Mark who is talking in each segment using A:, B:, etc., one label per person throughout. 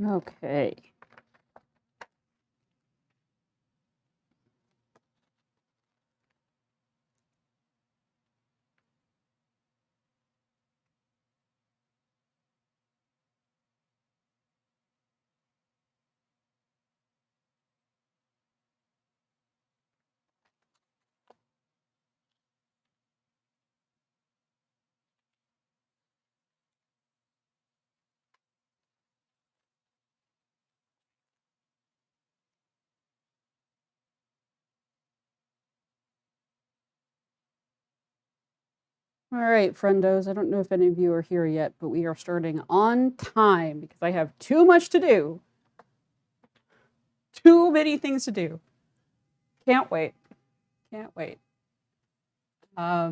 A: Okay. All right, friendos. I don't know if any of you are here yet, but we are starting on time because I have too much to do. Too many things to do. Can't wait. Can't wait. I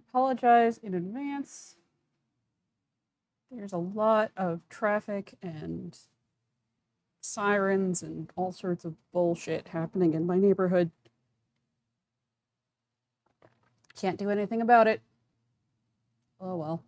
A: apologize in advance. There's a lot of traffic and sirens and all sorts of bullshit happening in my neighborhood. Can't do anything about it. Oh well.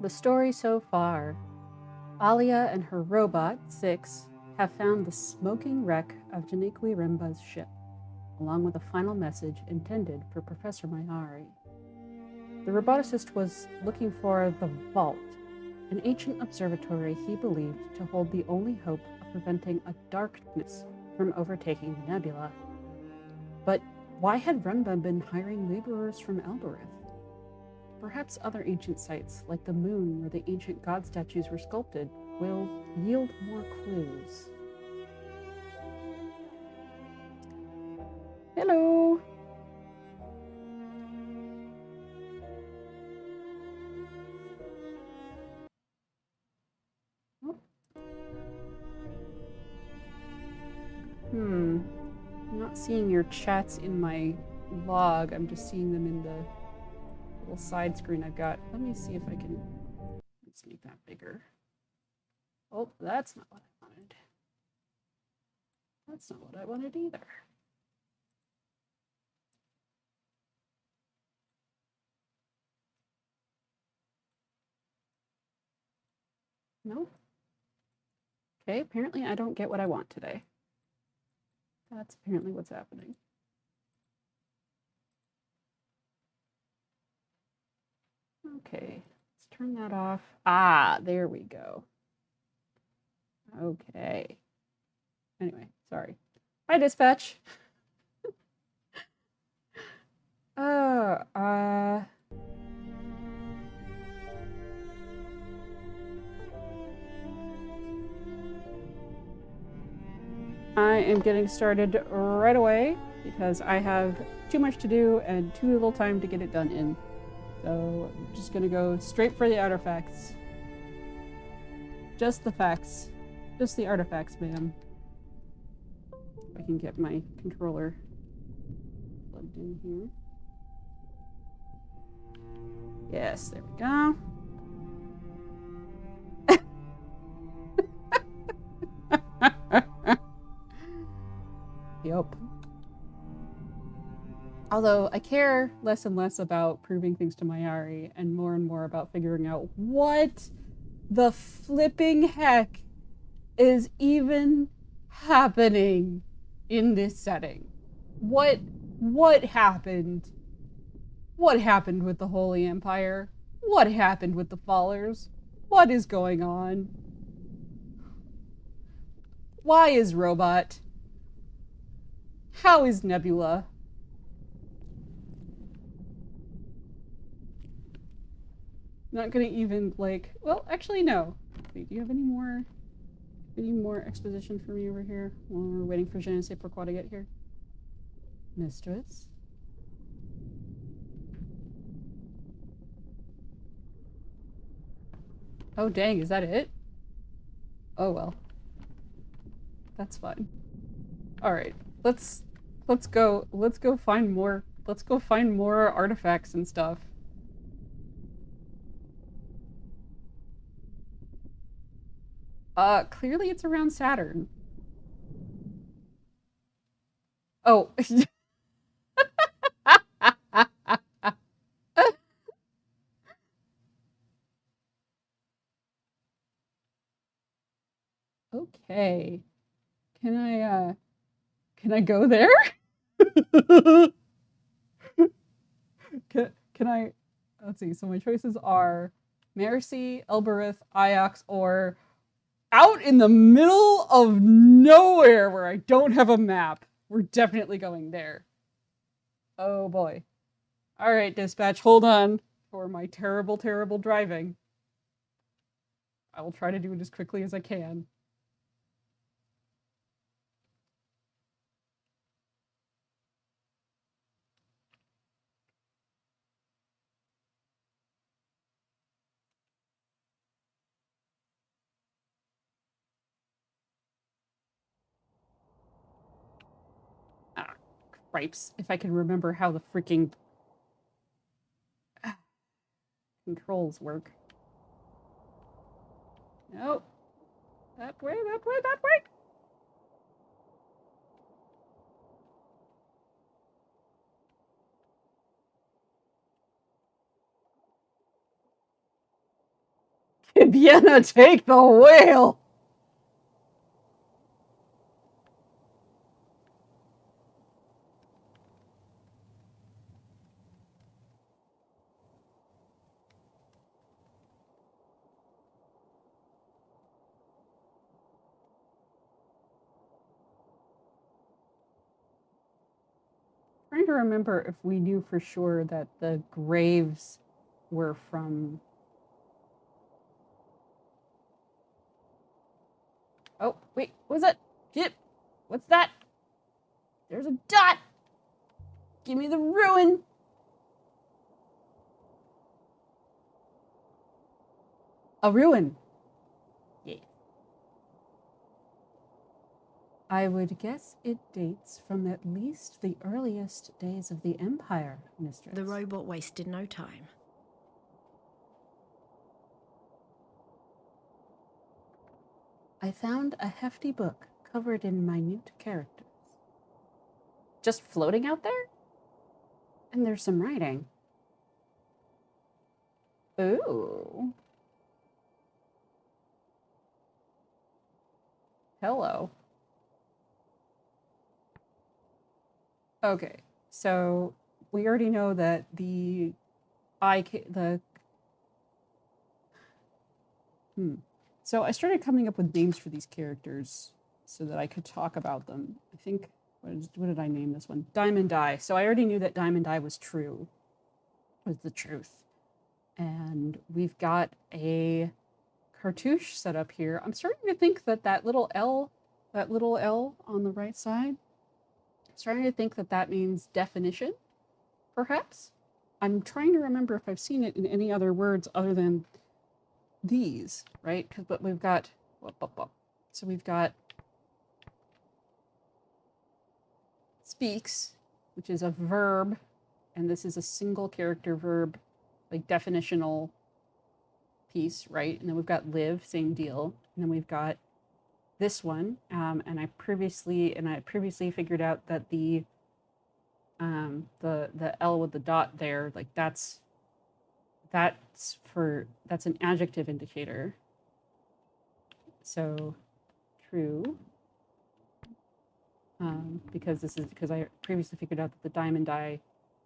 A: The story so far. Alia and her robot, Six, have found the smoking wreck of Janiqui Rimba's ship, along with a final message intended for Professor Mayari. The roboticist was looking for the Vault, an ancient observatory he believed to hold the only hope of preventing a darkness from overtaking the nebula. But why had Rimba been hiring laborers from Elbereth? Perhaps other ancient sites, like the moon where the ancient god statues were sculpted, will yield more clues. Hello! Oh. I'm not seeing your chats in my log. I'm just seeing them in the little side screen I've got. Let me see if I can. Let's make that bigger. Oh, that's not what I wanted. That's not what I wanted either. Nope. Okay, apparently I don't get what I want today. That's apparently what's happening. Okay, let's turn that off. Ah, there we go. Okay. Anyway, sorry. Hi, dispatch. uh, uh, I am getting started right away because I have too much to do and too little time to get it done in. So I'm just gonna go straight for the artifacts. Just the facts. Just the artifacts, ma'am. If I can get my controller plugged in here. Yes, there we go. Yep. Although I care less and less about proving things to Mayari and more about figuring out what the flipping heck is even happening in this setting. What happened? What happened with the Holy Empire? What happened with the Fallers? What is going on? Why is Robot? How is Nebula? Not gonna even like. Well, actually, no. Wait, do you have any more exposition for me over here while we're waiting for Je ne sais pourquoi to get here? Mistress? Oh dang, is that it? Oh well. That's fine. Alright. Let's go find more artifacts and stuff. Clearly it's around Saturn. Oh. Okay. Can I go there? can I, let's see, so my choices are Mercy, Elbereth, Iox, or out in the middle of nowhere where I don't have a map. We're definitely going there. Oh boy. Alright, dispatch, hold on for my terrible, terrible driving. I will try to do it as quickly as I can. Ah, cripes. If I can remember how the freaking controls work. Nope. That way, that way, that way. Vienna, take the wheel! Trying to remember if we knew for sure that the graves were from. Oh, wait, what was that? Get. What's that? There's a dot! Give me the ruin! A ruin. Yeah. I would guess it dates from at least the earliest days of the Empire, Mistress.
B: The robot wasted no time.
A: I found a hefty book covered in minute characters. Just floating out there? And there's some writing. Ooh. Hello. Okay, so we already know that So I started coming up with names for these characters so that I could talk about them. I think, what did I name this one? Diamond Eye. So I already knew that Diamond Eye was the truth. And we've got a cartouche set up here. I'm starting to think that little L on the right side, I'm starting to think that means definition, perhaps. I'm trying to remember if I've seen it in any other words other than these, right? But we've got, so we've got speaks, which is a verb, and this is a single character verb, like definitional piece, right? And then we've got live, same deal. And then we've got this one, and I previously figured out that the The L with the dot there, like that's an adjective indicator. So true. Because I previously figured out that the diamond die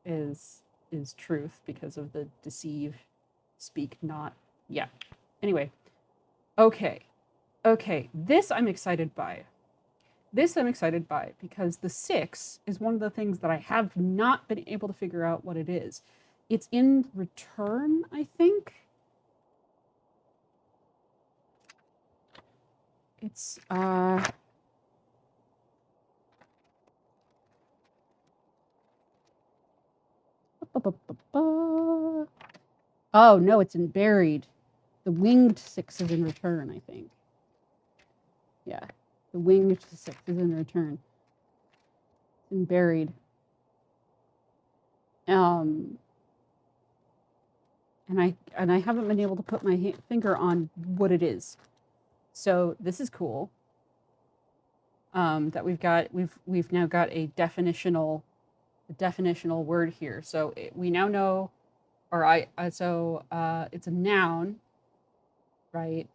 A: is truth because of the deceive, speak not. Yeah. Anyway, okay. This I'm excited by. Because the 6 is one of the things that I have not been able to figure out what it is. It's in return, I think. It's oh no, it's in buried. The winged 6 is in return, I think. Yeah, the winged 6 is in return. And buried. And I haven't been able to put my finger on what it is. So this is cool. That we've now got a definitional word here. So we now know, it's a noun, right?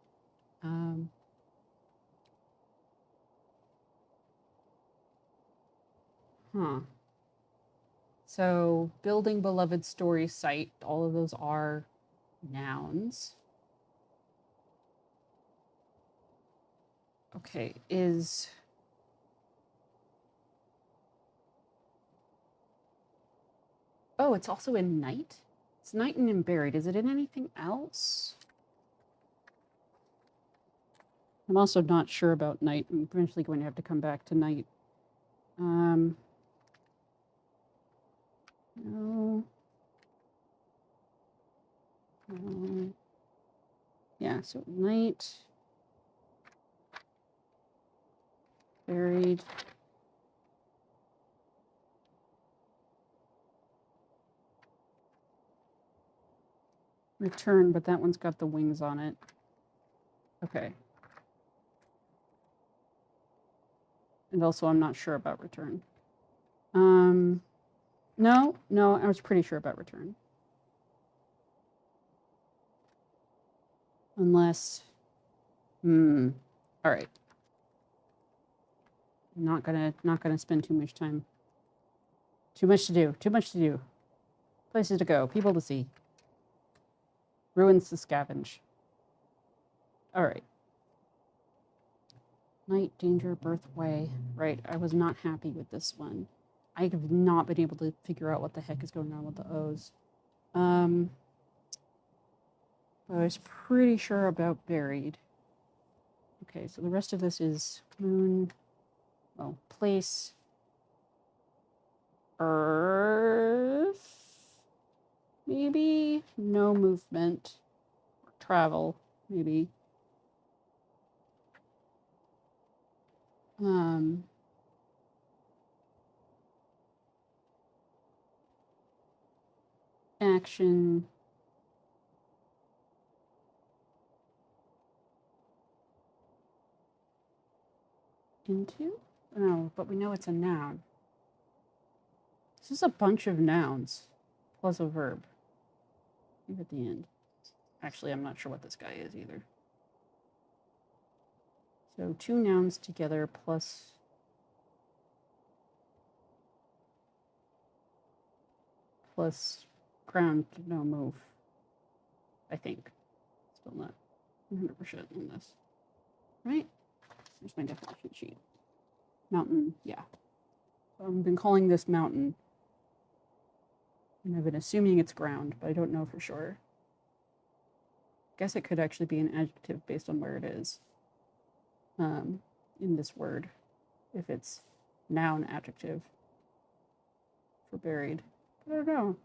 A: So building beloved story site, all of those are nouns. Okay, oh, it's also in night? It's night and in buried. Is it in anything else? I'm also not sure about night. I'm eventually going to have to come back to night. No. Yeah, so night. Buried. Return, but that one's got the wings on it. Okay. And also, I'm not sure about return. No, I was pretty sure about return. Unless, all right. Not gonna spend too much time. Too much to do. Places to go, people to see. Ruins to scavenge. All right. Night, danger, birth, way. Right, I was not happy with this one. I have not been able to figure out what the heck is going on with the O's. But I was pretty sure about buried. Okay, so the rest of this is moon, well, place, earth, maybe, no movement, travel, maybe. Action. Into? Oh, but we know it's a noun. This is a bunch of nouns plus a verb. Maybe at the end. Actually, I'm not sure what this guy is either. So 2 nouns together plus ground to no move. I think. Still not 100% on this. Right? Here's my definition sheet. Mountain, yeah. So I've been calling this mountain. And I've been assuming it's ground, but I don't know for sure. Guess it could actually be an adjective based on where it is in this word, if it's noun adjective for buried. I don't know.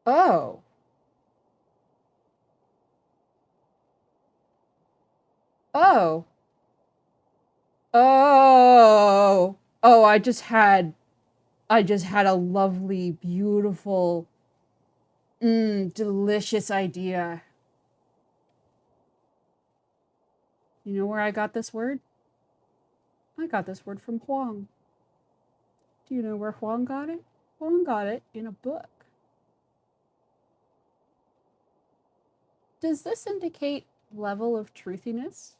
A: Oh. Oh. Oh. Oh, I just had a lovely, beautiful, delicious idea. You know where I got this word? I got this word from Huang. Do you know where Huang got it? Huang got it in a book. Does this indicate level of truthiness?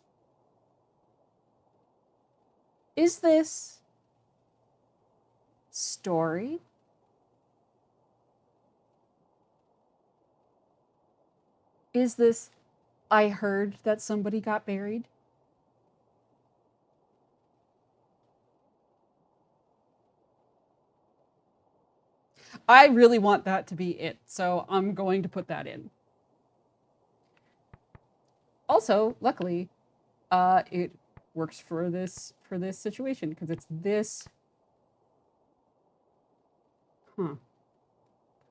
A: Is this story? Is this I heard that somebody got buried? I really want that to be it, so I'm going to put that in. Also, luckily, it works for this situation because it's this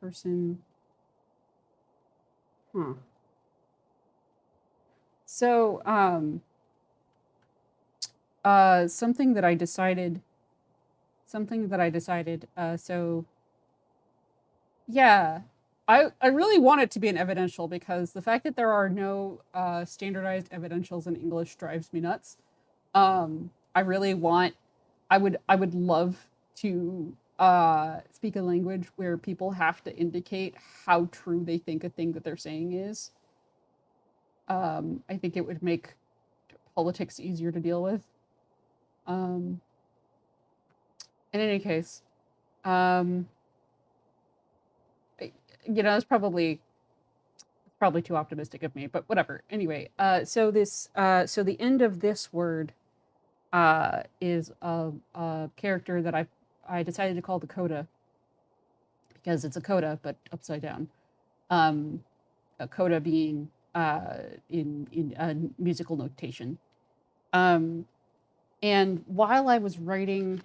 A: person. So, something that I decided. So, yeah, I really want it to be an evidential because the fact that there are no standardized evidentials in English drives me nuts. I really want. I would love to speak a language where people have to indicate how true they think a thing that they're saying is. I think it would make politics easier to deal with. In any case, it's probably too optimistic of me, but whatever. Anyway, so the end of this word is a character that I decided to call the coda because it's a coda but upside down. A coda being in musical notation. And while I was writing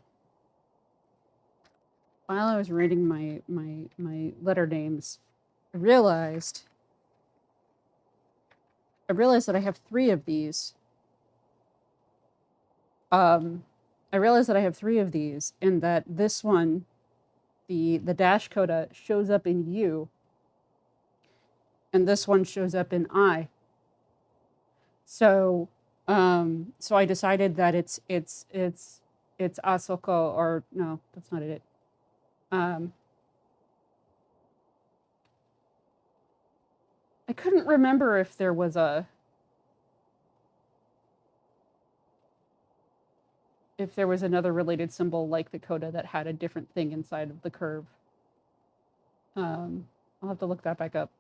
A: my letter names, I realized that I have 3 of these. I realized that I have 3 of these, and that this one, the dash coda, shows up in U, and this one shows up in I. So, so I decided that it's Asoko, or no, that's not it. I couldn't remember if there was another related symbol like the coda that had a different thing inside of the curve. I'll have to look that back up.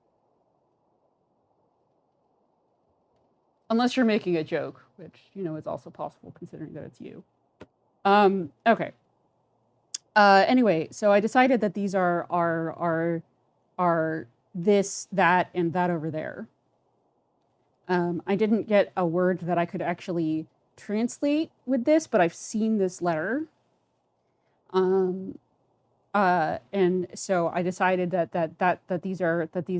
A: Unless you're making a joke, which, is also possible considering that it's you. Okay. Anyway, so I decided that these are this, that, and that over there. I didn't get a word that I could actually translate with this, but I've seen this letter. And so I decided that these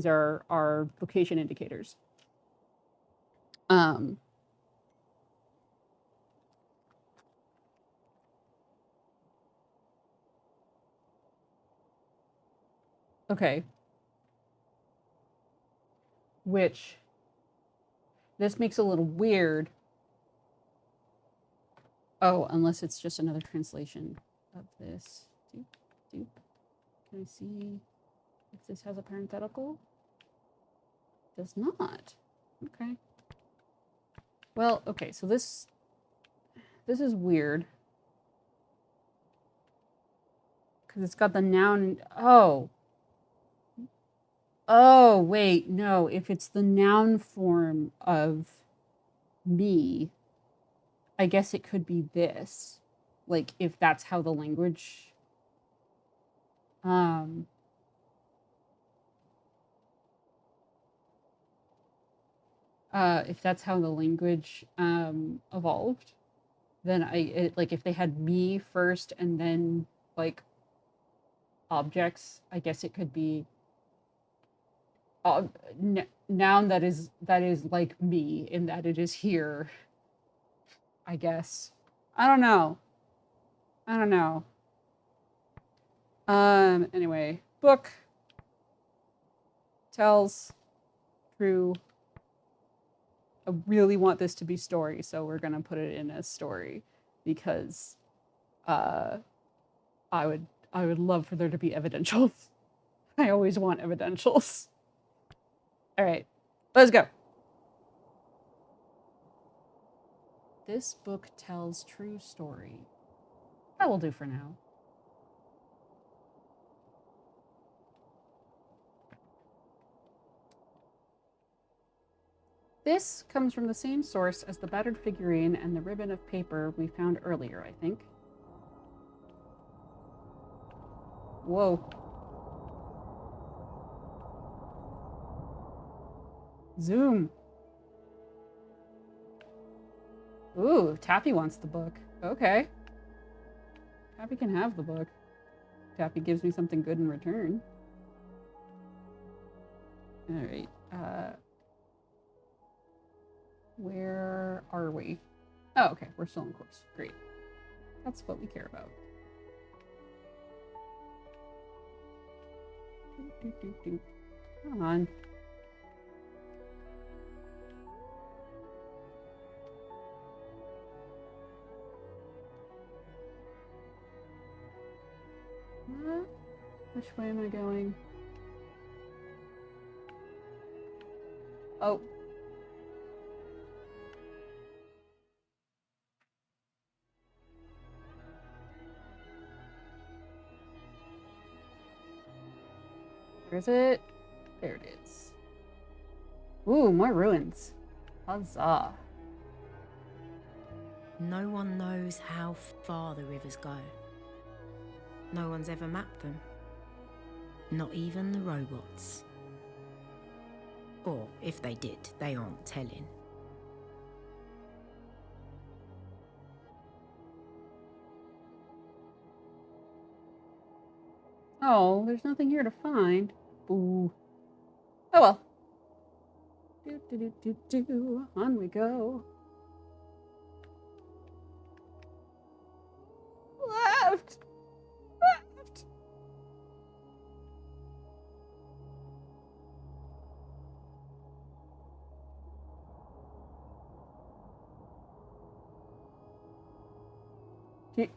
A: are location indicators. Okay. Which this makes a little weird. Oh, unless it's just another translation of this. Can I see if this has a parenthetical? Does not. Okay. Well, okay, so this is weird. Because it's got the noun. Oh, wait, no. If it's the noun form of me, I guess it could be this. Like, if that's how the language. If that's how the language evolved, then like if they had me first and then like objects, I guess it could be noun that is like me in that it is here. I guess. I don't know. Anyway, book tells true I really want this to be story, so we're gonna put it in as story because I would love for there to be evidentials. I always want evidentials. All right, let's go. This book tells true story. That will do for now. This comes from the same source as the battered figurine and the ribbon of paper we found earlier, I think. Whoa. Zoom. Ooh, Tappy wants the book. Okay. Tappy can have the book. Tappy gives me something good in return. All right. Where are we? Oh, okay. We're still in course. Great. That's what we care about. Come on. Which way am I going? Oh. Where is it? There it is. Ooh, more ruins. Huzzah.
B: No one knows how far the rivers go. No one's ever mapped them. Not even the robots. Or, if they did, they aren't telling.
A: Oh, there's nothing here to find. Ooh. Oh well. On we go. Left! Left!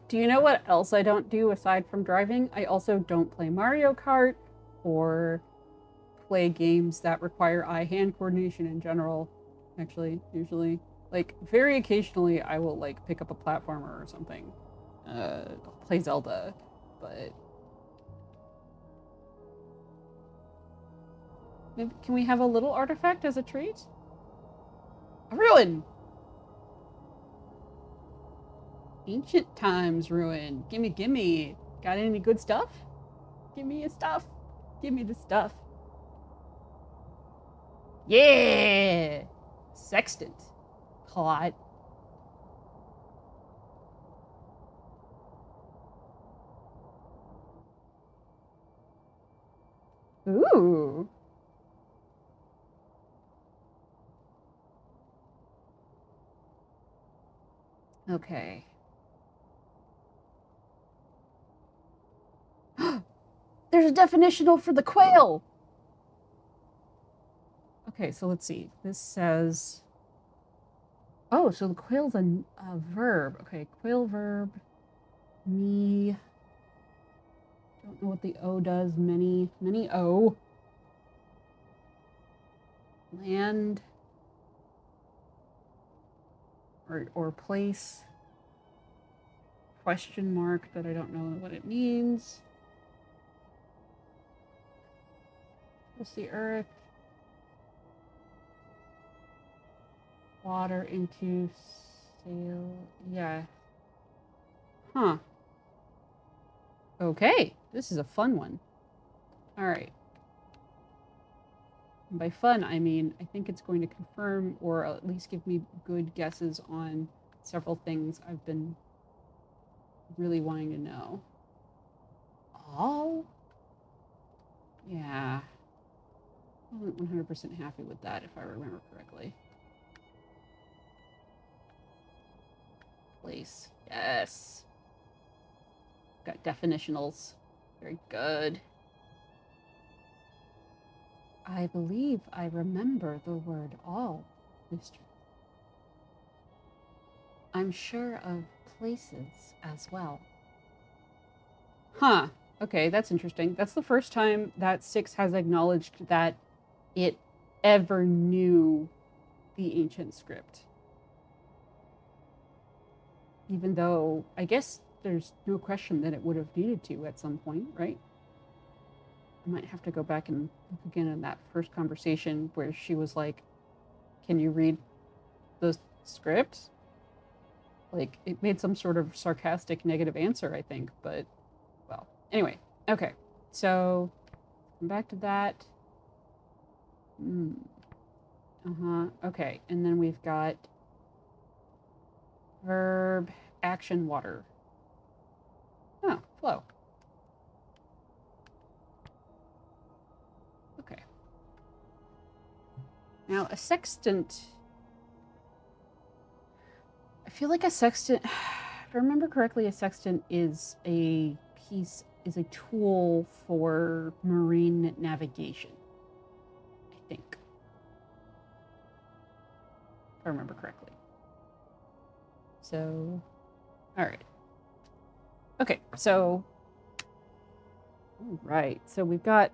A: Do you know what else I don't do aside from driving? I also don't play Mario Kart or play games that require eye-hand coordination in general. Actually, usually. Like, very occasionally I will, like, pick up a platformer or something. Play Zelda, but... Maybe, can we have a little artifact as a treat? A ruin! Ancient times ruin. Gimme, gimme. Got any good stuff? Give me your stuff. Give me the stuff. Yeah! Sextant. Hot. Ooh. Okay. There's a definitional for the quail! Okay, so let's see. This says... Oh, so the quail's a verb. Okay, quail verb. Me. Don't know what the O does. Many O. Land. Or place. Question mark that I don't know what it means. What's the earth? Water into sail. Yeah. Huh. Okay. This is a fun one. All right. And by fun, I mean, I think it's going to confirm or at least give me good guesses on several things I've been really wanting to know. Oh? Yeah. I wasn't 100% happy with that, if I remember correctly. Place. Yes. Got definitionals. Very good. I believe I remember the word all, Mr. I'm sure of places as well. Huh. Okay, that's interesting. That's the first time that Six has acknowledged that it ever knew the ancient script. Even though I guess there's no question that it would have needed to at some point, right? I might have to go back and look again in that first conversation where she was like, "Can you read the script?" Like, it made some sort of sarcastic negative answer, I think, but well. Anyway, okay. So, come back to that. Okay, and then we've got verb, action, water. Oh, flow. Okay. Now, a sextant. I feel like a sextant, if I remember correctly, a sextant is a tool for marine navigation. I think. If I remember correctly. So, all right. Okay, so, all right. So we've got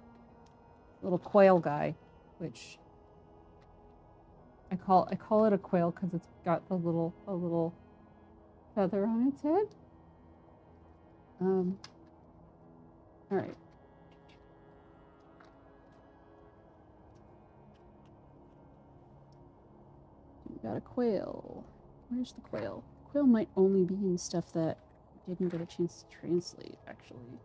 A: little quail guy, which I call it a quail because it's got a little feather on its head. All right. We got a quail. Where's the quail? Quail might only be in stuff that I didn't get a chance to translate, actually.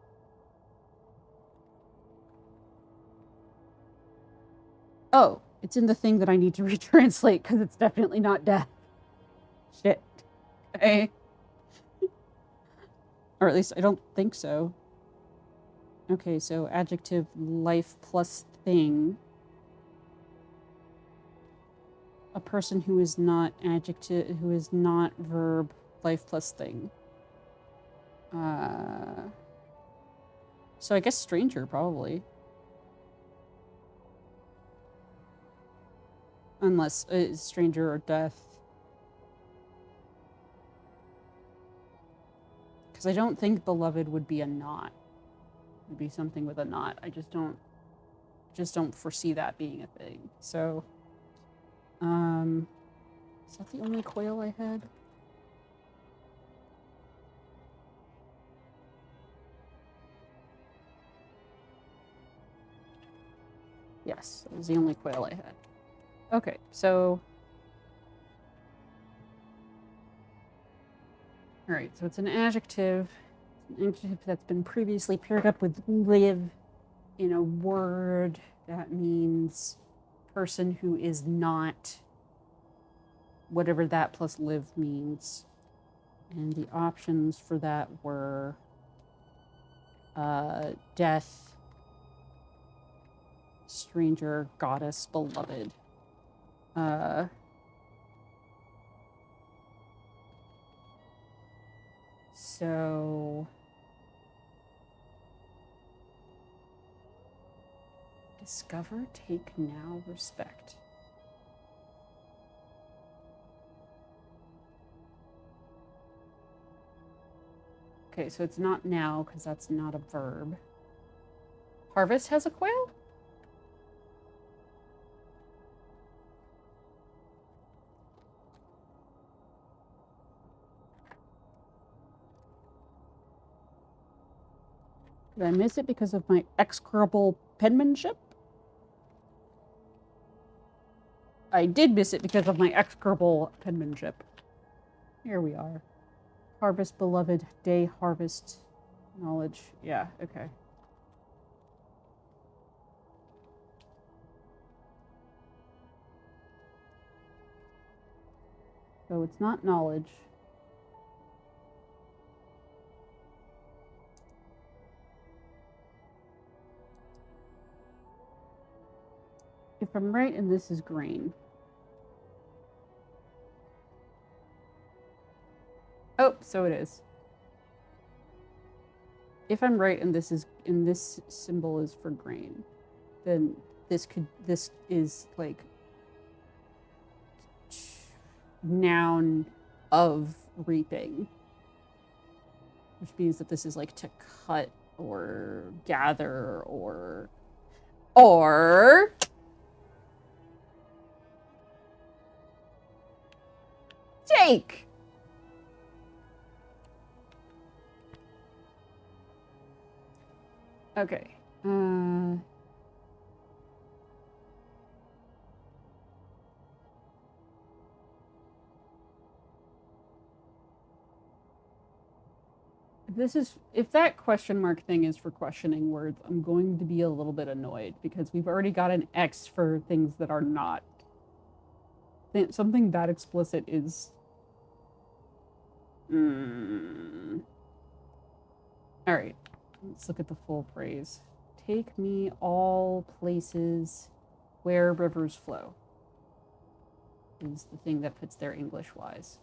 A: Oh, it's in the thing that I need to retranslate because it's definitely not death. Shit. Okay. Or at least I don't think so. Okay, so adjective life plus thing. A person who is not adjective, who is not verb, life plus thing. So I guess stranger, probably. Unless it's stranger or death. Because I don't think beloved would be a not. It would be something with a not. I just don't foresee that being a thing. So, is that the only quail I had? Yes, that was the only quail I had. Okay, so... Alright, so it's an adjective. It's an adjective that's been previously paired up with live in a word. That means person who is not whatever that plus live means. And the options for that were death, stranger, goddess, beloved. So discover, take now, respect. Okay, so it's not now because that's not a verb. Harvest has a quail? Did I miss it because of my execrable penmanship? I did miss it because of my execrable penmanship. Here we are. Harvest, beloved, day, harvest, knowledge. Yeah, okay. So it's not knowledge. If I'm right, and this is grain. Oh, so it is. If I'm right, and this symbol is for grain, then this is like noun of reaping, which means that this is like to cut or gather or Jake. Okay. If that question mark thing is for questioning words, I'm going to be a little bit annoyed because we've already got an X for things that are not. Something that explicit is. All right, let's look at the full phrase. Take me all places where rivers flow is the thing that fits there English-wise.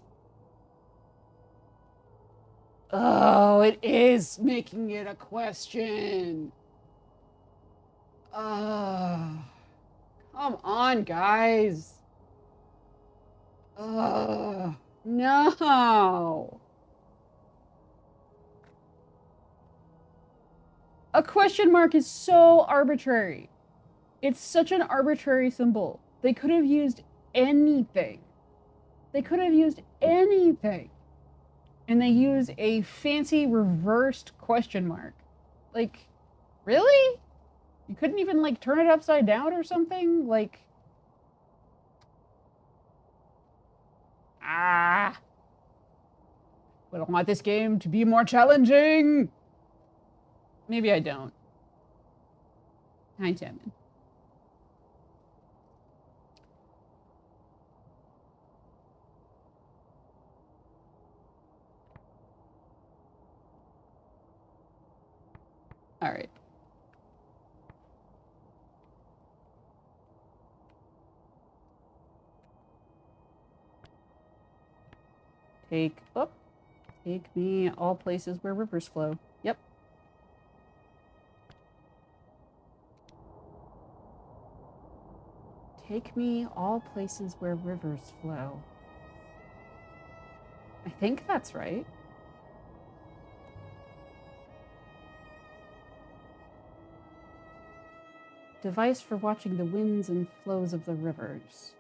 A: Oh, it is making it a question. Come on, guys. No. A question mark is so arbitrary. It's such an arbitrary symbol. They could have used anything. They could have used anything. And they use a fancy reversed question mark. Like, really? You couldn't even, like, turn it upside down or something? Like... But I want this game to be more challenging. Maybe I don't. Hi, Timon. All right. Take me all places where rivers flow. Yep. Take me all places where rivers flow. I think that's right. Device for watching the winds and flows of the rivers.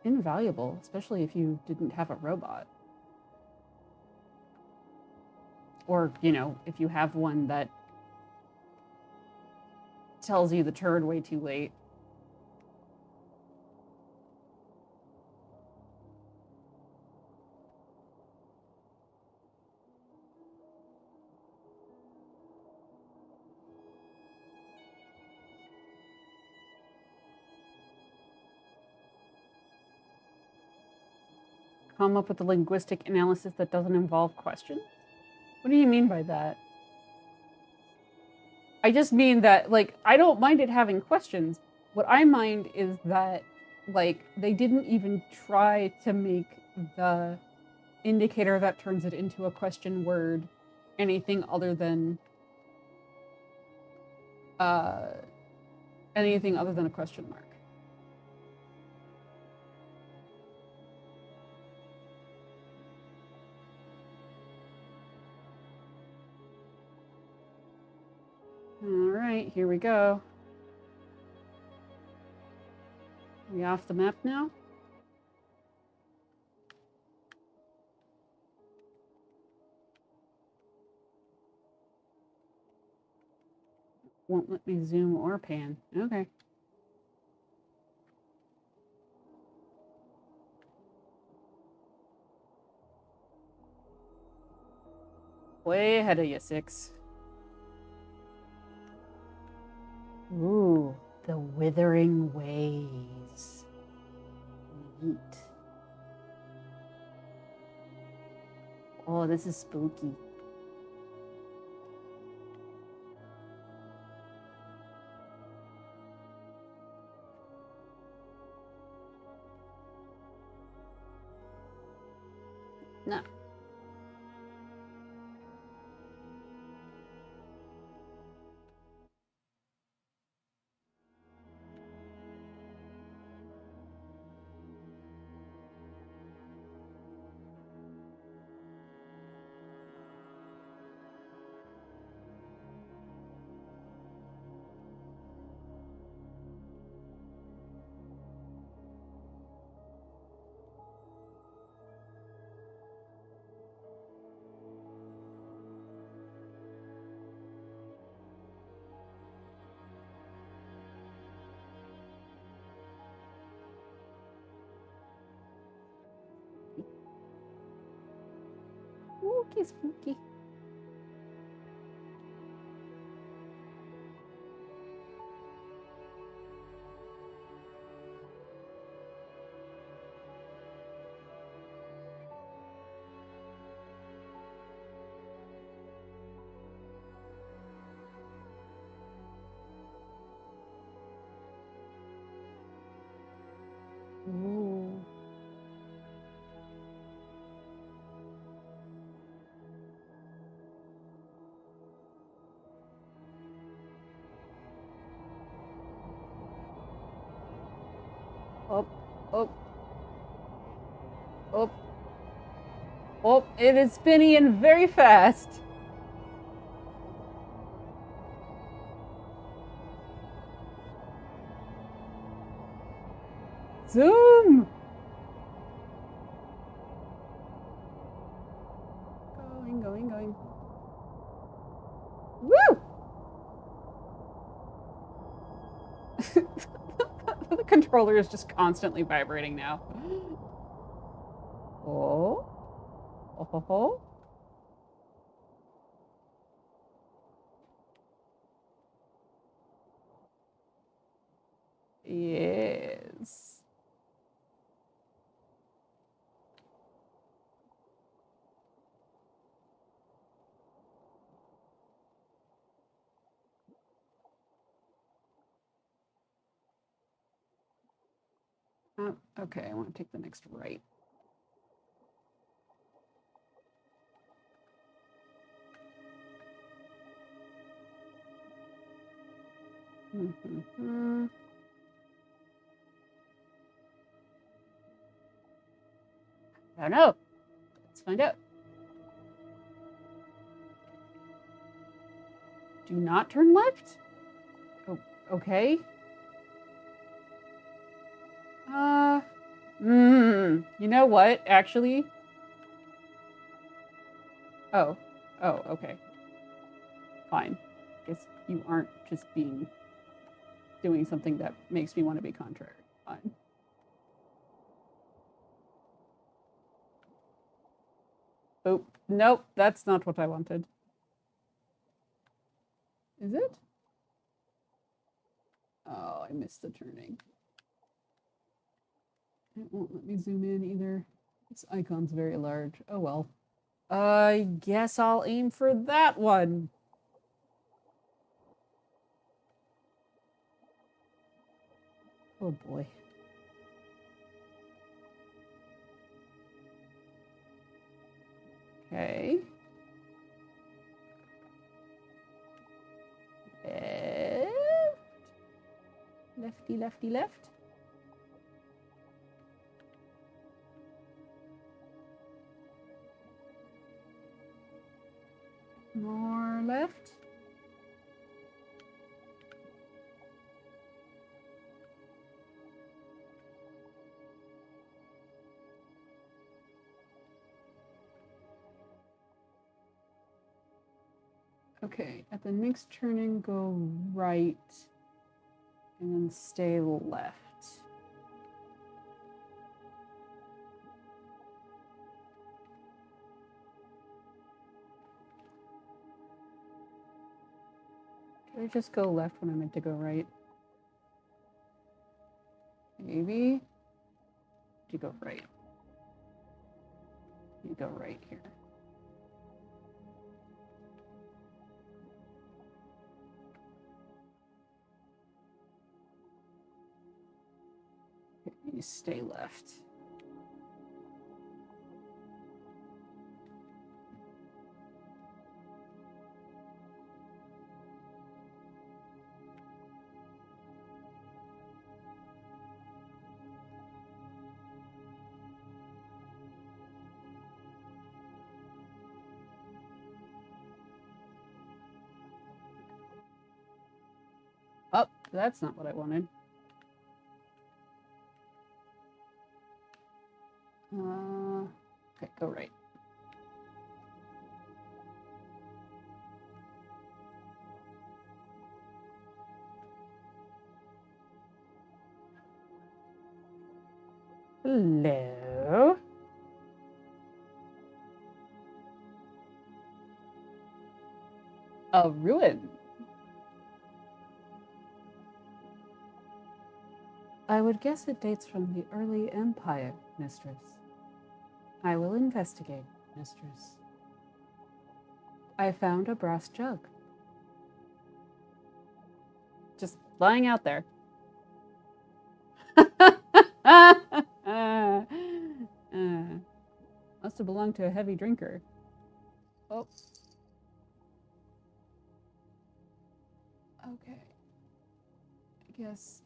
A: Invaluable, especially if you didn't have a robot. Or, you know, if you have one that tells you the turn way too late. Come up with a linguistic analysis that doesn't involve questions? What do you mean by that? I just mean that, like, I don't mind it having questions. What I mind is that, like, they didn't even try to make the indicator that turns it into a question word anything other than a question mark. All right, here we go. Are we off the map now? Won't let me zoom or pan. Okay. Way ahead of you, 6. Ooh, the Withering Ways. Neat. Oh, this is spooky. No. Spooky, spooky. Ooh. Oh, oh, oh, oh, it is spinning and very fast. Zoom! Going. Woo! The controller is just constantly vibrating now. Oh. Oh, ho, ho. Yes. Okay, I want to take the next right. Mm-hmm. I don't know. Let's find out. Do not turn left? Oh, okay. You know what, actually? Oh, okay. Fine. Guess you aren't just doing something that makes me want to be contrary. Fine. Oh, nope, that's not what I wanted. Is it? Oh, I missed the turning. It won't let me zoom in either. This icon's very large. Oh well. I guess I'll aim for that one. Oh boy. Okay. Lefty, left. More left. Okay, at the next turning, go right and then stay left. Did I just go left when I meant to go right? Maybe. You go right. You go right here. You stay left. Oh, that's not what I wanted. Okay, go right. Hello. A ruin. I would guess it dates from the early Empire, Mistress. I will investigate, Mistress. I found a brass jug. Just lying out there. Must have belonged to a heavy drinker. Oh. Okay. I guess.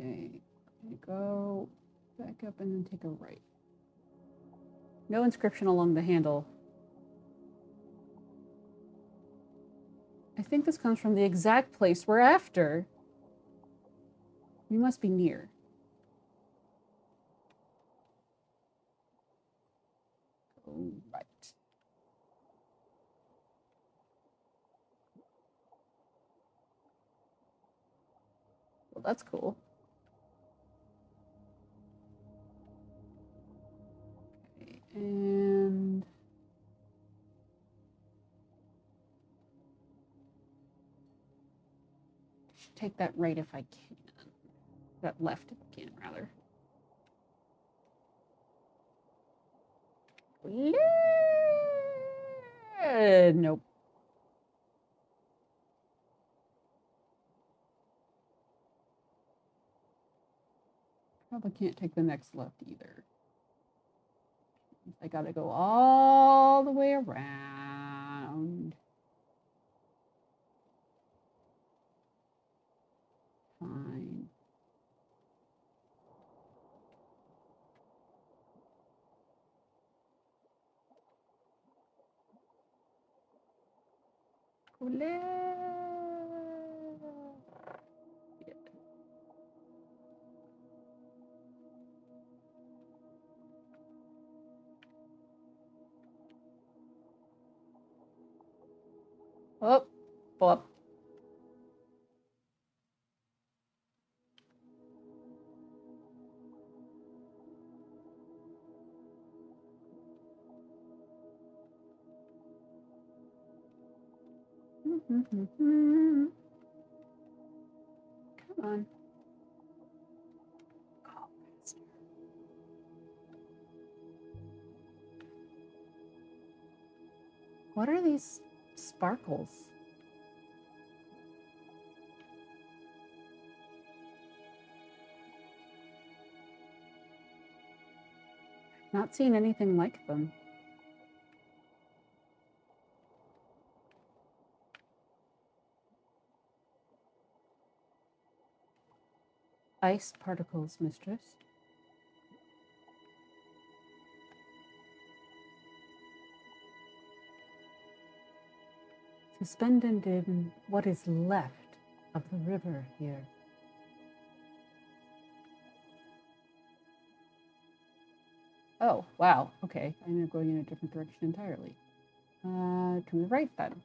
A: Okay. Go back up and then take a right. No inscription along the handle. I think this comes from the exact place we're after. We must be near. Go right. Well, that's cool. Okay, and should take that right if I can. That left if I can, rather. Nope. Probably can't take the next left either. I gotta go all the way around. Fine. Oh, pull up. Come on. Go faster. What are these sparkles? Not seen anything like them. Ice particles, Mistress. Suspended in what is left of the river here. Oh, wow. Okay. I ended up going in a different direction entirely. To the right then.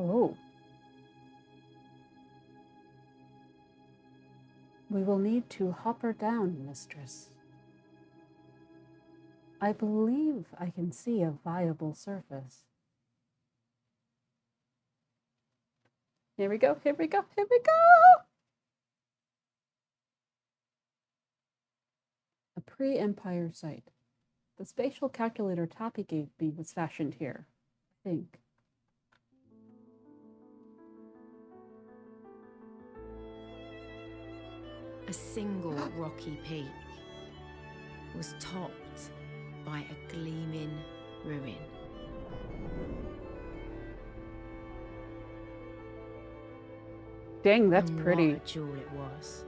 A: Oh. We will need to hop her down, Mistress. I believe I can see a viable surface. Here we go, here we go, here we go! A pre-Empire site. The spatial calculator Toppy gave me was fashioned here, I think.
B: A single rocky peak was topped by a gleaming ruin.
A: Dang, that's
B: And
A: pretty.
B: what a jewel it was.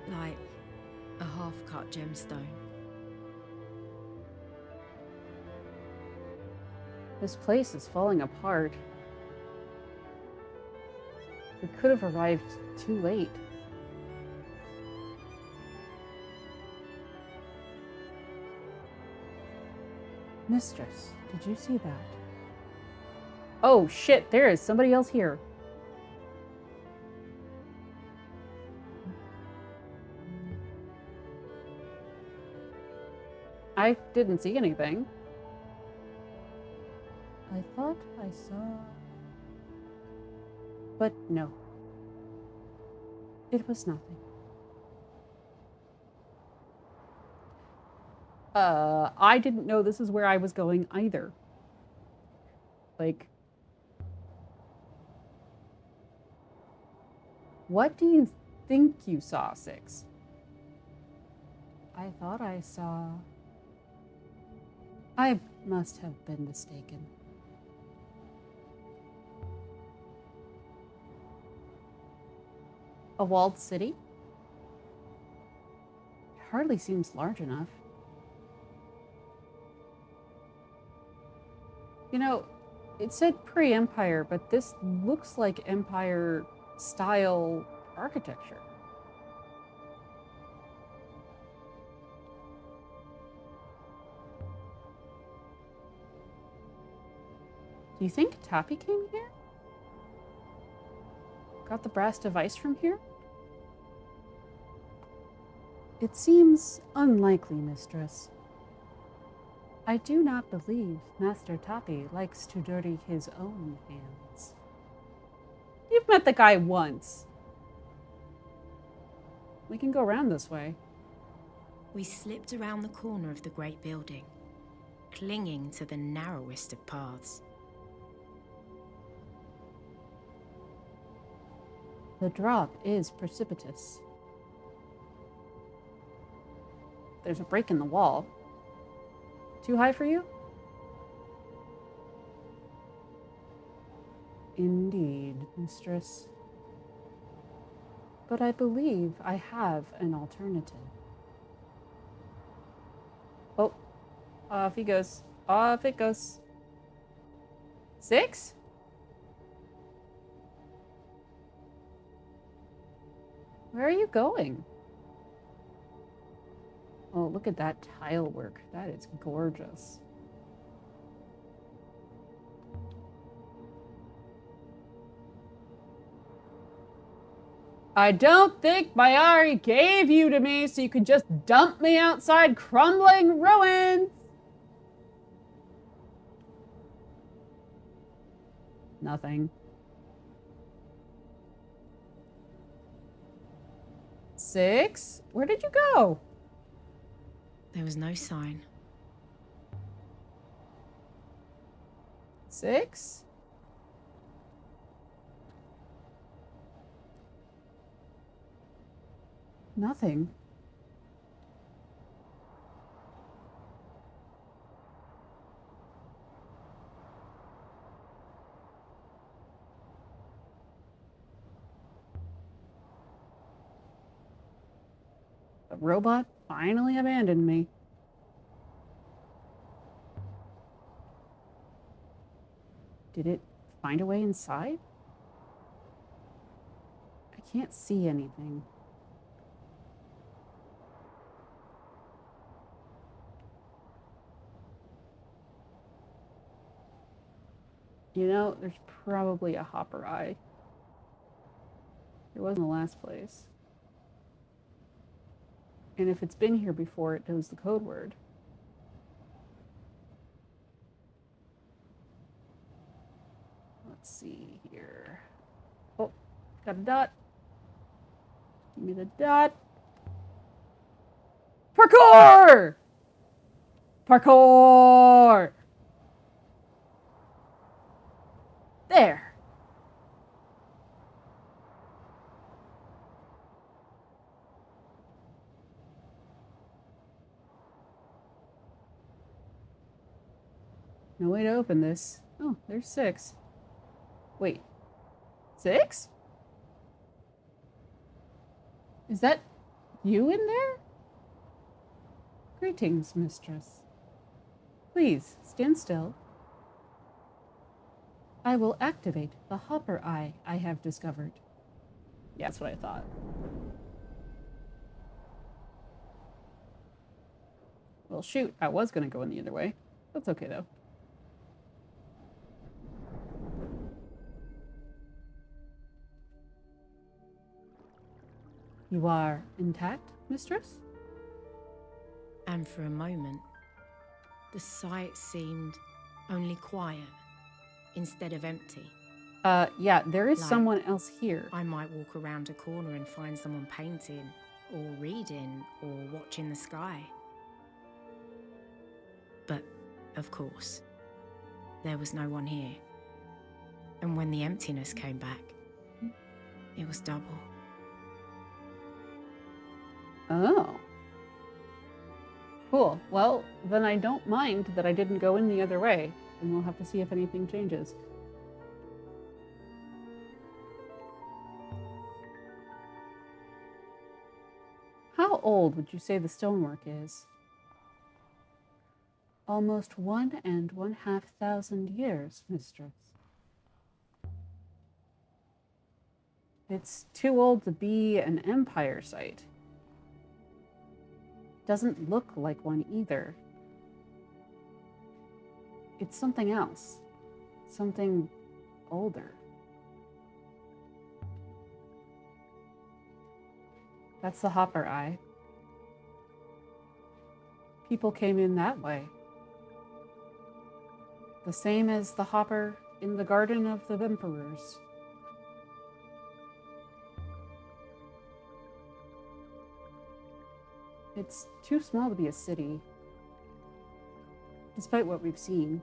B: Like a half-cut gemstone.
A: This place is falling apart. We could have arrived too late. Mistress, did you see that? Oh shit, there is somebody else here. I didn't see anything. I thought I saw... But no. It was nothing. I didn't know this is where I was going either. Like... What do you think you saw, Six? I thought I saw... I must have been mistaken. A walled city? It hardly seems large enough. You know, it said pre-Empire, but this looks like Empire-style architecture. Do you think Tappy came here? Got the brass device from here? It seems unlikely, Mistress. I do not believe Master Tappy likes to dirty his own hands. You've met the guy once. We can go around this way.
B: We slipped around the corner of the great building, clinging to the narrowest of paths.
A: The drop is precipitous. There's a break in the wall. Too high for you? Indeed, Mistress. But I believe I have an alternative. Oh, off he goes. Off it goes. Six? Where are you going? Oh, look at that tile work. That is gorgeous. I don't think Mayari gave you to me so you could just dump me outside crumbling ruins. Nothing. Six? Where did you go?
B: There was no sign.
A: Six? Nothing. The robot finally abandoned me. Did it find a way inside? I can't see anything. You know, there's probably a hopper eye. It wasn't the last place. And if it's been here before, it knows the code word. Let's see here. Oh, got a dot. Give me the dot. Parkour! Parkour! There. No way to open this. Oh, there's 6. Wait. 6? Is that you in there? Greetings, mistress. Please, stand still. I will activate the hopper eye I have discovered. Yeah, that's what I thought. Well, shoot, I was going to go in the other way. That's okay, though. You are intact, mistress?
B: And for a moment, the sight seemed only quiet instead of empty.
A: Yeah, there is
B: Like,
A: someone else here.
B: I might walk around a corner and find someone painting, or reading, or watching the sky. But, of course, there was no one here. And when the emptiness came back, it was double.
A: Oh. Cool. Well, then I don't mind that I didn't go in the other way, and we'll have to see if anything changes. How old would you say the stonework is? Almost 1,500 years, mistress. It's too old to be an empire site. Doesn't look like one either. It's something else. Something older. That's the hopper eye. People came in that way. The same as the hopper in the Garden of the Emperors. It's too small to be a city, despite what we've seen.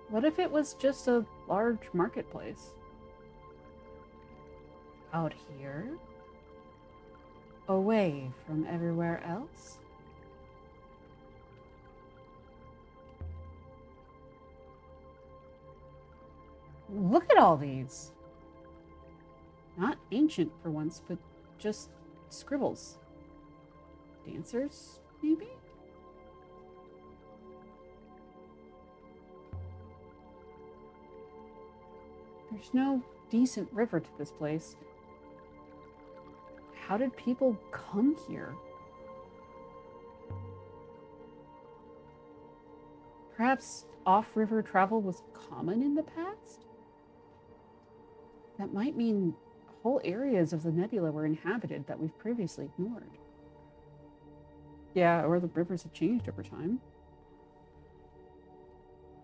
A: What if it was just a large marketplace? Out here? Away from everywhere else? Look at all these. Not ancient for once, but just scribbles. Dancers, maybe? There's no decent river to this place. How did people come here? Perhaps off-river travel was common in the past? That might mean whole areas of the nebula were inhabited that we've previously ignored. Yeah, or the rivers have changed over time.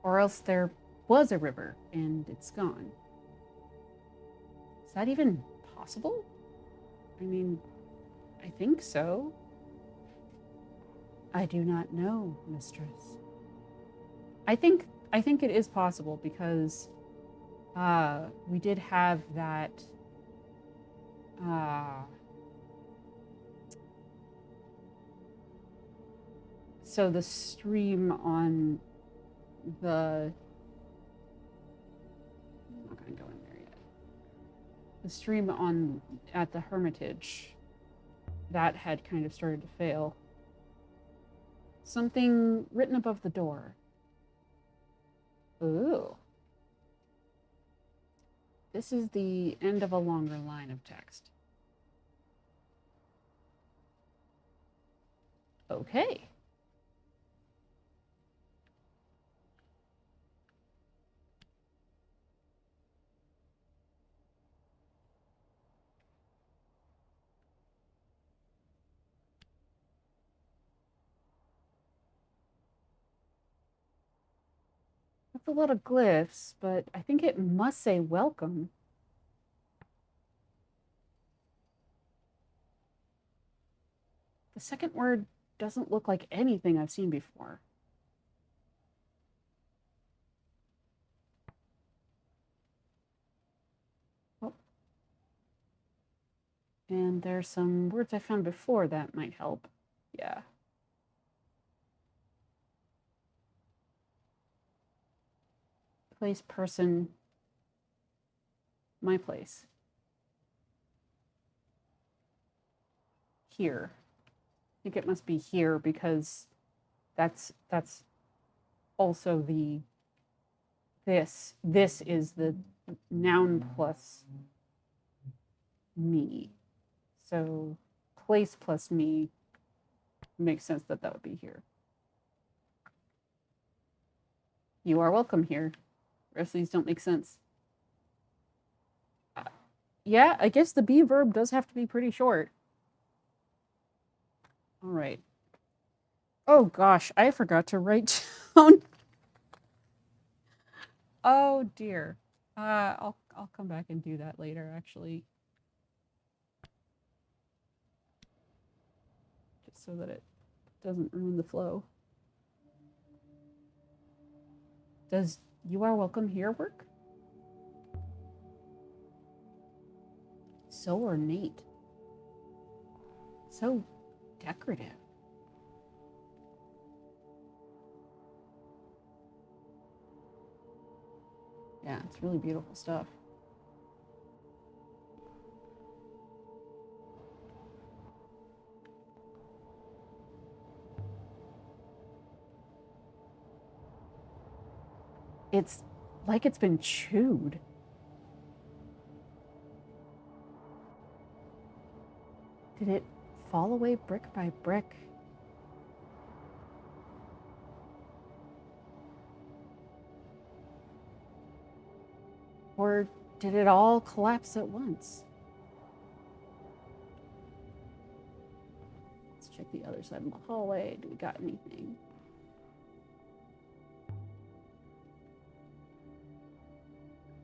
A: Or else there was a river and it's gone. Is that even possible? I mean, I think so. I do not know, mistress. I think it is possible because we did have that so the stream on the I'm not going to go in there yet. The stream on at the Hermitage that had kind of started to fail. Something written above the door. Ooh. This is the end of a longer line of text. Okay. That's a lot of glyphs, but I think it must say welcome. The second word doesn't look like anything I've seen before. Oh. And there's some words I found before that might help. Yeah. Place, person, my place. Here. I think it must be here because that's also the this is the noun plus me. So place plus me makes sense that would be here. You are welcome here. The rest of these don't make sense. Yeah, I guess the be verb does have to be pretty short. All right. Oh gosh, I forgot to write down. Oh dear. I'll come back and do that later, actually. Just so that it doesn't ruin the flow. Does you are welcome here work? So ornate. So decorative. Yeah, it's really beautiful stuff. It's like it's been chewed. Did it fall away brick by brick? Or did it all collapse at once? Let's check the other side of the hallway. Do we got anything?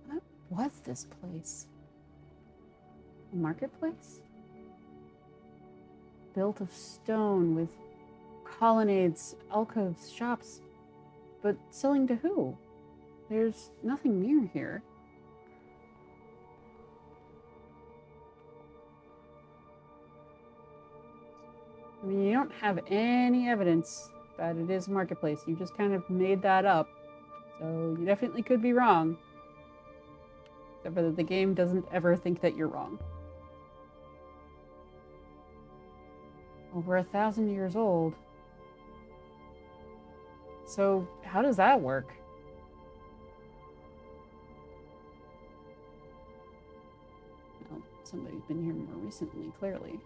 A: What was this place? A marketplace? Built of stone with colonnades, alcoves, shops. But selling to who? There's nothing near here. I mean, you don't have any evidence that it is a marketplace. You just kind of made that up. So you definitely could be wrong. Except for that the game doesn't ever think that you're wrong. Over 1,000 years old. So how does that work? Well, somebody's been here more recently, clearly.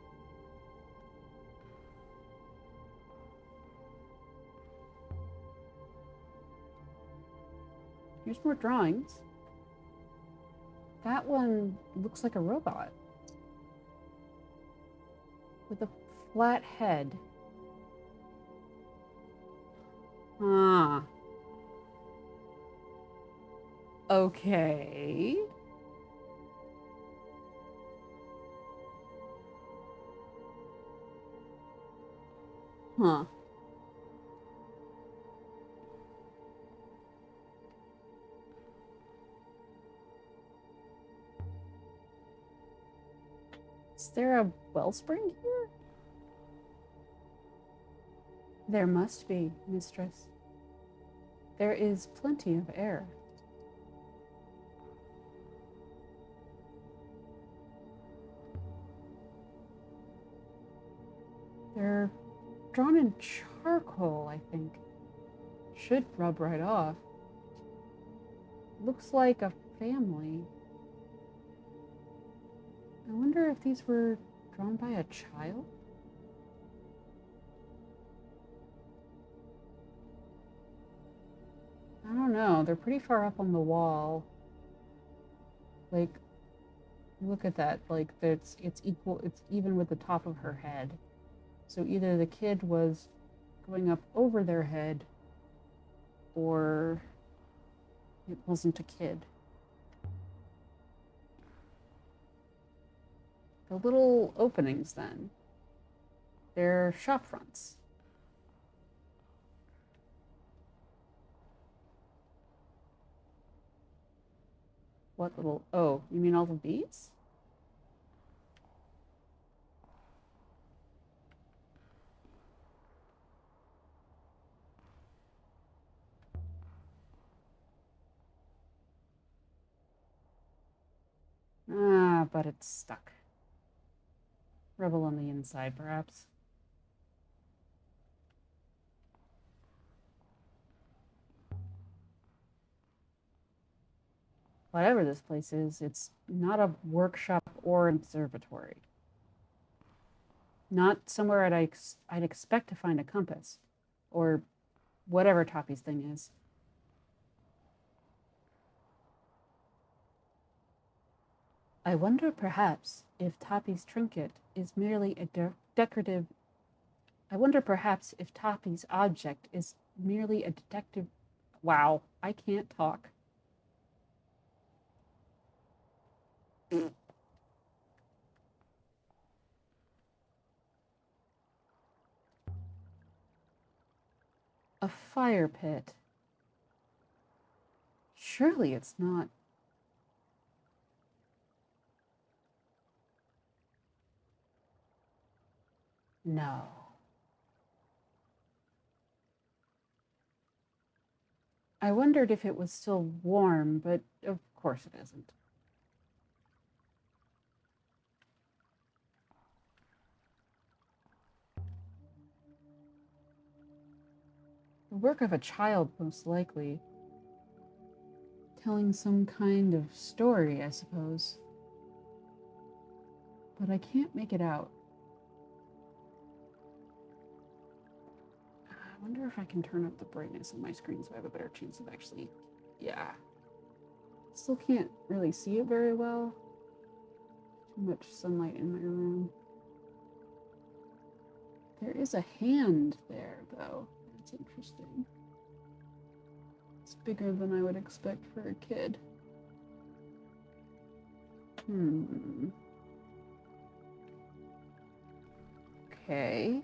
A: Here's more drawings. That one looks like a robot. With a flat head. Ah. Okay. Huh. Is there a wellspring here? There must be, mistress. There is plenty of air. They're drawn in charcoal, I think. Should rub right off. Looks like a family. I wonder if these were drawn by a child? I don't know. They're pretty far up on the wall. Like, look at that. Like, it's equal. It's even with the top of her head. So either the kid was going up over their head, or it wasn't a kid. The little openings, then, they're shop fronts. What little? Oh, you mean all of these? but it's stuck. Rebel on the inside, perhaps. Whatever this place is, it's not a workshop or observatory. Not somewhere I'd expect to find a compass, or whatever Toppy's thing is. I wonder perhaps if Toppy's trinket is merely a decorative... I wonder perhaps if Toppy's object is merely a detective... Wow, I can't talk. A fire pit. Surely it's not... No. I wondered if it was still warm, but of course it isn't. The work of a child, most likely. Telling some kind of story, I suppose. But I can't make it out. I wonder if I can turn up the brightness on my screen so I have a better chance of actually... Yeah. Still can't really see it very well. Too much sunlight in my room. There is a hand there, though. That's interesting. It's bigger than I would expect for a kid. Okay.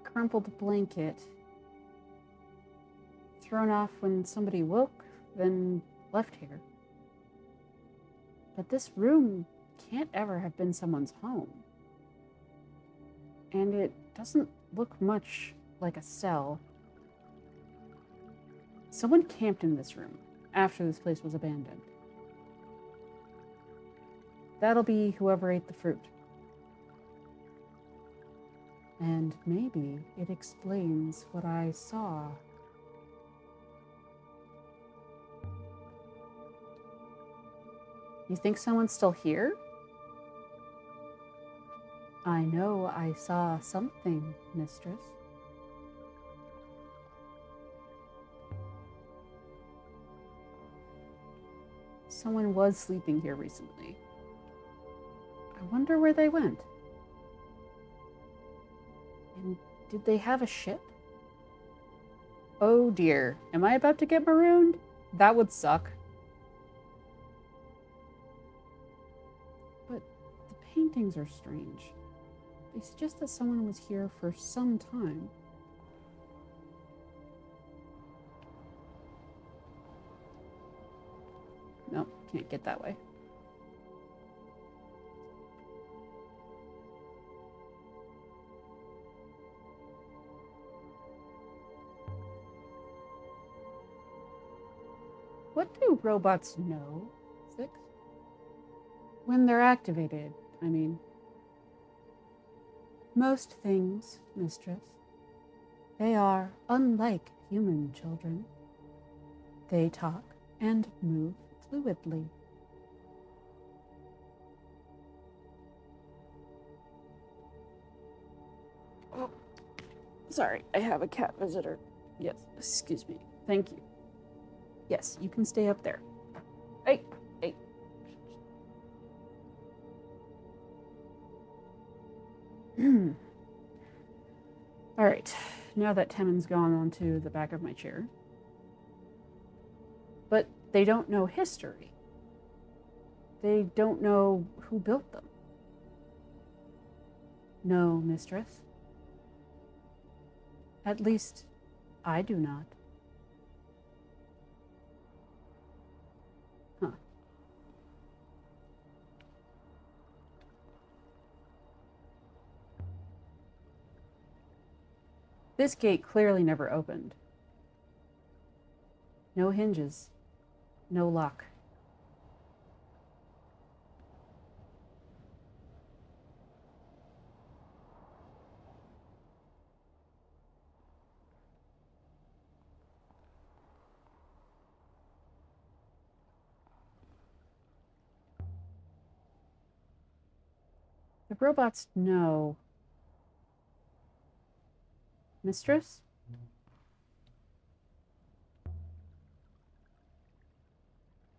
A: Crumpled blanket. Thrown off when somebody woke, then left here. But this room can't ever have been someone's home. And it doesn't look much like a cell. Someone camped in this room after this place was abandoned. That'll be whoever ate the fruit. And maybe it explains what I saw. You think someone's still here? I know I saw something, mistress. Someone was sleeping here recently. I wonder where they went. And did they have a ship? Oh dear, am I about to get marooned? That would suck. But the paintings are strange. They suggest that someone was here for some time. Nope, can't get that way. What do robots know, Six? When they're activated, I mean. Most things, mistress. They are unlike human children. They talk and move fluidly. Oh, sorry, I have a cat visitor. Yes, excuse me. Thank you. Yes, you can stay up there. Hey, hey. All right, now that Temin's gone onto the back of my chair. But they don't know history. They don't know who built them. No, mistress. At least, I do not. Huh. This gate clearly never opened. No hinges. No lock. The robots know. Mistress?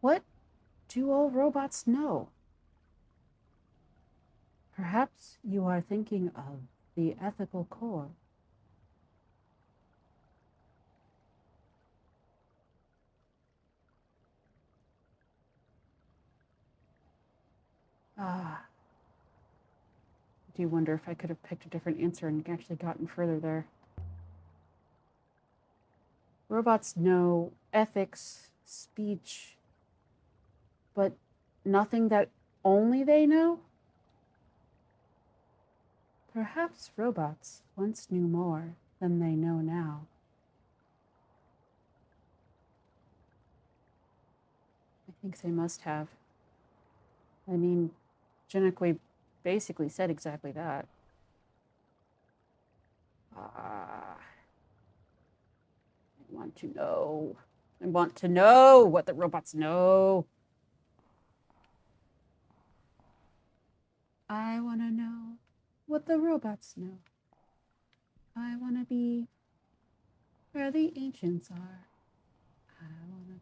A: What do all robots know? Perhaps you are thinking of the ethical core. Ah. Do you wonder if I could have picked a different answer and actually gotten further there? Robots know ethics, speech, but nothing that only they know? Perhaps robots once knew more than they know now. I think they must have. I mean, Genekwe basically said exactly that. I want to know. I want to know what the robots know. I want to know what the robots know. I want to be where the ancients are. I want to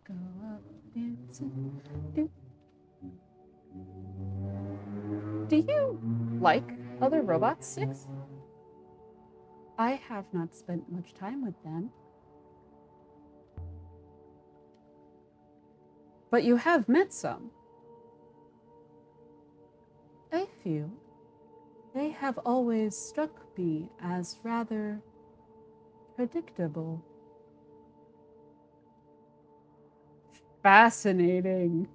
A: go up dancing. Do you like other robots, Six? I have not spent much time with them. But you have met some. A few. They have always struck me as rather predictable. Fascinating.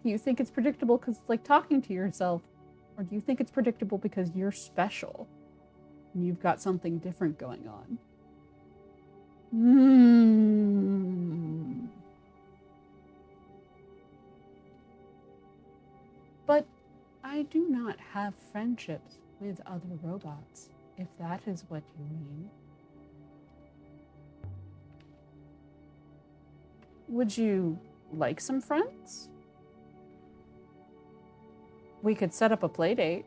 A: Do you think it's predictable because it's like talking to yourself? Or do you think it's predictable because you're special and you've got something different going on? But I do not have friendships with other robots, if that is what you mean. Would you like some friends? We could set up a play date.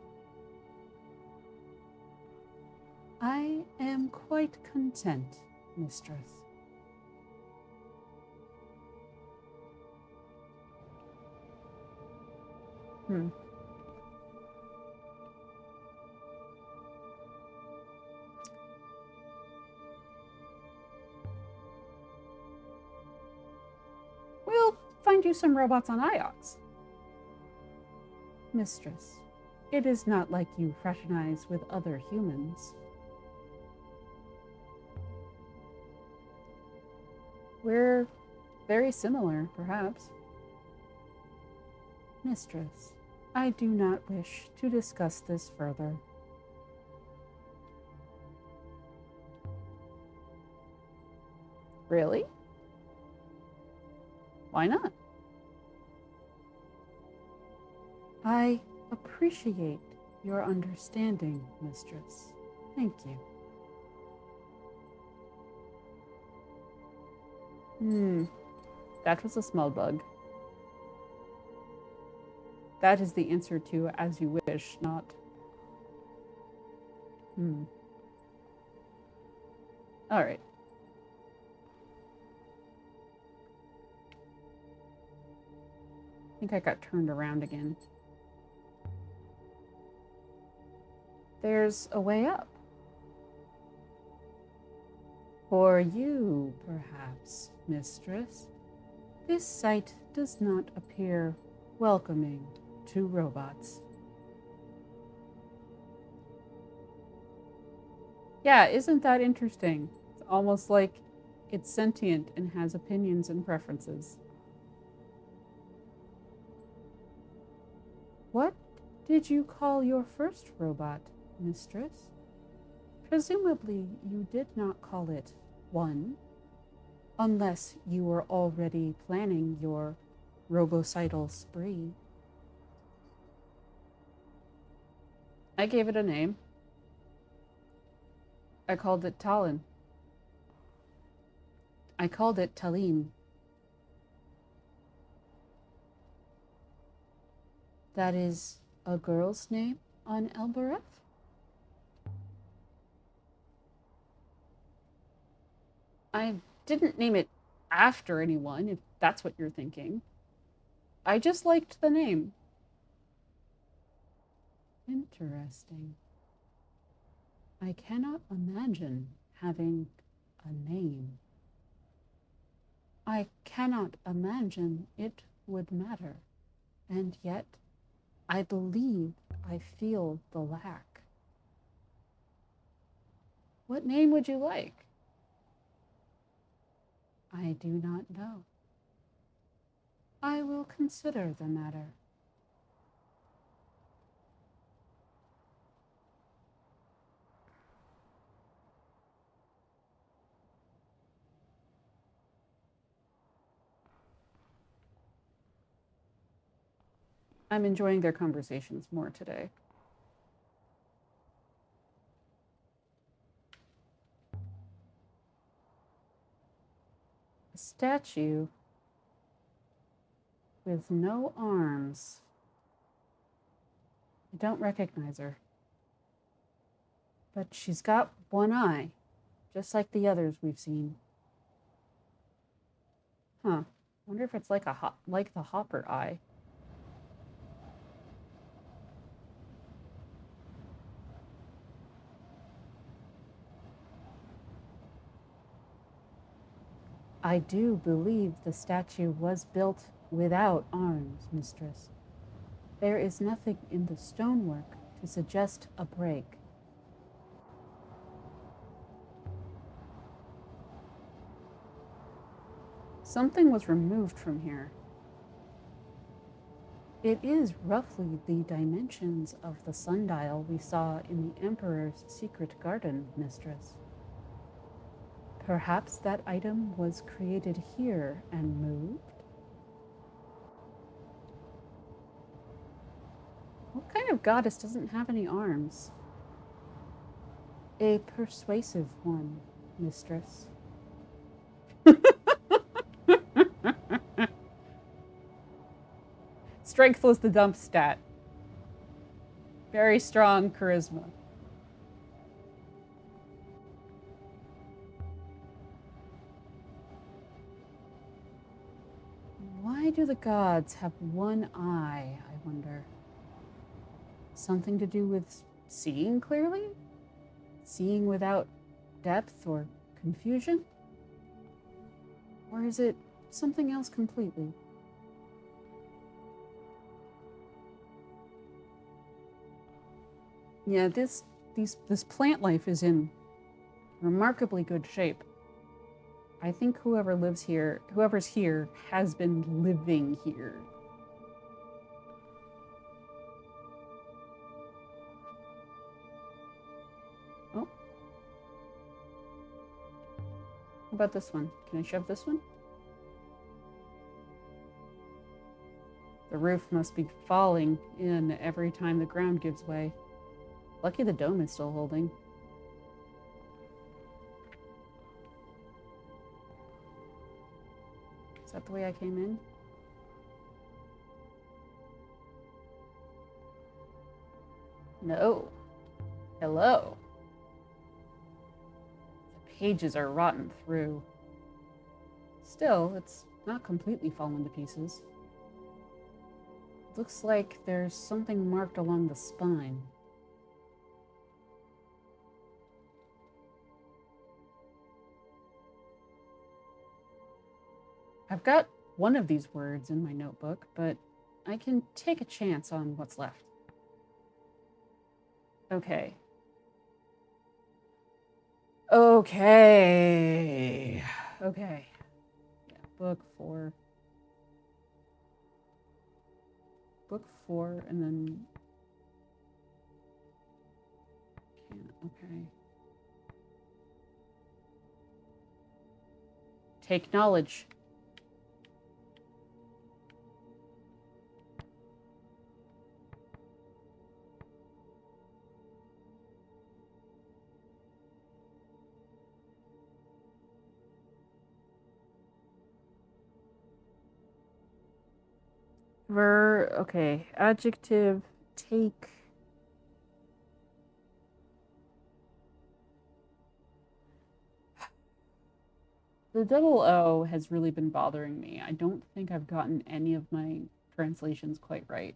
A: I am quite content, mistress. We'll find you some robots on Iox. Mistress, it is not like you fraternize with other humans. We're very similar, perhaps. Mistress, I do not wish to discuss this further. Really? Why not? I appreciate your understanding, mistress. Thank you. That was a small bug. That is the answer to as you wish, not. All right. I think I got turned around again. There's a way up. For you, perhaps, mistress. This site does not appear welcoming to robots. Yeah, isn't that interesting? It's almost like it's sentient and has opinions and preferences. What did you call your first robot, mistress? Presumably you did not call it one, unless you were already planning your robocidal spree. I gave it a name. I called it Talon. I called it Talim. That is a girl's name on Elbereth? I didn't name it after anyone, if that's what you're thinking. I just liked the name. Interesting. I cannot imagine having a name. I cannot imagine it would matter. And yet, I believe I feel the lack. What name would you like? I do not know. I will consider the matter. I'm enjoying their conversations more today. A statue with no arms. I don't recognize her. But she's got one eye, just like the others we've seen. Huh. Wonder if it's like the Hopper eye. I do believe the statue was built without arms, mistress. There is nothing in the stonework to suggest a break. Something was removed from here. It is roughly the dimensions of the sundial we saw in the Emperor's secret garden, mistress. Perhaps that item was created here and moved? What kind of goddess doesn't have any arms? A persuasive one, mistress. Strength was the dump stat. Very strong charisma. Why do the gods have one eye, I wonder? Something to do with seeing clearly? Seeing without depth or confusion? Or is it something else completely? Yeah, this plant life is in remarkably good shape. I think whoever's here has been living here. Oh. How about this one? Can I shove this one? The roof must be falling in every time the ground gives way. Lucky the dome is still holding. Is that the way I came in? No. Hello. The pages are rotten through. Still, it's not completely fallen to pieces. Looks like there's something marked along the spine. I've got one of these words in my notebook, but I can take a chance on what's left. Okay. Okay. Okay. Yeah, book 4. Book 4, and then Yeah, okay. Take knowledge. Okay. Adjective, take. The double O has really been bothering me. I don't think I've gotten any of my translations quite right.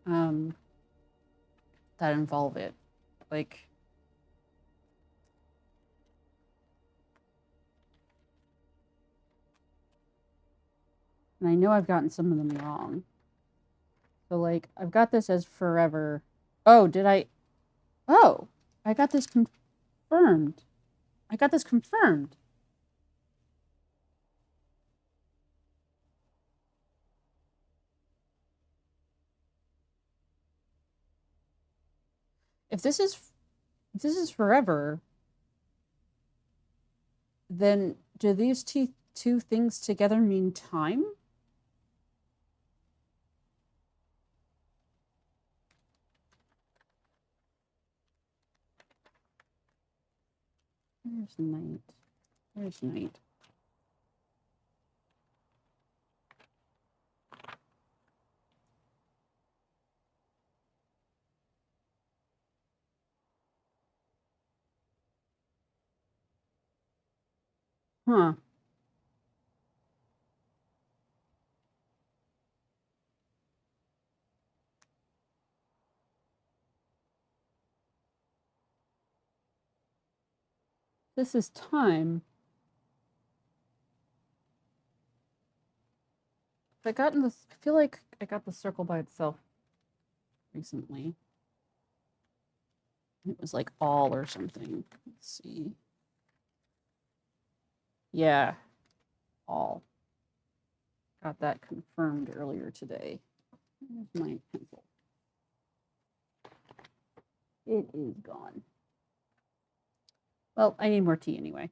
A: That involve it. Like, and I know I've gotten some of them wrong. So, like, I've got this as forever. Oh, did I? Oh, I got this confirmed. I got this confirmed. If this is forever, then do these two things together mean time? Where's night? Where's night? Huh. This is time. I feel like I got the circle by itself recently. It was like all or something. Let's see. Yeah, all. Got that confirmed earlier today. Where's my pencil? It is gone. Well, I need more tea anyway.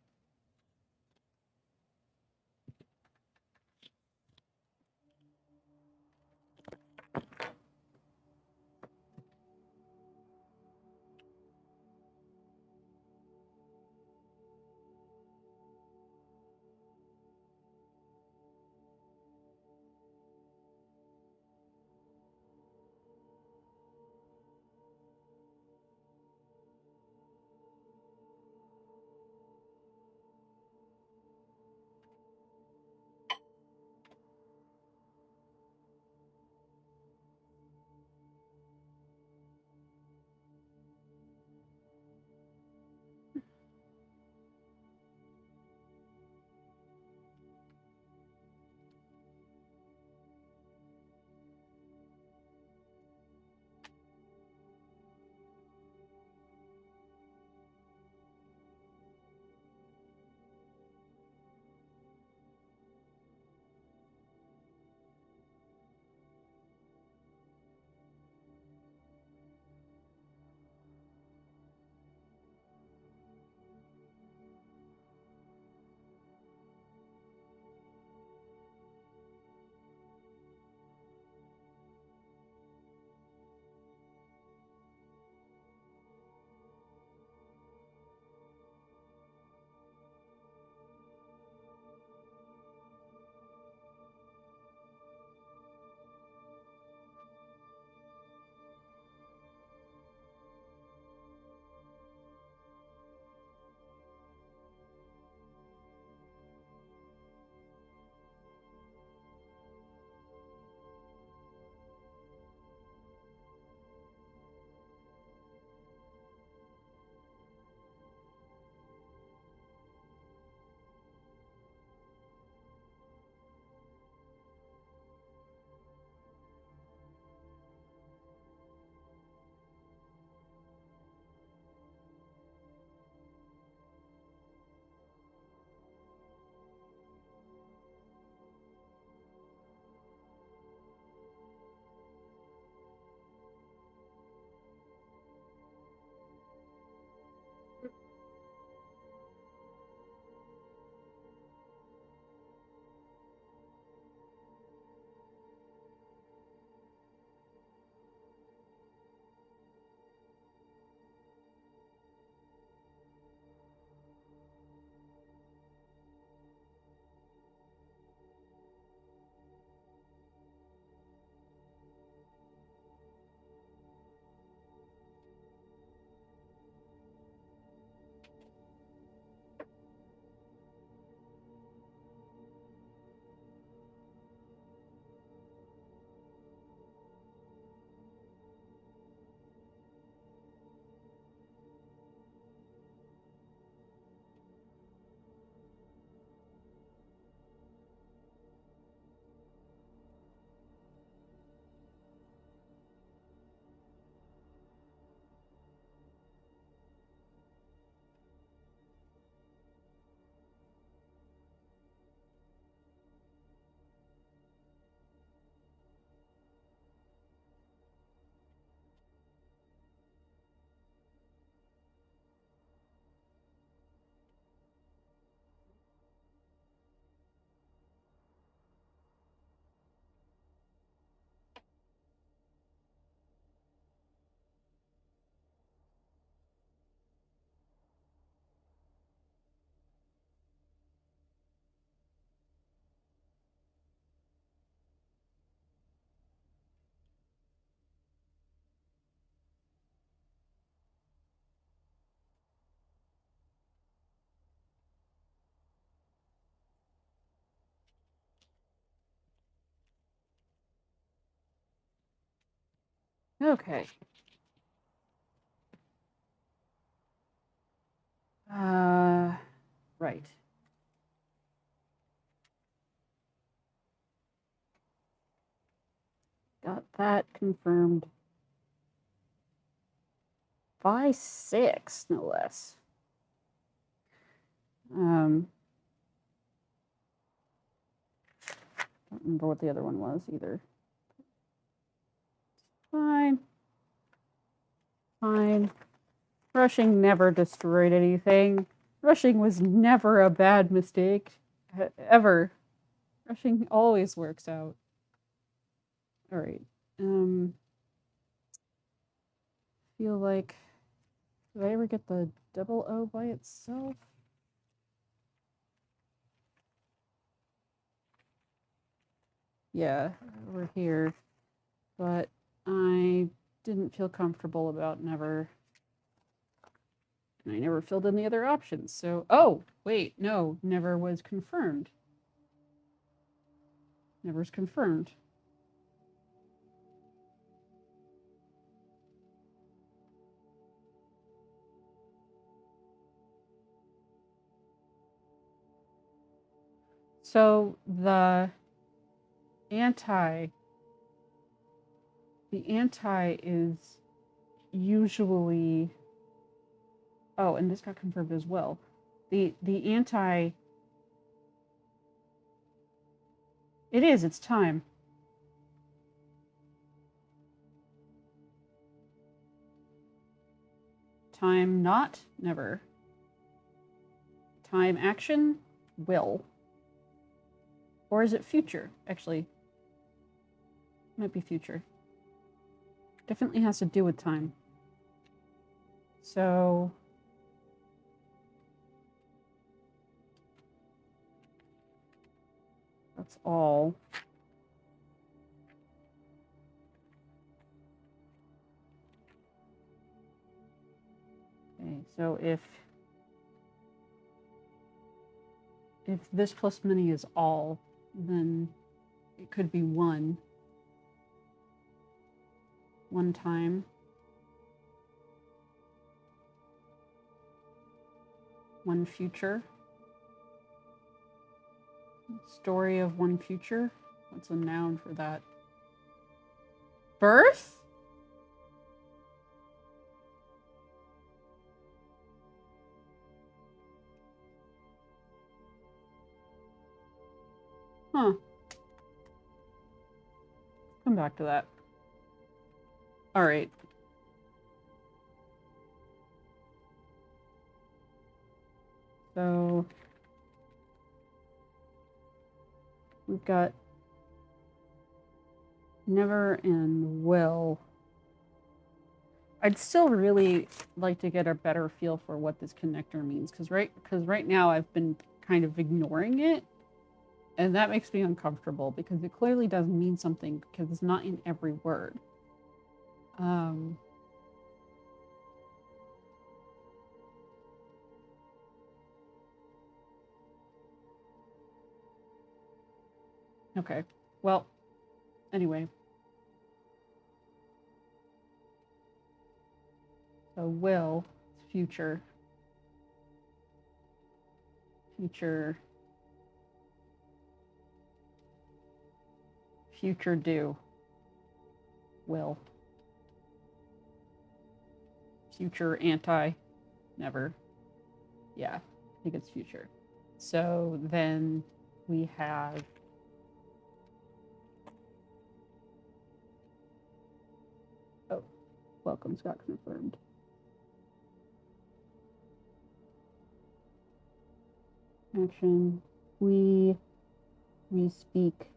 A: Okay. Right. Got that confirmed. By 6, no less. Don't remember what the other one was either. Fine. Fine. Rushing never destroyed anything. Rushing was never a bad mistake. Ever. Rushing always works out. Alright. Feel like... Did I ever get the double O by itself? Yeah, over here. But I didn't feel comfortable about never. And I never filled in the other options. So, oh, wait, no, never was confirmed. Never's confirmed. So the anti is usually, oh, and this got confirmed as well. The anti, it's time. Time not, never. Time action, will. Or is it future? Actually, might be future. Definitely has to do with time. So that's all. Okay, so if this plus many is all, then it could be one time, one future, story of one future. What's a noun for that? Birth? Huh. Come back to that. All right. So we've got never and will. I'd still really like to get a better feel for what this connector means, because right now I've been kind of ignoring it, and that makes me uncomfortable because it clearly does mean something because it's not in every word. Okay. Well, anyway. So will, future. Future. Future do. Will. Future anti. Never. Yeah, I think it's future. So then we have welcome's got confirmed. Action. We speak.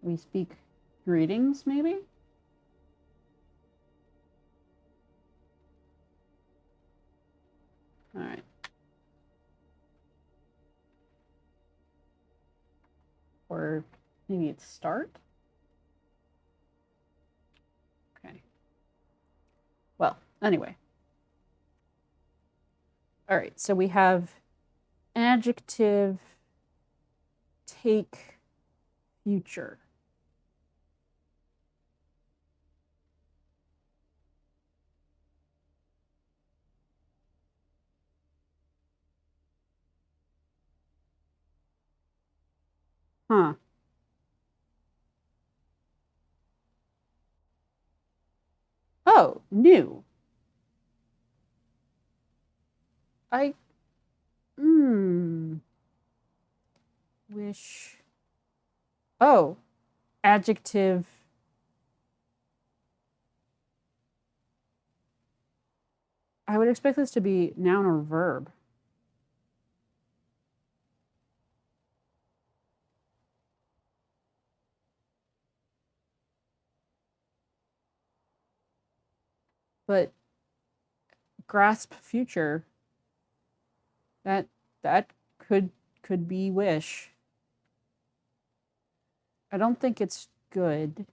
A: We speak greetings, maybe? All right. Or maybe it's start? Okay. Well, anyway. All right, so we have adjective, take, future. Huh. Oh, new. I, hmm, wish. Oh, adjective. I would expect this to be noun or verb. But grasp future, that that could be wish. I don't think it's good.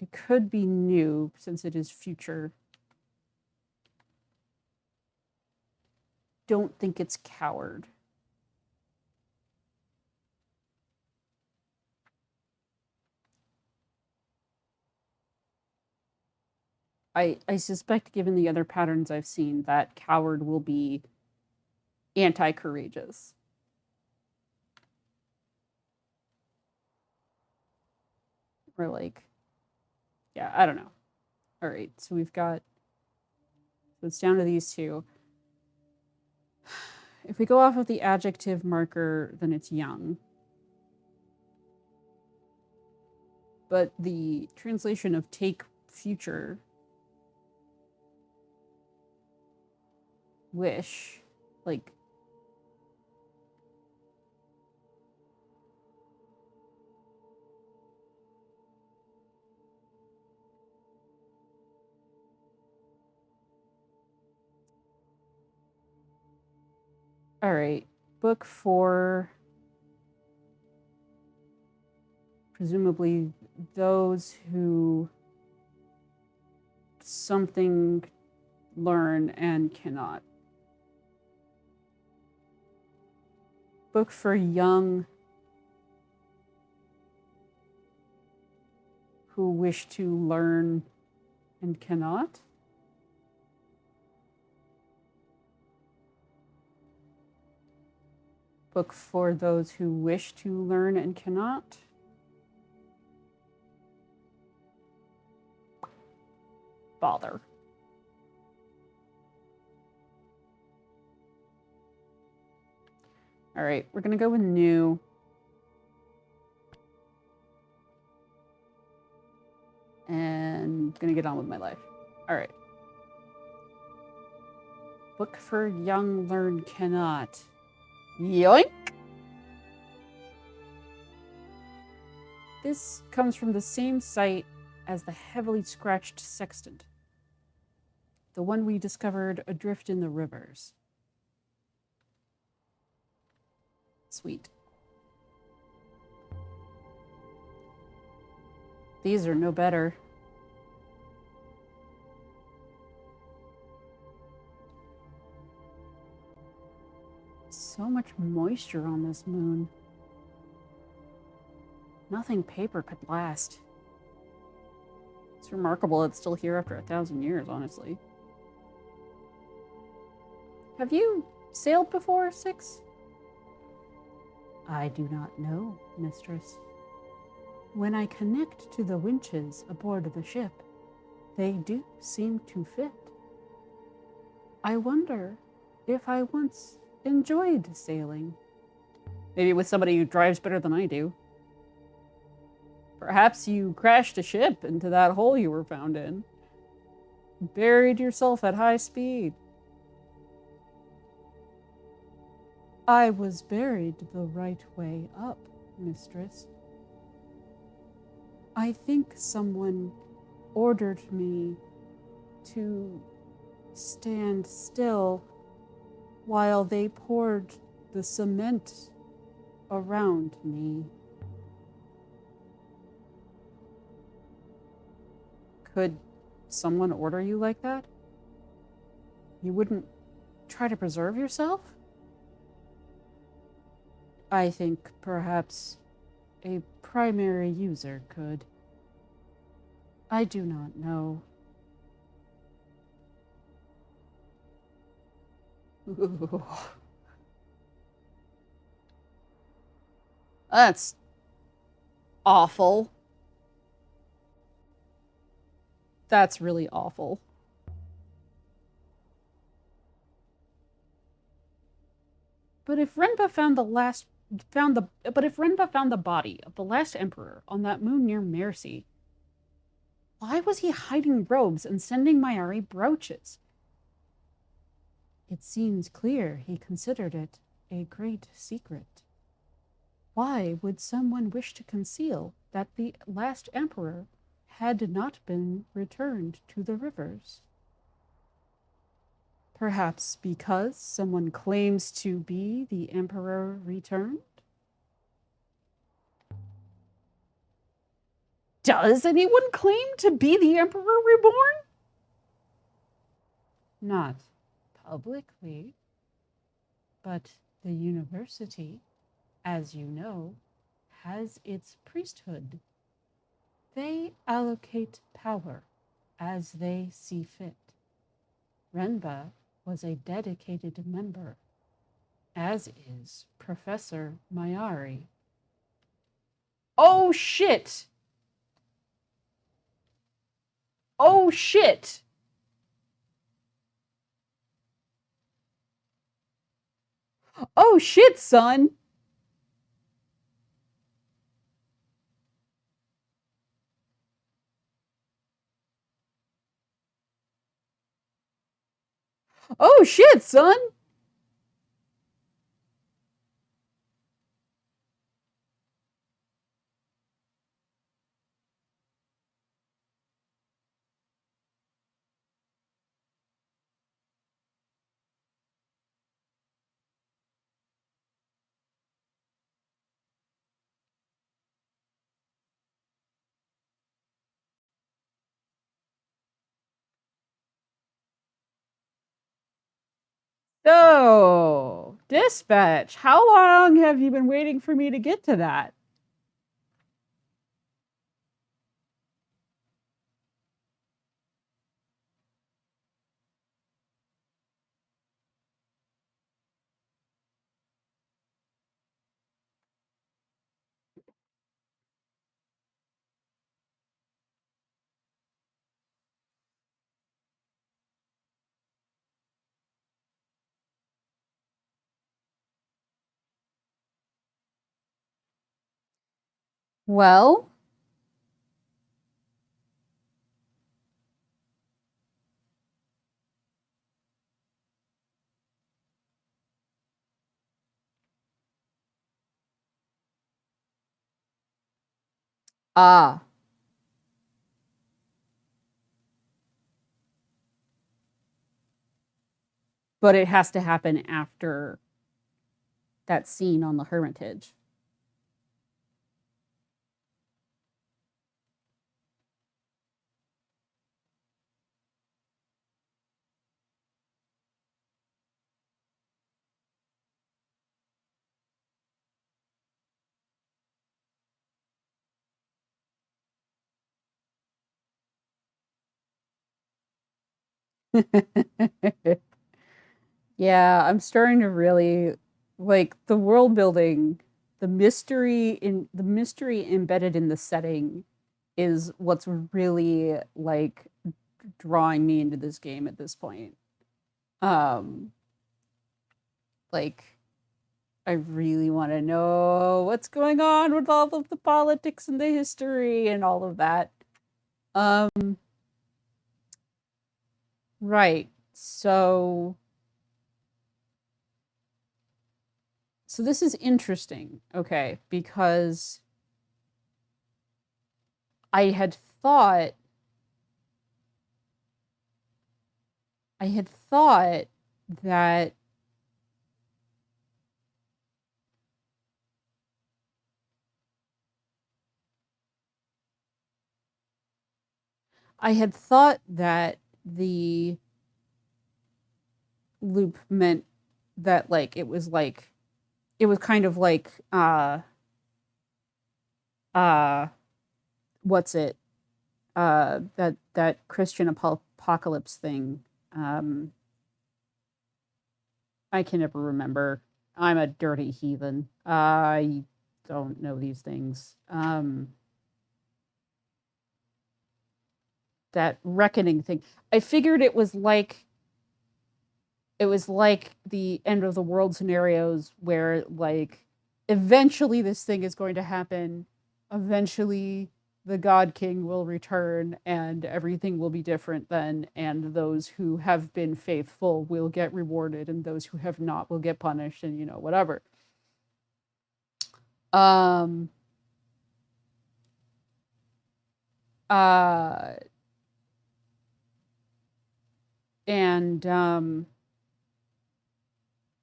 A: It could be new since it is future. Don't think it's coward. I suspect, given the other patterns I've seen, that coward will be anti courageous. Or like, yeah, I don't know. All right, so we've got, so it's down to these two. If we go off of the adjective marker, then it's young. But the translation of take future, wish, like, all right, book 4, presumably those who something learn and cannot. Book for young who wish to learn and cannot. Book for those who wish to learn and cannot. Bother. All right, we're going to go with new. And going to get on with my life. All right. Book for young learn cannot. Yoink! This comes from the same site as the heavily scratched sextant, the one we discovered adrift in the rivers. Sweet. These are no better. So much moisture on this moon. Nothing paper could last. It's remarkable it's still here after 1,000 years, honestly. Have you sailed before, Six? I do not know, mistress. When I connect to the winches aboard the ship, they do seem to fit. I wonder if I once enjoyed sailing. Maybe with somebody who drives better than I do. Perhaps you crashed a ship into that hole you were found in. Buried yourself at high speed. I was buried the right way up, mistress. I think someone ordered me to stand still while they poured the cement around me. Could someone order you like that? You wouldn't try to preserve yourself? I think perhaps a primary user could. I do not know. Ooh. That's awful. That's really awful. But if Renba found the last found the but if Renba found the body of the last emperor on that moon near Mercy, why was he hiding robes and sending Mayari brooches? It seems clear he considered it a great secret. Why would someone wish to conceal that the last emperor had not been returned to the rivers? Perhaps because someone claims to be the emperor returned? Does anyone claim to be the emperor reborn? Not publicly, but the university, as you know, has its priesthood. They allocate power as they see fit. Renba was a dedicated member, as is Professor Mayari. Oh shit! Oh shit! Oh shit, son! Oh shit, son! So, dispatch, how long have you been waiting for me to get to that? Well, ah, but it has to happen after that scene on the Hermitage. Yeah, I'm starting to really like the world building, the mystery embedded in the setting is what's really like drawing me into this game at this point. Um like I really want to know what's going on with all of the politics and the history and all of that. Um right. So this is interesting, okay, because I had thought I had thought that I had thought that the loop meant that like it was kind of like uh what's it? That Christian apocalypse thing. I can never remember. I'm a dirty heathen. don't know these things. That reckoning thing. I figured it was like the end of the world scenarios where like eventually this thing is going to happen. Eventually the God King will return and everything will be different then, and those who have been faithful will get rewarded and those who have not will get punished, and whatever. Um uh and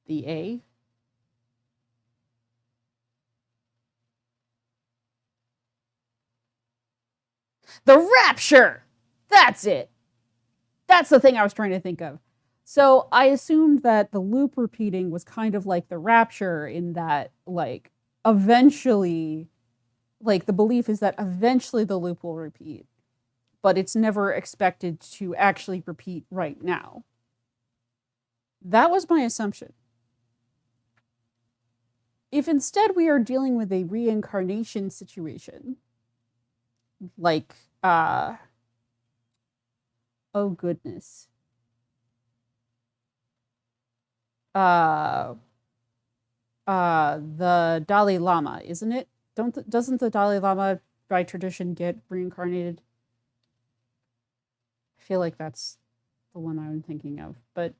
A: the A. The rapture! That's it. That's the thing I was trying to think of. So I assumed that the loop repeating was kind of like the rapture, in that, like, eventually, like, the belief is that eventually the loop will repeat, but it's never expected to actually repeat right now. That was my assumption. If instead we are dealing with a reincarnation situation, like, oh goodness. The Dalai Lama, isn't it? Doesn't the Dalai Lama by tradition get reincarnated? I feel like that's the one I'm thinking of. But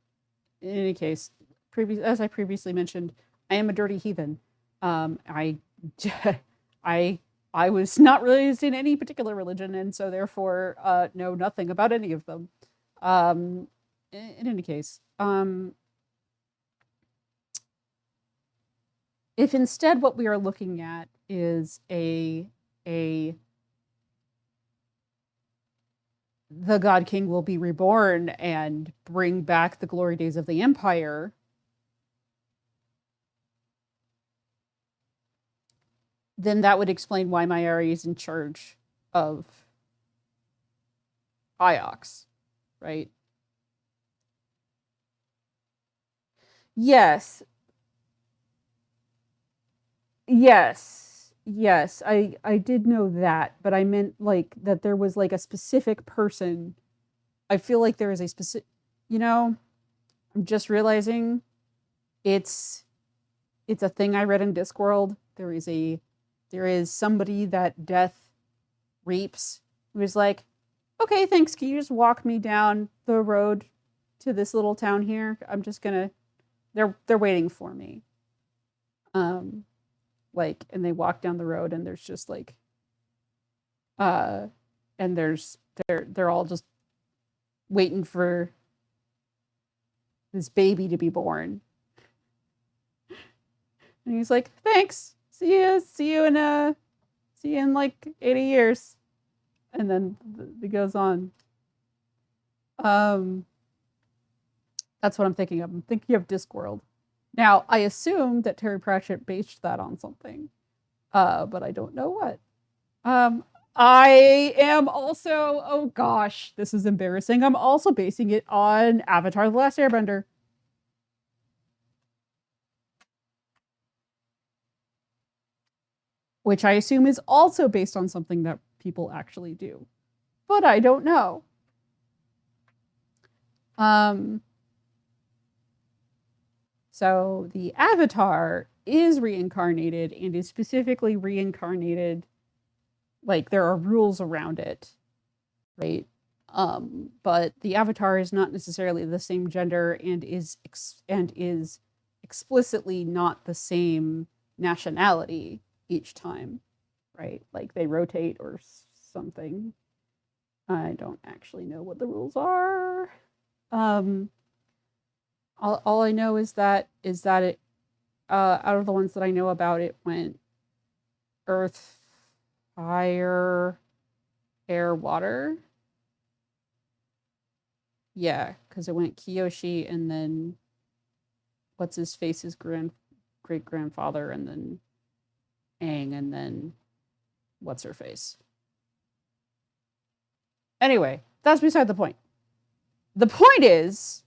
A: in any case, as I previously mentioned, I am a dirty heathen. I I was not raised in any particular religion, and so therefore know nothing about any of them. In any case, if instead what we are looking at is the God King will be reborn and bring back the glory days of the Empire, then that would explain why Mayari is in charge of Iox, right? Yes. Yes, I did know that, but I meant like that there was like a specific person. I feel like there is a specific, I'm just realizing it's a thing I read in Discworld. There is somebody that death reaps who is like, okay, thanks. Can you just walk me down the road to this little town here? I'm just gonna. They're waiting for me. Like, and they walk down the road, and there's just like, and they're all just waiting for this baby to be born. And he's like, thanks. See you in like 80 years. And then it goes on. That's what I'm thinking of. I'm thinking of Discworld. Now, I assume that Terry Pratchett based that on something, but I don't know what. I am also, oh gosh, this is embarrassing. I'm also basing it on Avatar: The Last Airbender. Which I assume is also based on something that people actually do. But I don't know. So the Avatar is reincarnated, and is specifically reincarnated, like there are rules around it, right? But the Avatar is not necessarily the same gender, and is explicitly not the same nationality each time, right? Like they rotate or something. I don't actually know what the rules are. All I know is that it, out of the ones that I know about, it went earth, fire, air, water. Yeah, because it went Kyoshi, and then what's his face's great grandfather, and then Aang, and then what's her face. Anyway, that's beside the point. The point is,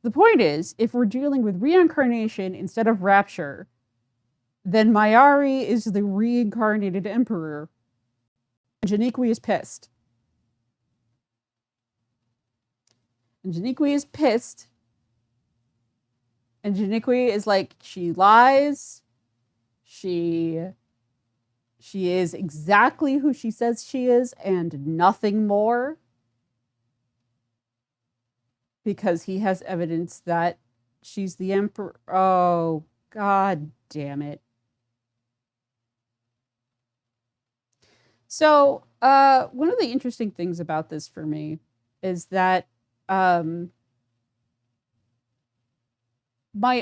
A: The point is, if we're dealing with reincarnation instead of rapture, then Mayari is the reincarnated emperor. And Janiqui is pissed. And Janiqui is pissed. And Janiqui is like, she lies. She is exactly who she says she is and nothing more. Because he has evidence that she's the emperor. Oh, god damn it. So, one of the interesting things about this for me is that my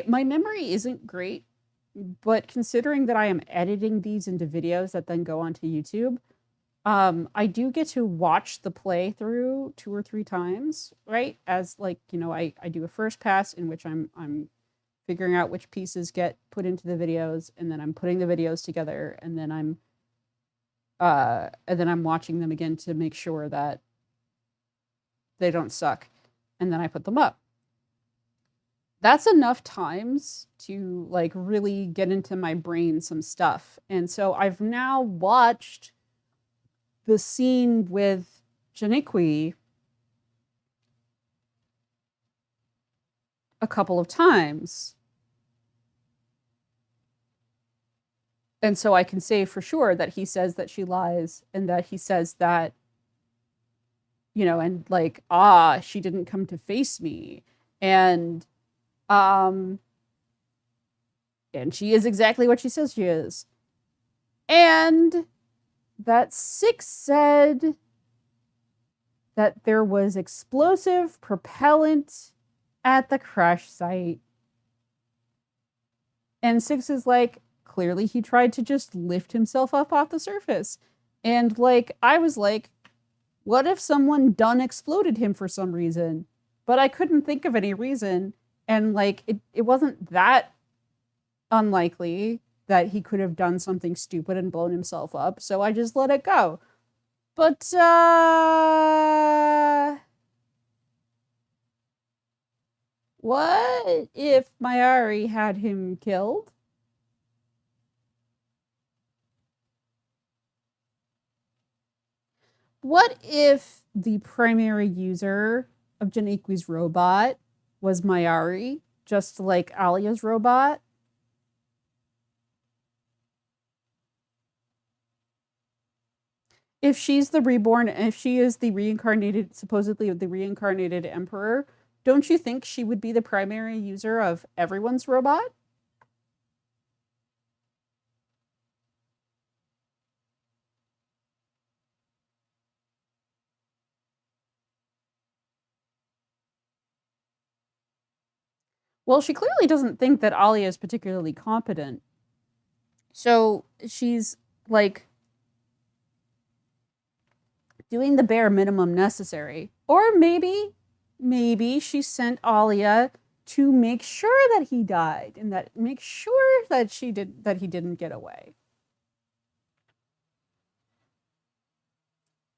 A: memory isn't great, but considering that I am editing these into videos that then go onto YouTube, I do get to watch the playthrough 2 or 3 times, right? As like, you know, I do a first pass in which I'm figuring out which pieces get put into the videos, and then I'm putting the videos together, and then I'm watching them again to make sure that they don't suck, and then I put them up. That's enough times to like really get into my brain some stuff. And so I've now watched the scene with Janiqui a couple of times. And so I can say for sure that he says that she lies, and that he says that, you know, and like, she didn't come to face me. And she is exactly what she says she is. And that Six said that there was explosive propellant at the crash site. And Six is like, clearly he tried to just lift himself up off the surface. And like, I was like, what if someone done exploded him for some reason? But I couldn't think of any reason. And like, it wasn't that unlikely that he could have done something stupid and blown himself up. So I just let it go. But, what if Mayari had him killed? What if the primary user of Janiqui's robot was Mayari, just like Alia's robot? If she's the reborn, if she is the reincarnated, supposedly the reincarnated emperor, don't you think she would be the primary user of everyone's robot? Well, she clearly doesn't think that Alia is particularly competent. So she's like doing the bare minimum necessary. Or maybe she sent Alia to make sure that he died and that make sure that he didn't get away.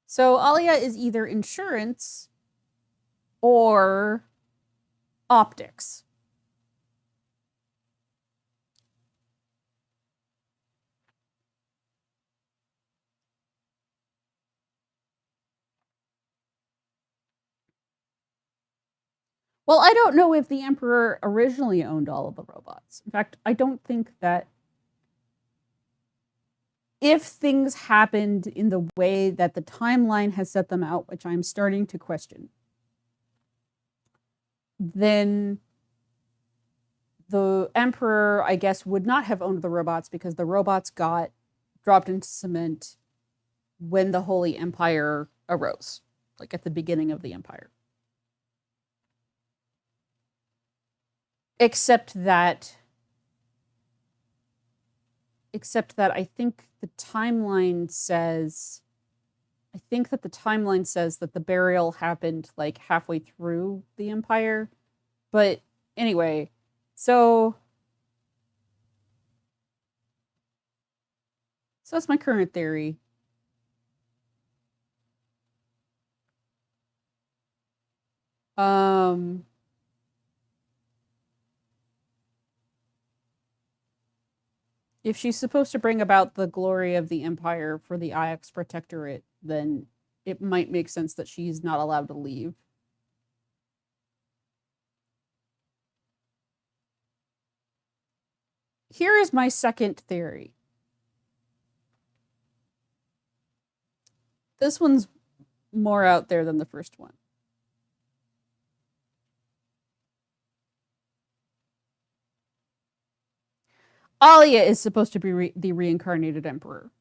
A: So Alia is either insurance or optics. Well, I don't know if the Emperor originally owned all of the robots. In fact, I don't think that if things happened in the way that the timeline has set them out, which I'm starting to question, then the Emperor, I guess, would not have owned the robots because the robots got dropped into cement when the Holy Empire arose, like at the beginning of the Empire. Except that I think the timeline says that the burial happened like halfway through the Empire. But anyway, so that's my current theory. If she's supposed to bring about the glory of the Empire for the Ix Protectorate, then it might make sense that she's not allowed to leave. Here is my second theory. This one's more out there than the first one. Alia is supposed to be the reincarnated emperor.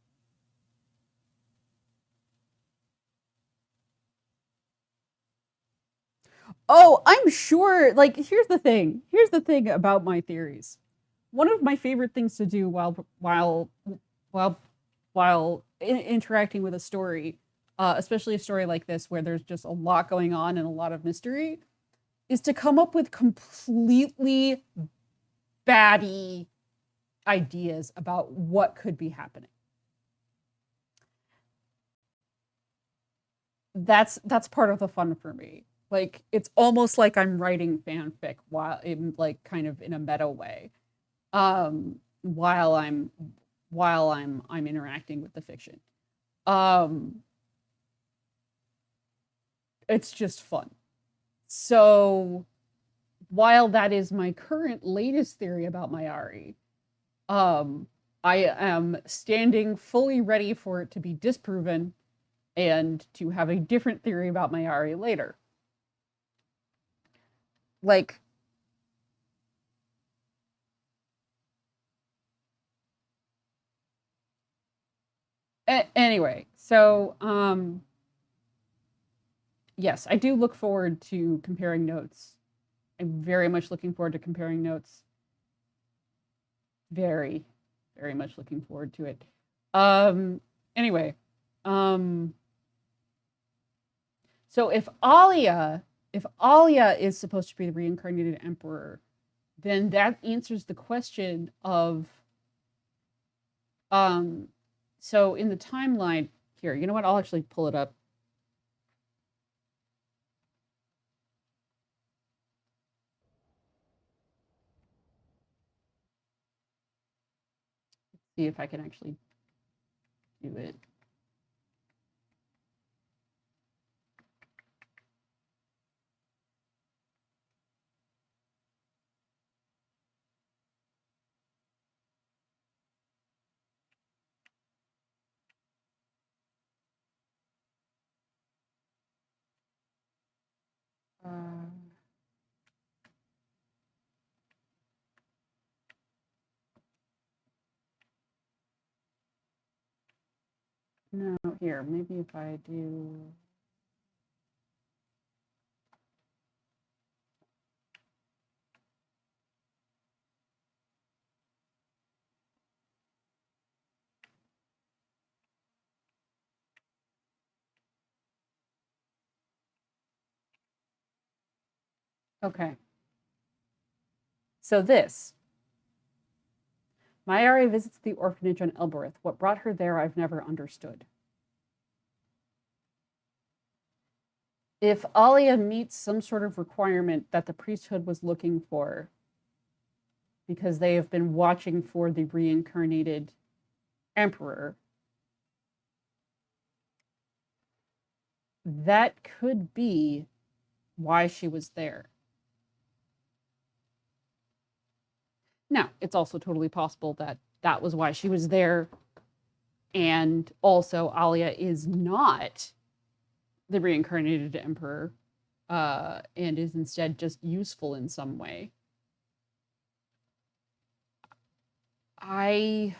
A: Oh, I'm sure. Like, here's the thing. Here's the thing about my theories. One of my favorite things to do while interacting with a story, especially a story like this where there's just a lot going on and a lot of mystery, is to come up with completely batty ideas about what could be happening. That's part of the fun for me. Like, it's almost like I'm writing fanfic while in, like, kind of in a meta way, while I'm interacting with the fiction. It's just fun. So while that is my current latest theory about Mayari, I am standing fully ready for it to be disproven and to have a different theory about Mayari later. Like, anyway, so yes, I do look forward to comparing notes. I'm very much looking forward to comparing notes. Very, very much looking forward to it. Anyway, so if Alia is supposed to be the reincarnated emperor, then that answers the question of so in the timeline here, you know what? I'll actually pull it up. See if I can actually do it. No, here, maybe if I do. Okay. So this. Mayari visits the orphanage on Elbereth. What brought her there, I've never understood. If Alia meets some sort of requirement that the priesthood was looking for, because they have been watching for the reincarnated emperor, that could be why she was there. Now, it's also totally possible that that was why she was there, and also Alia is not the reincarnated emperor, and is instead just useful in some way. I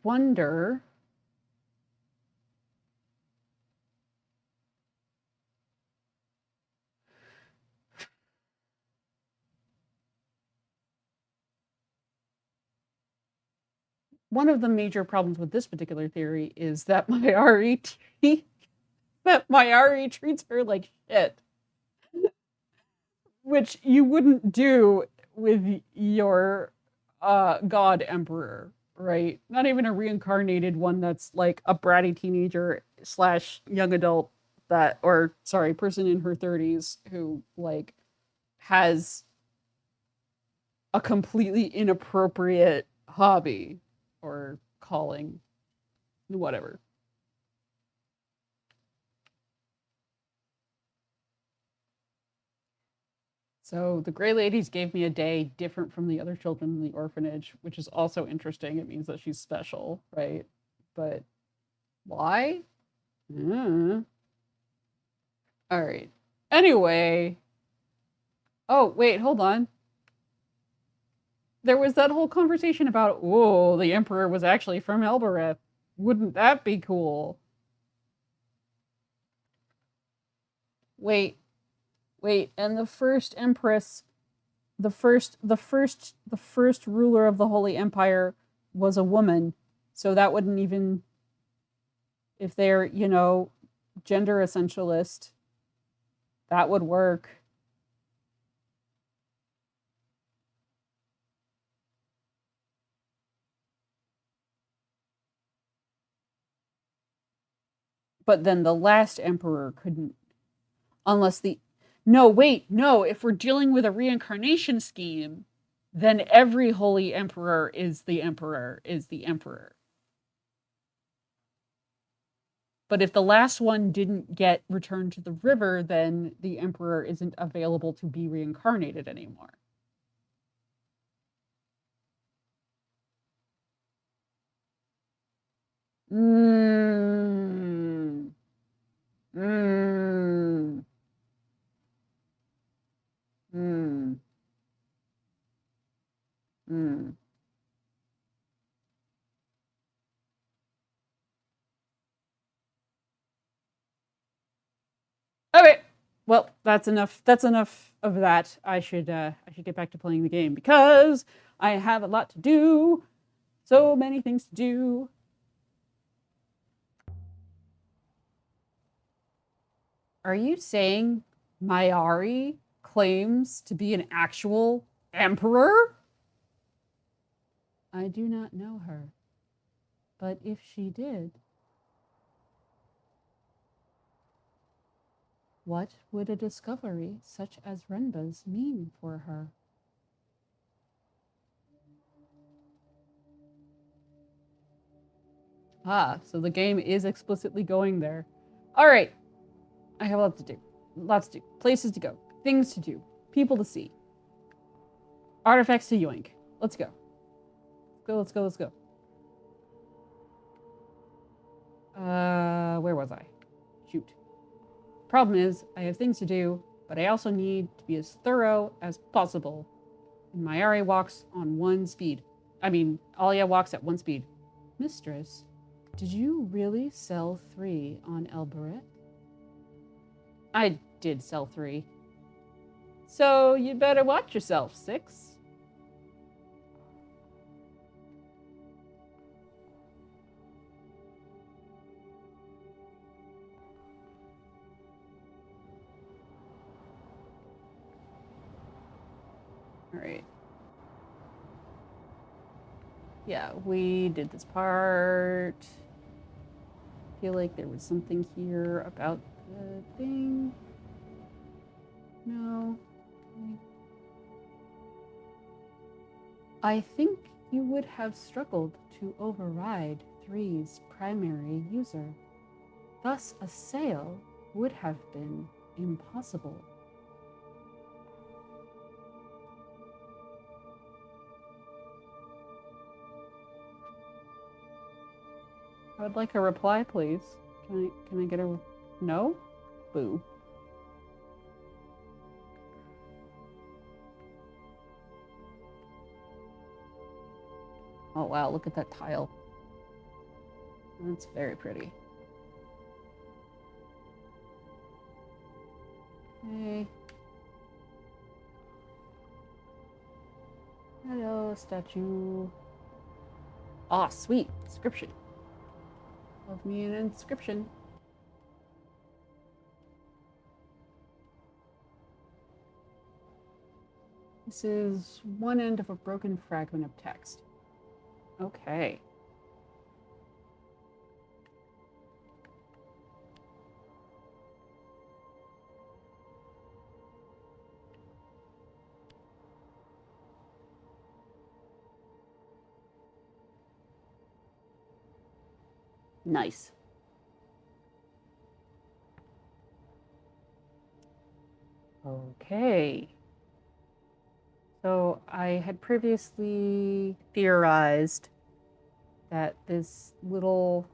A: wonder. One of the major problems with this particular theory is that Mayari treats her like shit, which you wouldn't do with your god emperor, right? Not even a reincarnated one that's like a bratty teenager slash young adult that, or sorry, person in her 30s who like has a completely inappropriate hobby or calling, whatever. So the Grey Ladies gave me a day different from the other children in the orphanage, which is also interesting. It means that she's special, right? But why? Mm. All right. Anyway. Oh, wait, hold on. There was that whole conversation about, oh, the Emperor was actually from Elbereth. Wouldn't that be cool? Wait, wait, and the first Empress, the first ruler of the Holy Empire was a woman. So that wouldn't even, if they're, gender essentialist, that would work. But then the last emperor couldn't, unless the. No, wait, no. If we're dealing with a reincarnation scheme, then every holy emperor is the emperor, is the emperor. But if the last one didn't get returned to the river, then the emperor isn't available to be reincarnated anymore. Mm. Mm. Mm. Mm. Okay. Well, that's enough. That's enough of that. I should get back to playing the game because I have a lot to do. So many things to do. Are you saying Mayari claims to be an actual emperor? I do not know her. But if she did, what would a discovery such as Renba's mean for her? Ah, so the game is explicitly going there. All right. I have a lot to do. Lots to do. Places to go. Things to do. People to see. Artifacts to yoink. Let's go. Let's go, let's go, let's go. Where was I? Shoot. Problem is, I have things to do, but I also need to be as thorough as possible. And Mayari walks on one speed. I mean, Alia walks at one speed. Mistress, did you really sell 3 on Elbereth? I did sell 3. So you better watch yourself, 6. All right. Yeah, we did this part. I feel like there was something here about the thing. No. I think you would have struggled to override 3's primary user. Thus, a sale would have been impossible. I would like a reply, please. Can I get a no? Boo. Oh wow, look at that tile. That's very pretty. Hey. Hello, statue. Ah, sweet. Inscription. Love me an inscription. This is one end of a broken fragment of text. Okay. Nice. Okay. So I had previously theorized that this little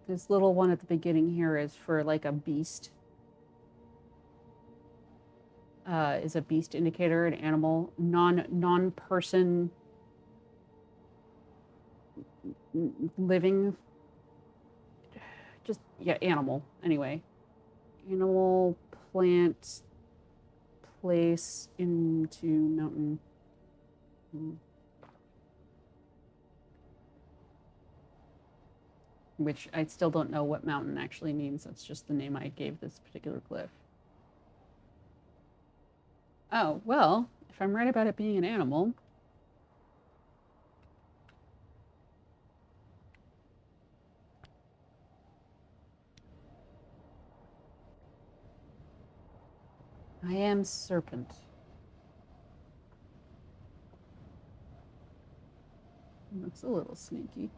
A: one at the beginning here is for like a beast. Is a beast indicator, an animal, non-person living, just, yeah, animal, anyway. Animal, plant, place, into mountain. Which I still don't know what mountain actually means. That's just the name I gave this particular cliff. Oh, well, if I'm right about it being an animal, I am serpent. Looks a little sneaky.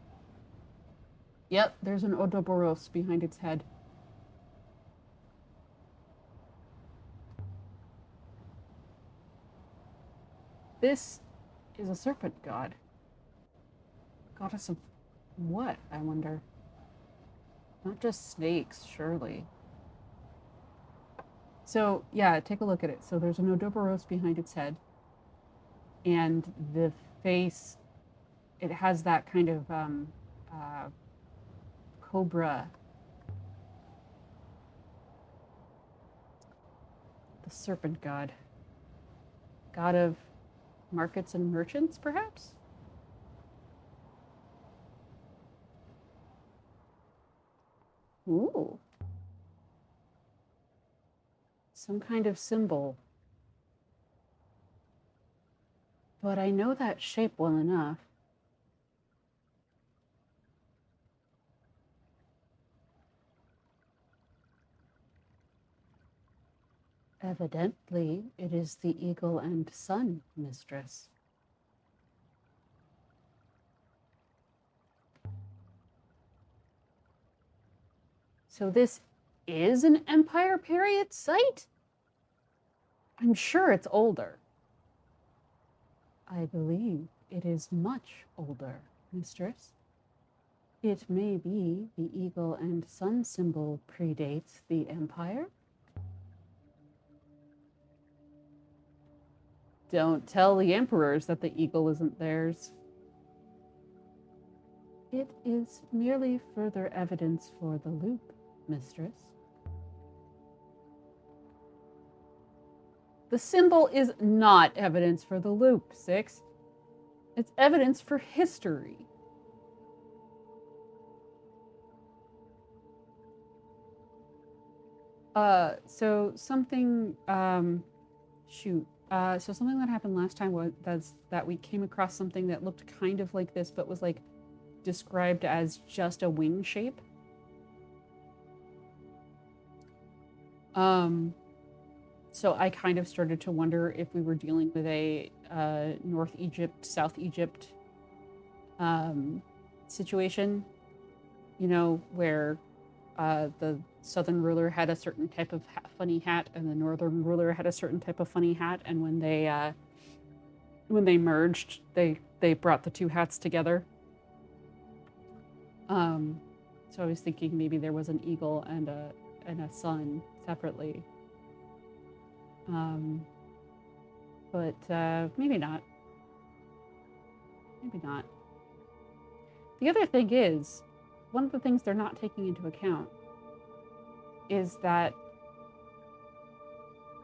A: Yep, there's an Ouroboros behind its head. This is a serpent god. Goddess of what, I wonder? Not just snakes, surely. So, yeah, take a look at it. So there's an Ouroboros behind its head. And the face, it has that kind of cobra. The serpent god. God of markets and merchants, perhaps? Ooh. Some kind of symbol. But I know that shape well enough. Evidently, it is the eagle and sun, mistress. So this is an Empire period site? I'm sure it's older. I believe it is much older, mistress. It may be the eagle and sun symbol predates the Empire. Don't tell the emperors that the eagle isn't theirs. It is merely further evidence for the loop, mistress. The symbol is not evidence for the loop, Six. It's evidence for history. So something, so something that happened last time was that we came across something that looked kind of like this, but was like described as just a wing shape. So I kind of started to wonder if we were dealing with a North Egypt, South Egypt situation, you know, where the southern ruler had a certain type of funny hat and the northern ruler had a certain type of funny hat, and when they merged, they brought the two hats together. So I was thinking maybe there was an eagle and a sun separately. But maybe not. Maybe not. The other thing is, one of the things they're not taking into account is that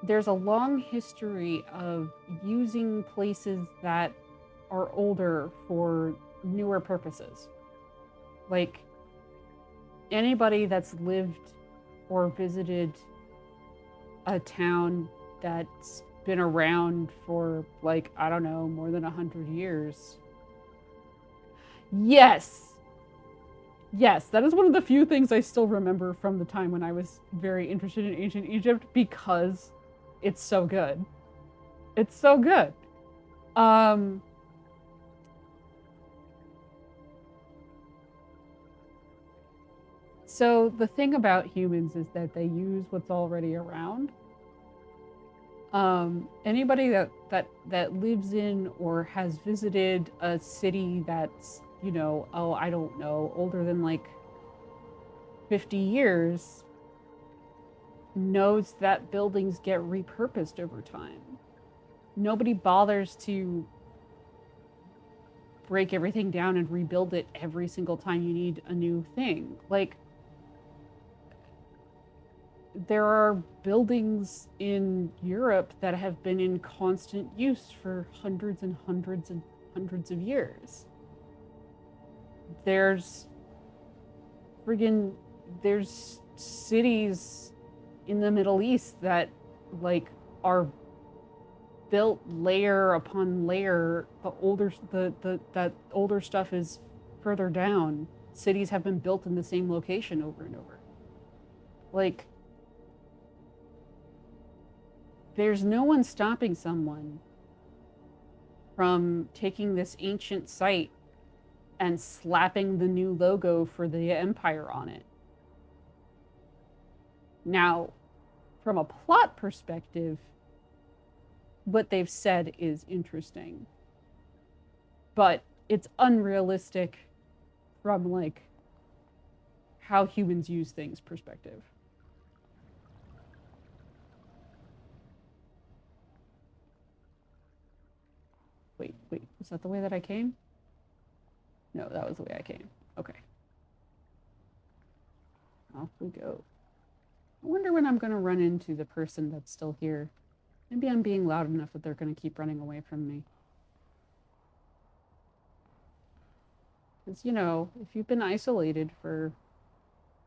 A: there's a long history of using places that are older for newer purposes. Like, anybody that's lived or visited a town that's been around for, like, I don't know, more than 100 years. Yes! Yes, that is one of the few things I still remember from the time when I was very interested in ancient Egypt, because it's so good. It's so good. So the thing about humans is that they use what's already around. Anybody that lives in or has visited a city that's, I don't know, older than like 50 years knows that buildings get repurposed over time. Nobody bothers to break everything down and rebuild it every single time you need a new thing. Like, there are buildings in Europe that have been in constant use for hundreds and hundreds and hundreds of years. There's cities in the Middle East that like are built layer upon layer. That older stuff is further down. Cities have been built in the same location over and over. Like, there's no one stopping someone from taking this ancient site and slapping the new logo for the Empire on it. Now, from a plot perspective, what they've said is interesting, but it's unrealistic from like how humans use things perspective. Wait, was that the way that I came? No, that was the way I came. Okay. Off we go. I wonder when I'm going to run into the person that's still here. Maybe I'm being loud enough that they're going to keep running away from me. Because, if you've been isolated for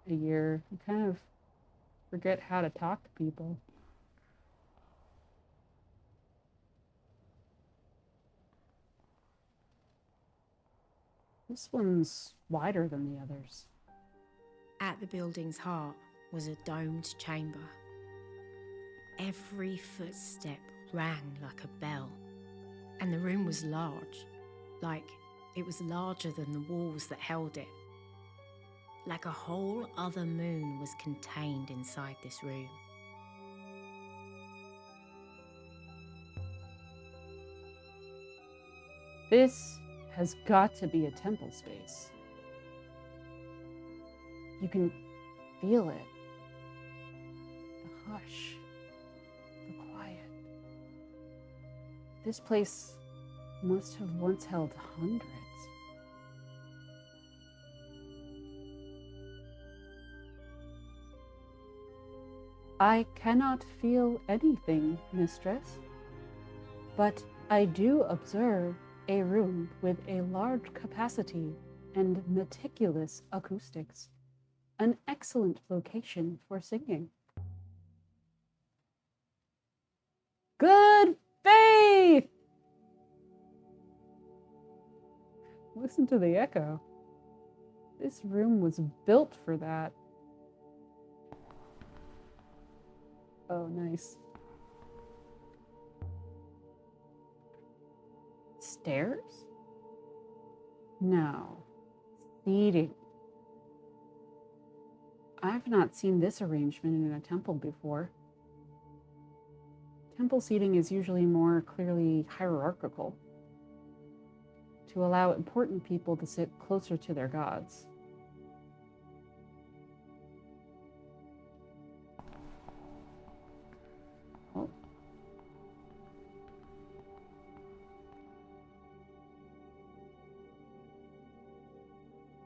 A: a year, you kind of forget how to talk to people. This one's wider than the others.
B: At the building's heart was a domed chamber. Every footstep rang like a bell, and the room was large, like it was larger than the walls that held it. Like a whole other moon was contained inside this room.
A: This has got to be a temple space. You can feel it. The hush. The quiet. This place must have once held hundreds. I cannot feel anything, mistress, but I do observe a room with a large capacity and meticulous acoustics, an excellent location for singing. Good faith! Listen to the echo. This room was built for that. Oh, nice. Stairs? No. Seating. I've not seen this arrangement in a temple before. Temple seating is usually more clearly hierarchical, to allow important people to sit closer to their gods. Oh.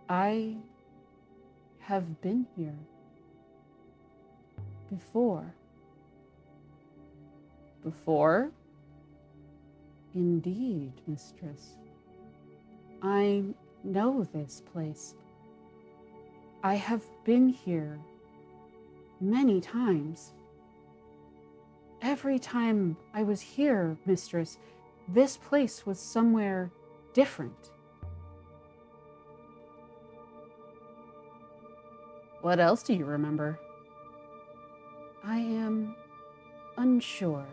A: I have been here before. Before? Indeed, mistress. I know this place. I have been here many times. Every time I was here, mistress, this place was somewhere different. What else do you remember? I am unsure.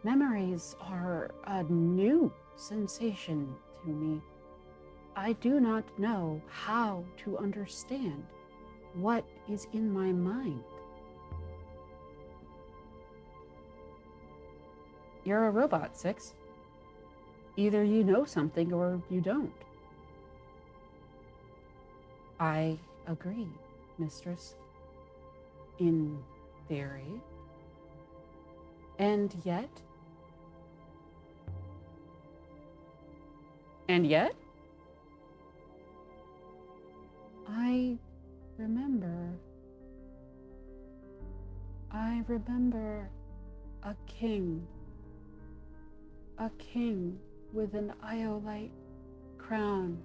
A: Memories are a new sensation to me. I do not know how to understand What is in my mind? You're a robot, Six. Either you know something or you don't. I agree, Mistress. In theory. And yet? And yet? I remember a king with an iolite crown.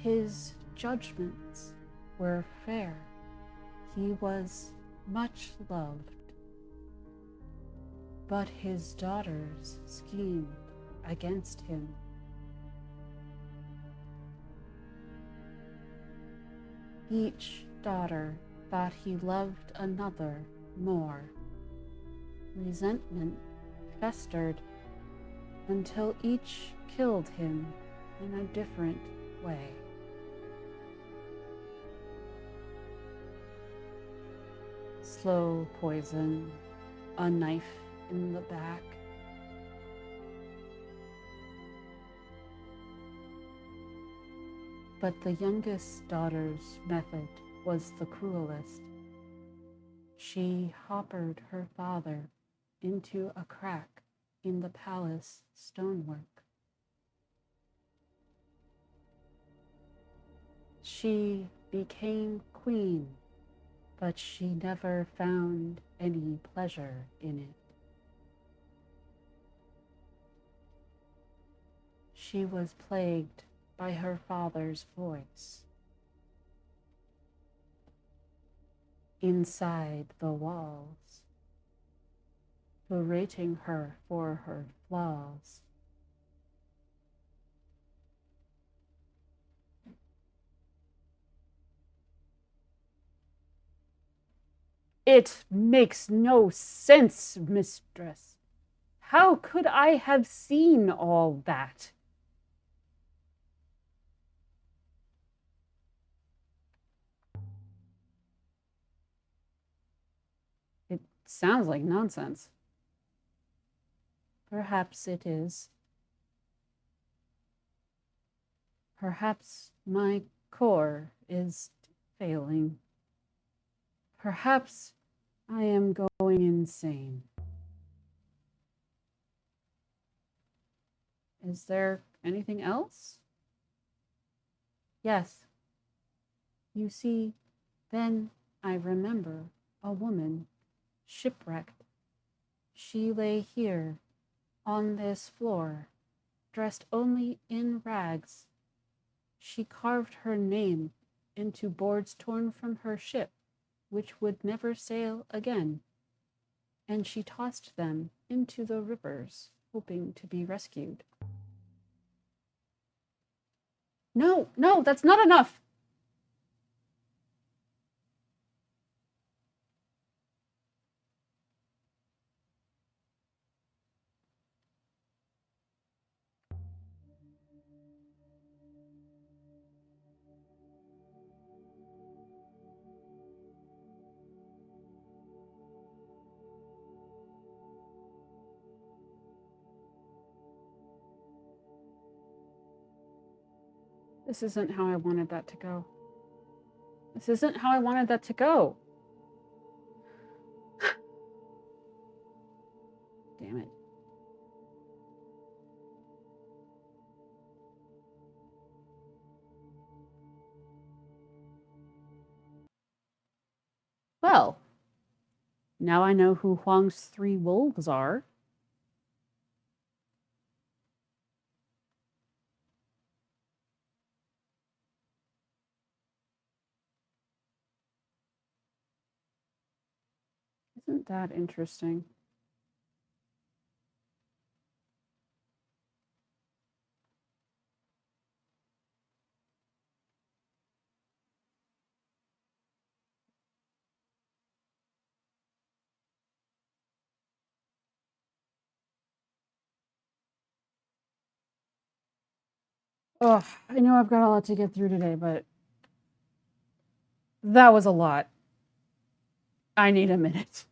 A: His judgments were fair. He was much loved, but his daughters schemed against him. Each daughter thought he loved another more. Resentment festered until each killed him in a different way. Slow poison, a knife in the back. But the youngest daughter's method was the cruelest. She hoppered her father into a crack in the palace stonework. She became queen, but she never found any pleasure in it. She was plagued by her father's voice. Inside the walls, berating her for her flaws. It makes no sense, mistress. How could I have seen all that? It sounds like nonsense. Perhaps it is. Perhaps my core is failing. Perhaps I am going insane. Is there anything else? Yes. You see, then I remember a woman shipwrecked. She lay here on this floor, dressed only in rags. She carved her name into boards torn from her ship, which would never sail again, and she tossed them into the rivers, hoping to be rescued. No, that's not enough. This isn't how I wanted that to go. This isn't how I wanted that to go. Damn it. Well, now I know who Huang's 3 wolves are. Isn't that interesting? Oh, I know I've got a lot to get through today, but that was a lot. I need a minute.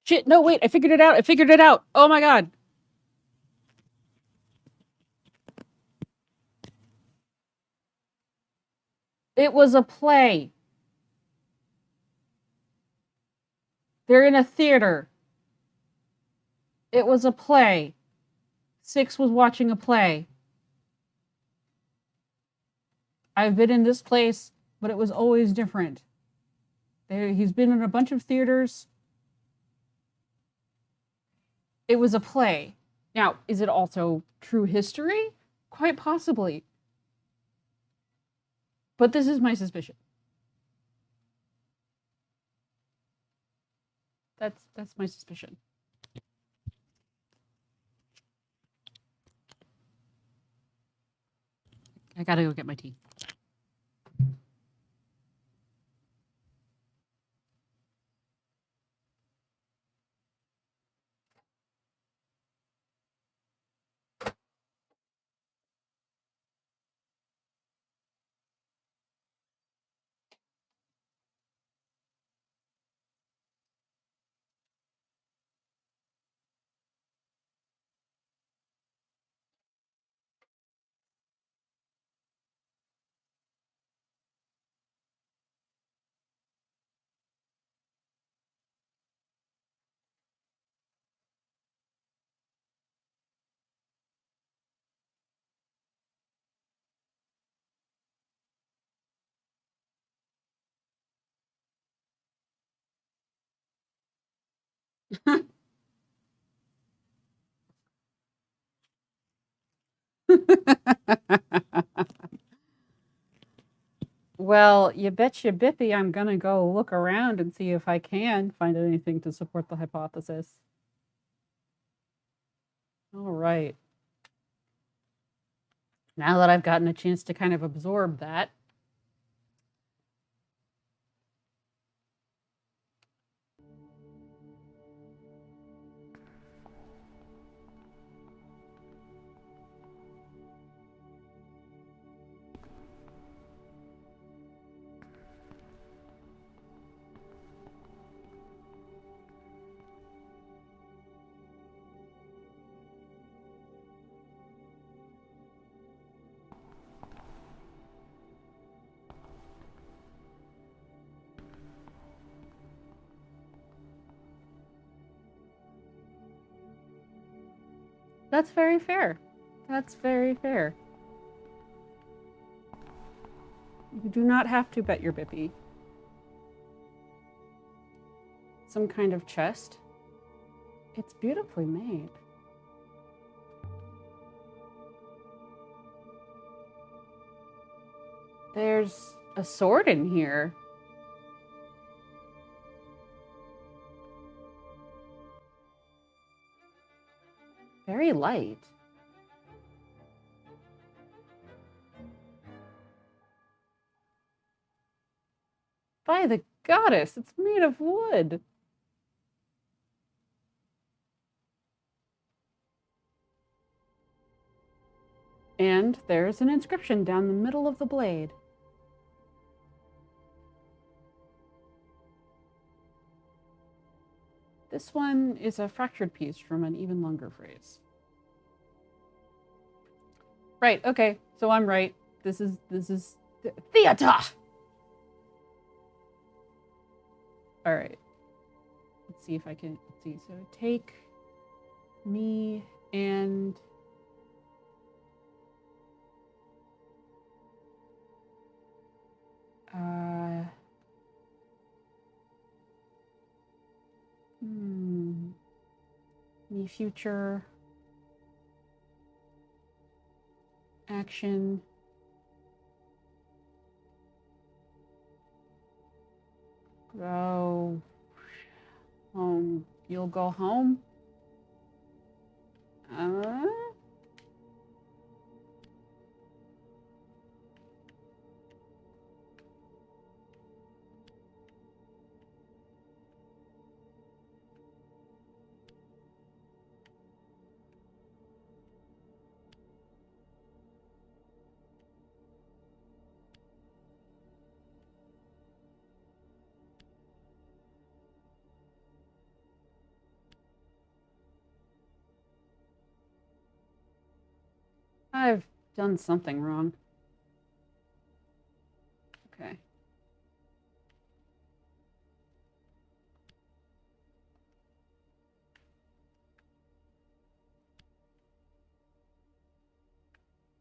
A: Shit, no, wait, I figured it out. I figured it out. Oh my god. It was a play. They're in a theater. It was a play. Six was watching a play. I've been in this place, but it was always different. He's been in a bunch of theaters. It was a play. Now, is it also true history? Quite possibly. But this is my suspicion. That's my suspicion. I gotta go get my tea. Well, you betcha Bippy, I'm gonna go look around and see if I can find anything to support the hypothesis. All right. Now that I've gotten a chance to kind of absorb that, that's very fair. That's very fair. You do not have to bet your Bippy. Some kind of chest. It's beautifully made. There's a sword in here. Very light. By the goddess, it's made of wood. And there's an inscription down the middle of the blade. This one is a fractured piece from an even longer phrase. Right, okay, so I'm right. This is theater. All right. Let's see if I can see. So take me and me future action go home. You'll go home. I've done something wrong. Okay.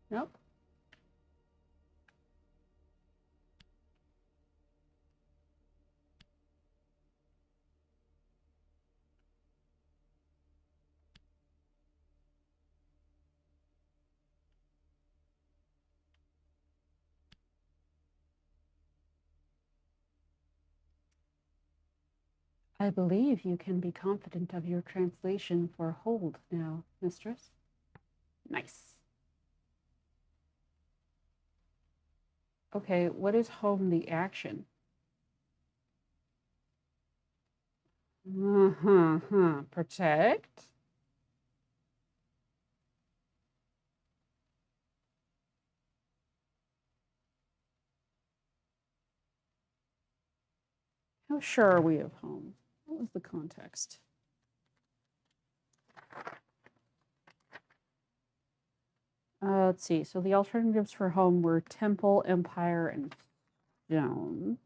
A: Nope. I believe you can be confident of your translation for hold now, mistress. Nice. Okay, what is home the action? Protect. How sure are we of home? What was the context? Let's see. So the alternatives for home were temple, empire, and stone.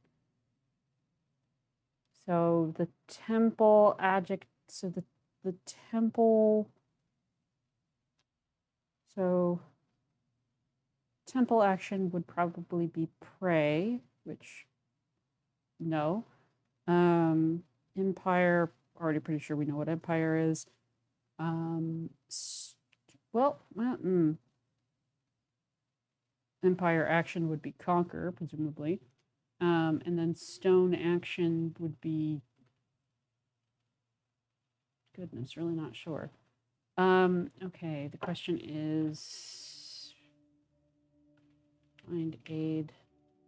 A: So the temple adjective. So the temple. So temple action would probably be pray, which no. Empire. Already pretty sure we know what empire is. Well. Empire action would be conquer, presumably. And then stone action would be, goodness, really not sure. Okay, the question is find aid,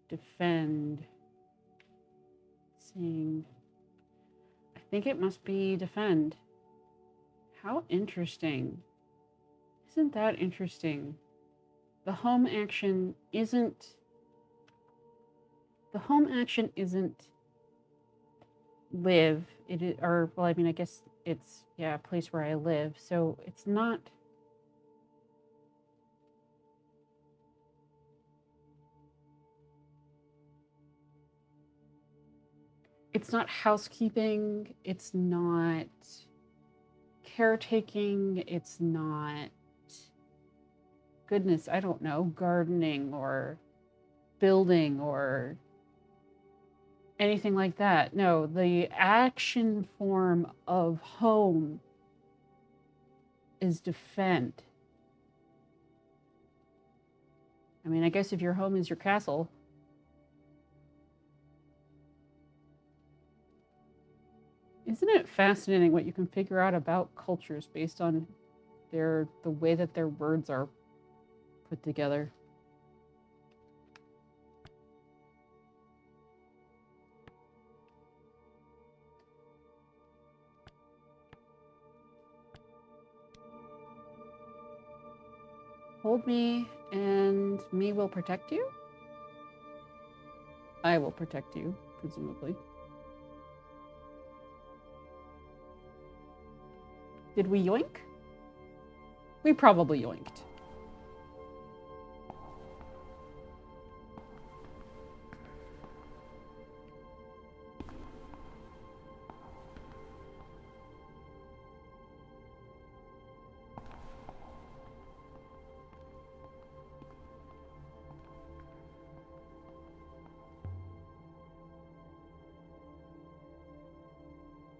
A: defend, sing. I think it must be defend. How interesting. Isn't that interesting? The home action isn't live. It is, or well, I mean, I guess it's a place where I live. So it's not. It's not housekeeping. It's not caretaking. It's not. Goodness, I don't know, gardening or building or anything like that. No, the action form of home is defend. I mean, I guess if your home is your castle. Isn't it fascinating what you can figure out about cultures based on the way that their words are put together? Hold me, and me will protect you? I will protect you, presumably. Did we yoink? We probably yoinked.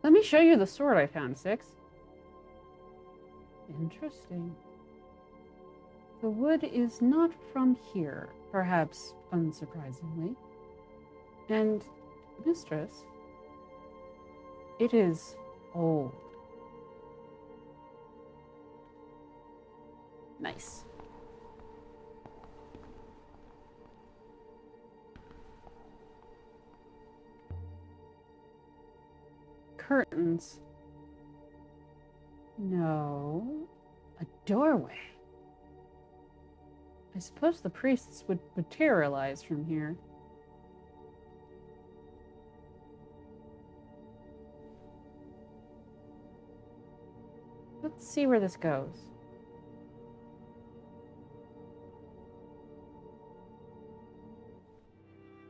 A: Let me show you the sword I found, Six. Interesting. The wood is not from here, perhaps unsurprisingly. And, mistress, it is old. Nice. Curtains. No. A doorway. I suppose the priests would materialize from here. Let's see where this goes.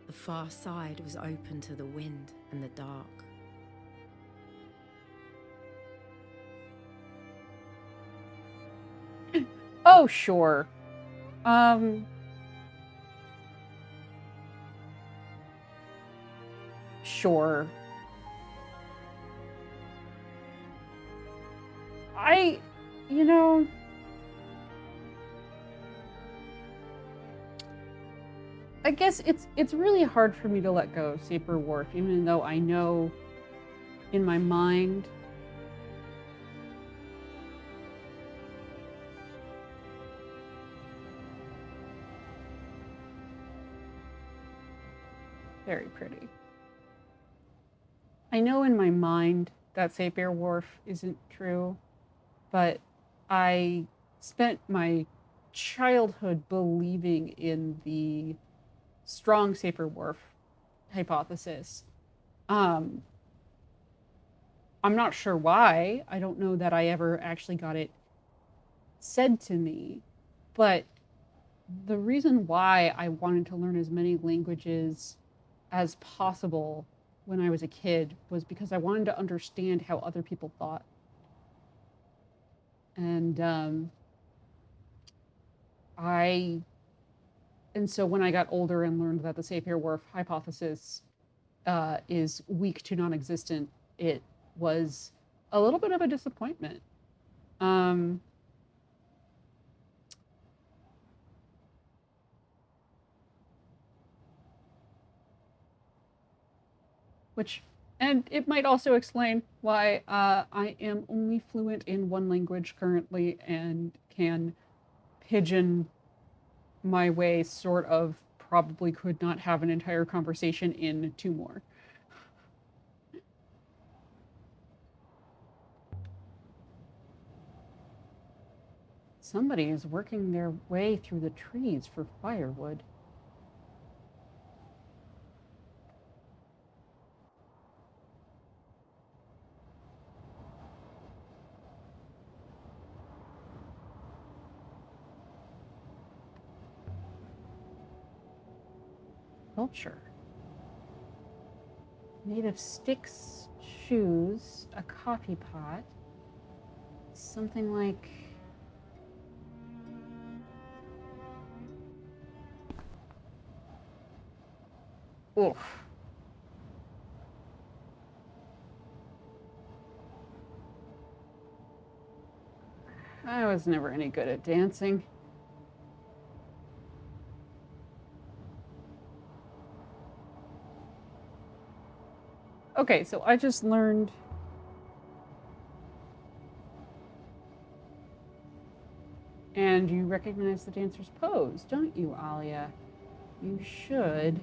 B: The far side was open to the wind and the dark.
A: Oh, sure. Sure. You know, I guess it's really hard for me to let go of Saper Wharf, even though I know in my mind very pretty. I know in my mind that Saper Wharf isn't true, but I spent my childhood believing in the strong Saper Wharf hypothesis. I'm not sure why. I don't know that I ever actually got it said to me, but the reason why I wanted to learn as many languages as possible when I was a kid was because I wanted to understand how other people thought. And so when I got older and learned that the Sapir-Whorf hypothesis is weak to non-existent, it was a little bit of a disappointment. And it might also explain why I am only fluent in one language currently and can pigeon my way, sort of. Probably could not have an entire conversation in two more. Somebody is working their way through the trees for firewood. Sculpture. Made of sticks, shoes, a coffee pot. Something like... Oof. I was never any good at dancing. Okay, so I just learned... And you recognize the dancer's pose, don't you, Alia? You should.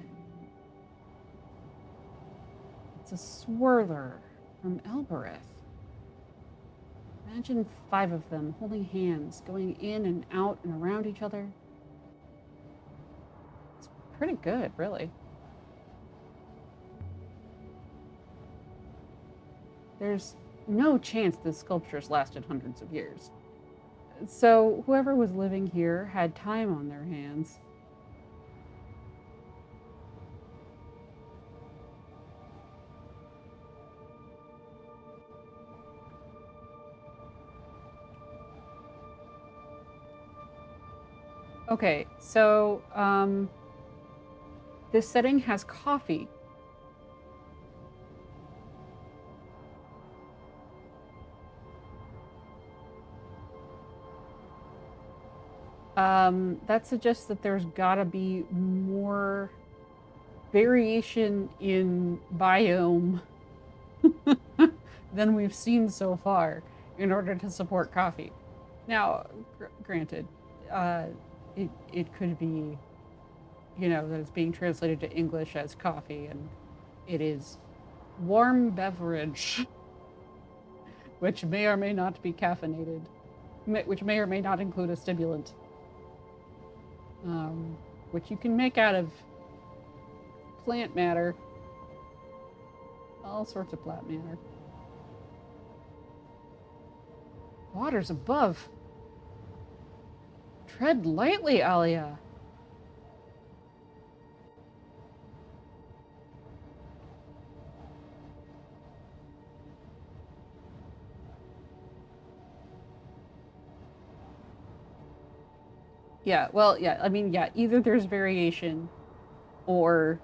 A: It's a swirler from Elbereth. Imagine 5 of them holding hands, going in and out and around each other. It's pretty good, really. There's no chance this sculpture's lasted hundreds of years. So whoever was living here had time on their hands. Okay, so this setting has coffee. That suggests that there's gotta be more variation in biome than we've seen so far in order to support coffee. Now, granted, it could be, that it's being translated to English as coffee, and it is warm beverage, which may or may not be caffeinated, which may or may not include a stimulant, which you can make out of plant matter, all sorts of plant matter. Water's above. Tread lightly, Alia. Yeah, well, yeah, I mean, yeah, either there's variation or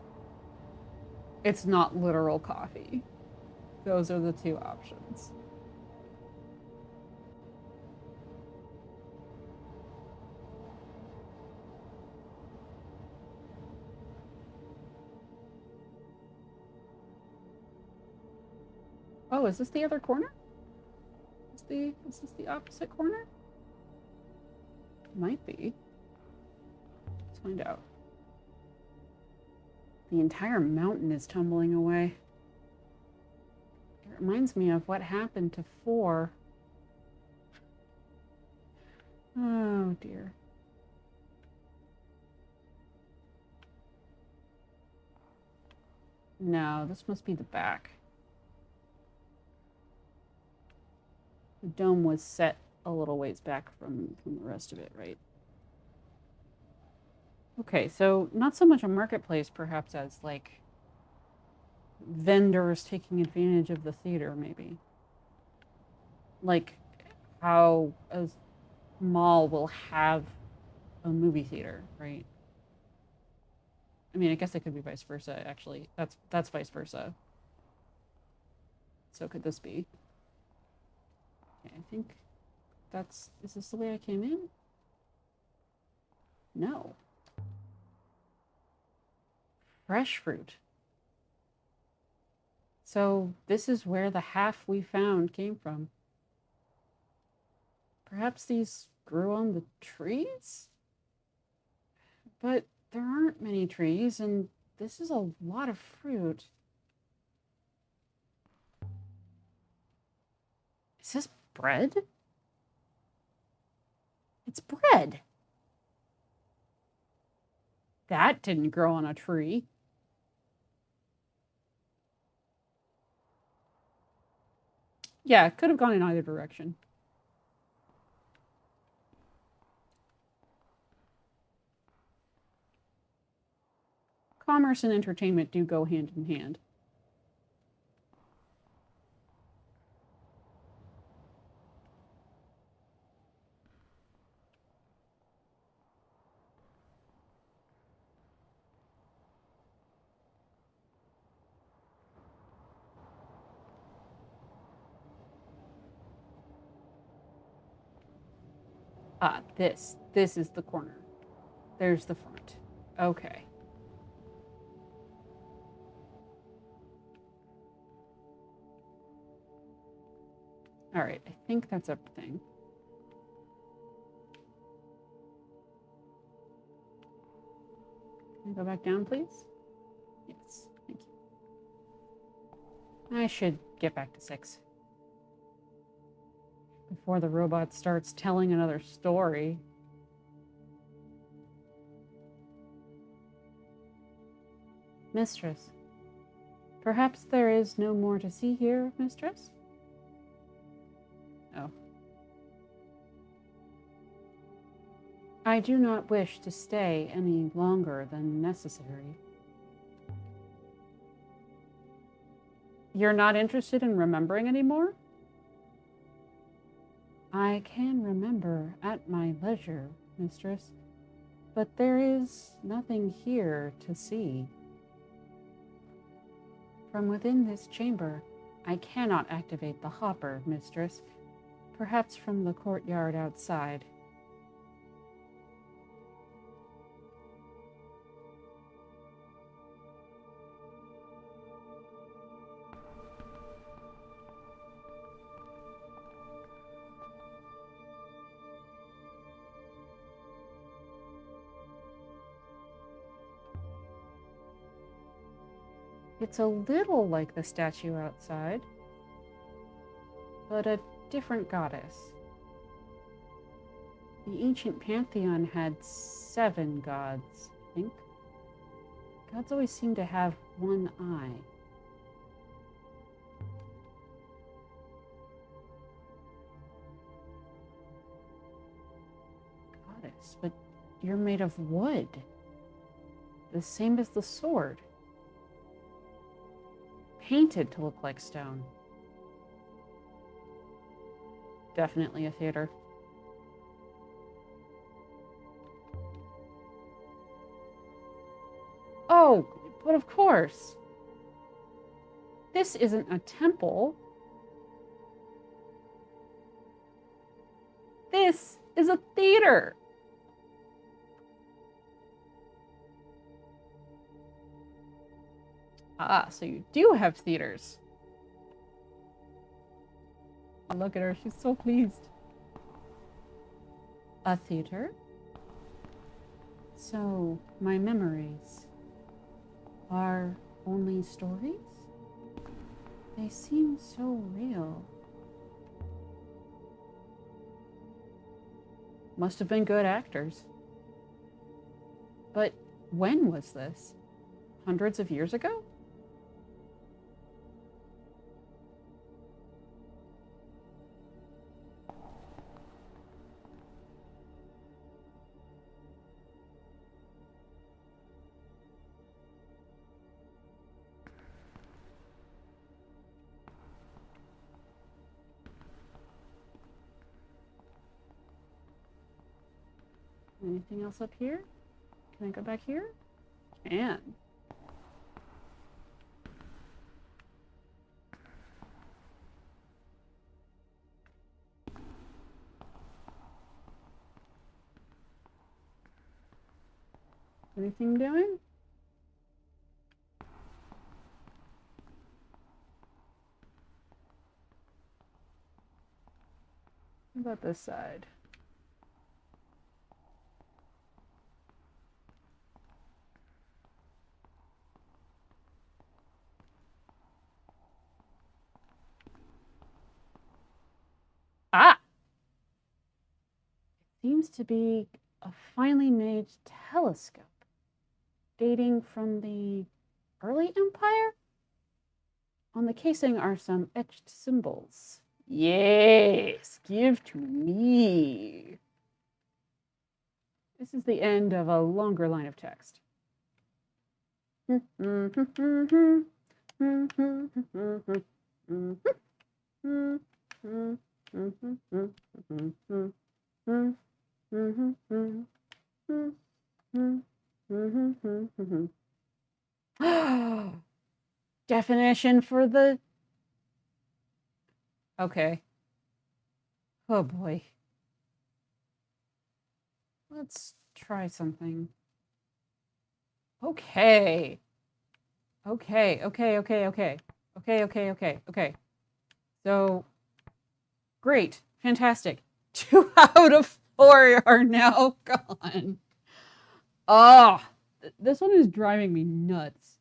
A: it's not literal coffee. Those are the two options. Oh, is this the other corner? Is this the opposite corner? Might be. Let's find out. The entire mountain is tumbling away. It reminds me of what happened to 4. Oh dear. No, this must be the back. The dome was set a little ways back from the rest of it, right? Okay, so not so much a marketplace, perhaps, as like vendors taking advantage of the theater, maybe. Like how a mall will have a movie theater, right? I mean, I guess it could be vice versa, actually. That's vice versa. So could this be? Okay, I think is this the way I came in? No. Fresh fruit. So this is where the half we found came from. Perhaps these grew on the trees? But there aren't many trees, and this is a lot of fruit. Is this bread? It's bread. That didn't grow on a tree. Yeah, it could have gone in either direction. Commerce and entertainment do go hand in hand. Ah, this is the corner. There's the front. Okay. All right, I think that's everything. Can I go back down, please? Yes, thank you. I should get back to 6 before the robot starts telling another story. Mistress, perhaps there is no more to see here, mistress? Oh. I do not wish to stay any longer than necessary. You're not interested in remembering anymore? I can remember at my leisure, mistress, but there is nothing here to see. From within this chamber, I cannot activate the hopper, mistress. Perhaps from the courtyard outside. It's a little like the statue outside, but a different goddess. The ancient pantheon had 7 gods, I think. Gods always seem to have one eye. Goddess, but you're made of wood. The same as the sword. Painted to look like stone. Definitely a theater. Oh, but of course. This isn't a temple. This is a theater. Ah, so you do have theaters. Look at her, she's so pleased. A theater? So, my memories are only stories? They seem so real. Must have been good actors. But when was this? Hundreds of years ago? Anything else up here? Can I go back here? Can. Anything doing? about this side? Ah! It seems to be a finely made telescope dating from the early empire. On the casing are some etched symbols. Yes, give to me. This is the end of a longer line of text. Definition for the... Okay. Oh boy. Let's try something. Okay. Okay. So, great. Fantastic. 2 out of 4 are now gone. Oh, this one is driving me nuts.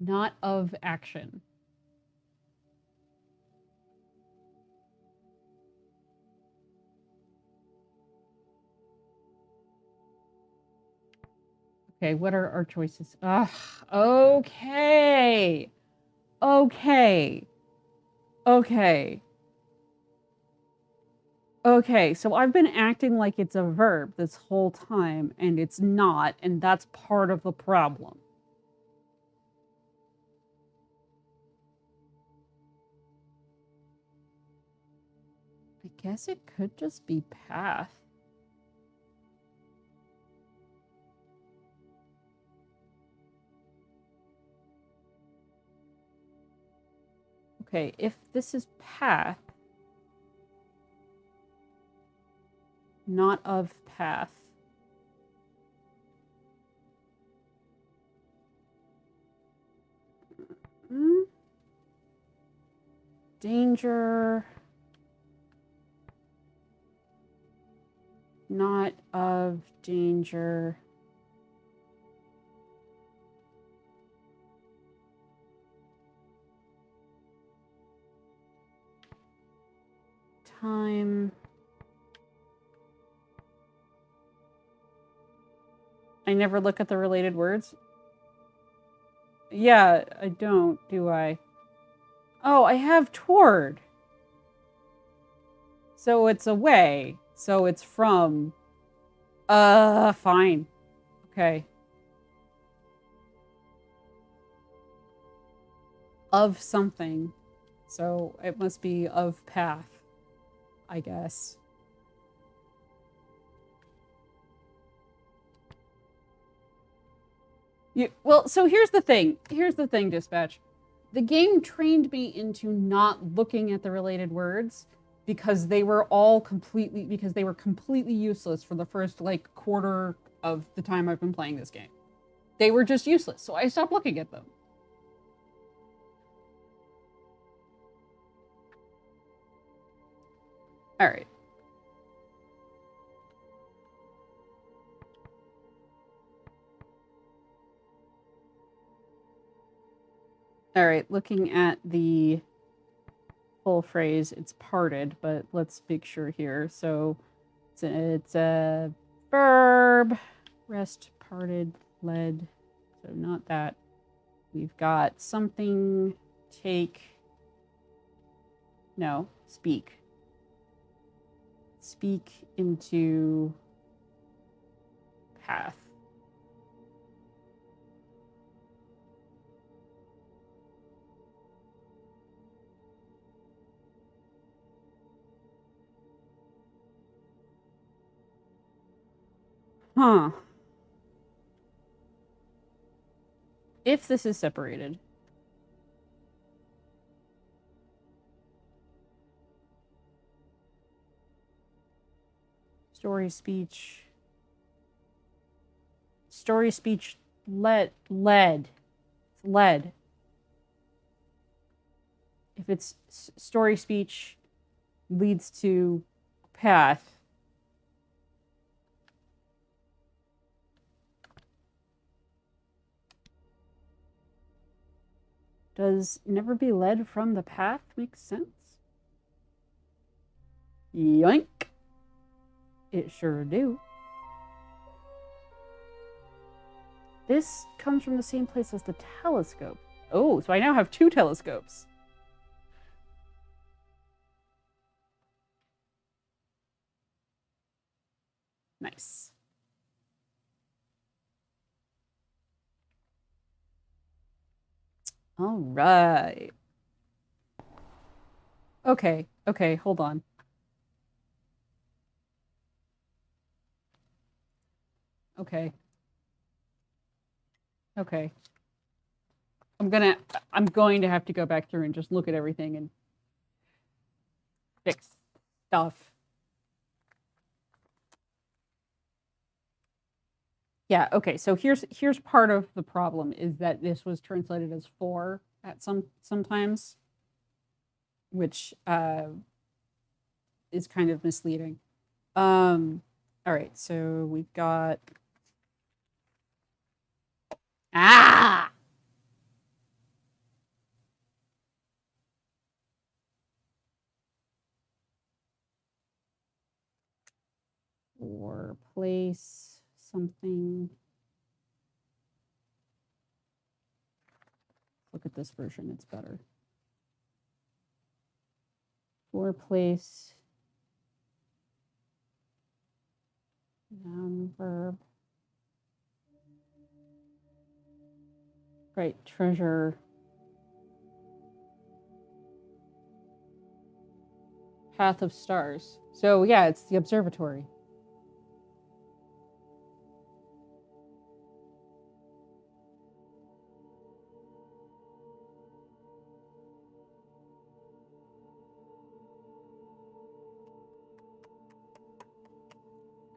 A: Not of action. Okay, what are our choices? Ugh, okay. Okay, so I've been acting like it's a verb this whole time, and it's not, and that's part of the problem. I guess it could just be path. Okay, if this is path, not of path. Danger, not of danger. Time. I never look at the related words. Yeah, I don't, do I? Oh, I have toward. So it's away. So it's from. Fine. Okay. Of something. So it must be of path, I guess. Well, so here's the thing. Dispatch. The game trained me into not looking at the related words because they were completely useless for the first like quarter of the time I've been playing this game. They were just useless, so I stopped looking at them. All right. All right, looking at the full phrase, it's parted, but let's make sure here. So it's a verb, rest, parted, led. So not that. We've got something, take, no, speak. Speak into path. Huh. If this is separated. Story speech. Story speech led. It's led. If it's story speech leads to path. Does never be led from the path make sense? Yoink. It sure do. This comes from the same place as the telescope. Oh, so I now have 2 telescopes. Nice. All right. Okay, hold on. Okay. I'm going to have to go back through and just look at everything and fix stuff. Yeah, okay. So here's part of the problem is that this was translated as 4 at sometimes, which is kind of misleading. All right, so we've got or place something. Look at this version, it's better. For place noun verb. Right, treasure. Path of stars. So yeah, it's the observatory.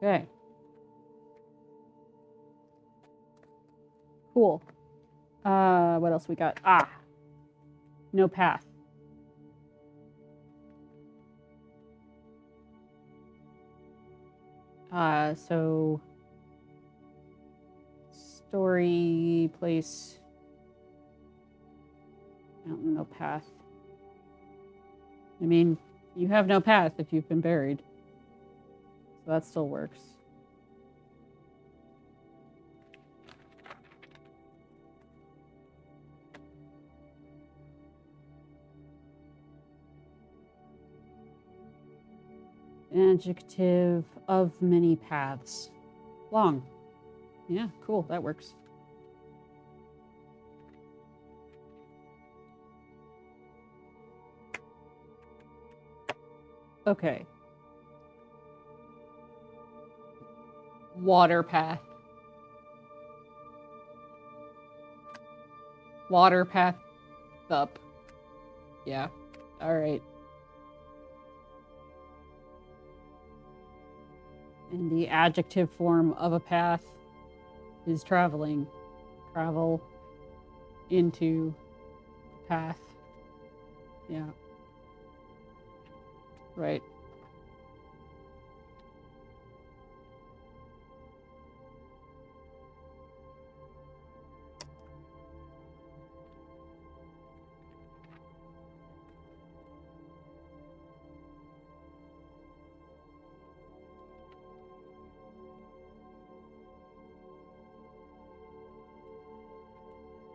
A: Okay. Cool. What else we got? No path. So story, place, no path. I mean, you have no path if you've been buried. So that still works. Adjective of many paths. Long. Yeah, cool. That works. Okay. Water path. Water path up. Yeah. All right. And the adjective form of a path is traveling. Travel into path. Yeah. Right.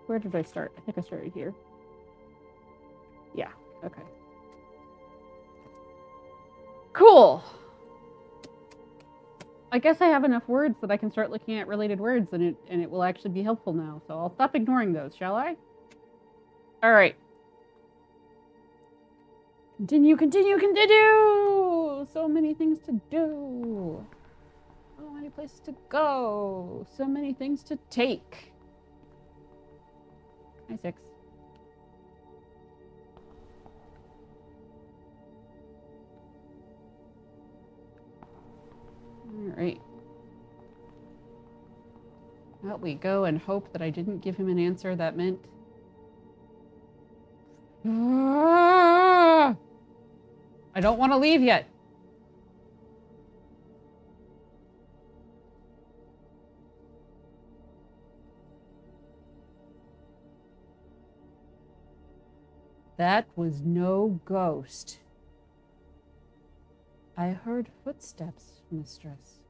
A: Where did I start? I think I started here. Yeah, okay. Cool. I guess I have enough words that I can start looking at related words and it will actually be helpful now. So I'll stop ignoring those, shall I? All right. Continue. So many things to do. So many places to go. So many things to take. Hi, 6. All right. Out we go and hope that I didn't give him an answer that meant. I don't want to leave yet. That was no ghost. I heard footsteps, mistress.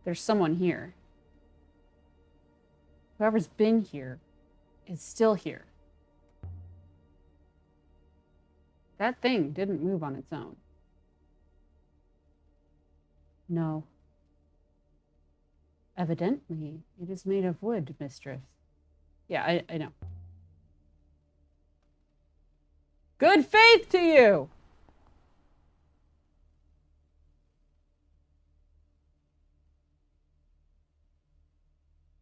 A: There's someone here. Whoever's been here is still here. That thing didn't move on its own. No. Evidently, it is made of wood, mistress. Yeah, I know. Good faith to you!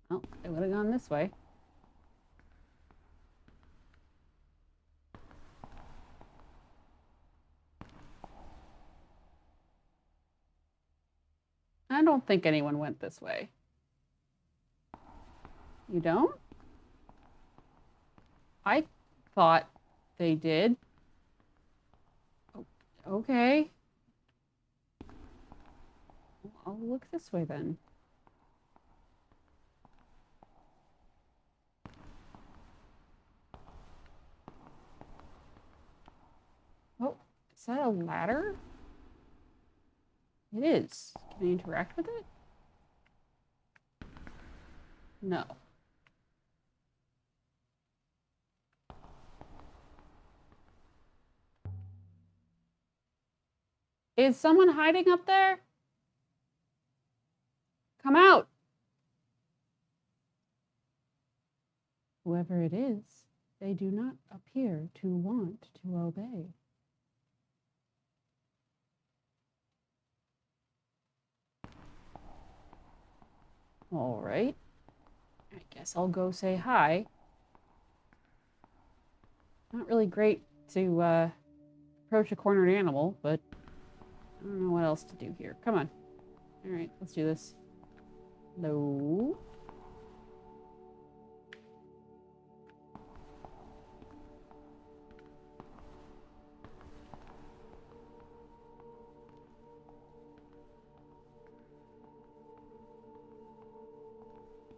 A: Well, I would have gone this way. I don't think anyone went this way. You don't? I thought they did. Okay. I'll look this way then. Oh, is that a ladder? It is. Can I interact with it? No. Is someone hiding up there? Come out! Whoever it is, they do not appear to want to obey. All right. I guess I'll go say hi. Not really great to approach a cornered animal, but I don't know what else to do here. Come on. All right, let's do this. Hello?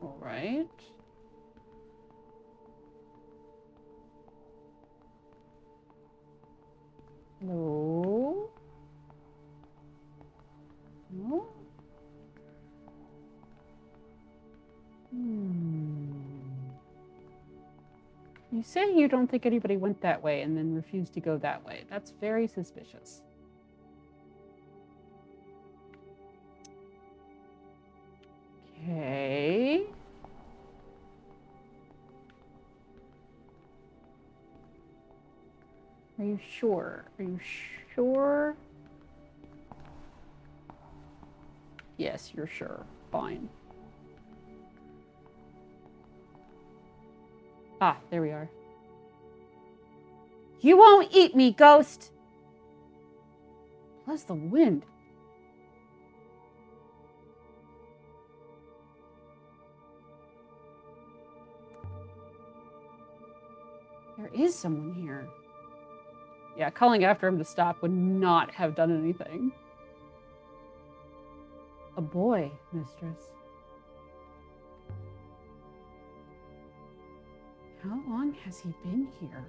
A: All right. Hello? No? You say you don't think anybody went that way and then refused to go that way. That's very suspicious. Okay. Are you sure? Are you sure? Yes, you're sure. Fine. Ah, there we are. You won't eat me, ghost! Plus the wind. There is someone here. Yeah, calling after him to stop would not have done anything. A boy, mistress. How long has he been here?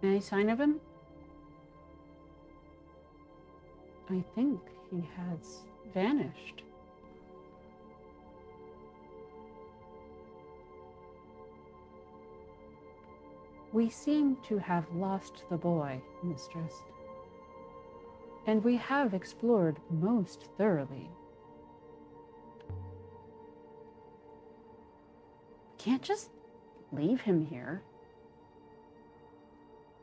A: Any sign of him? I think he has vanished. We seem to have lost the boy, mistress. And we have explored most thoroughly. Can't just leave him here.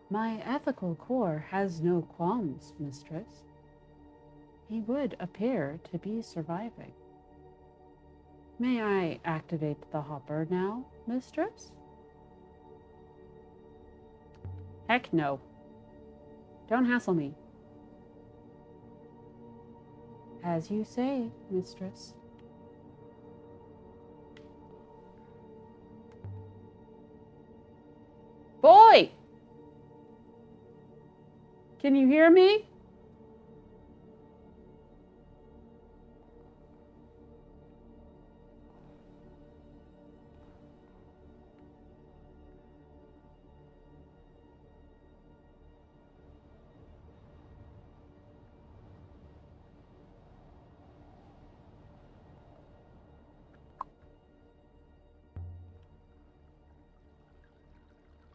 A: My ethical core has no qualms, mistress. he would appear to be surviving. May I activate the hopper now, mistress? Heck no. Don't hassle me. As you say, mistress. Boy! Can you hear me?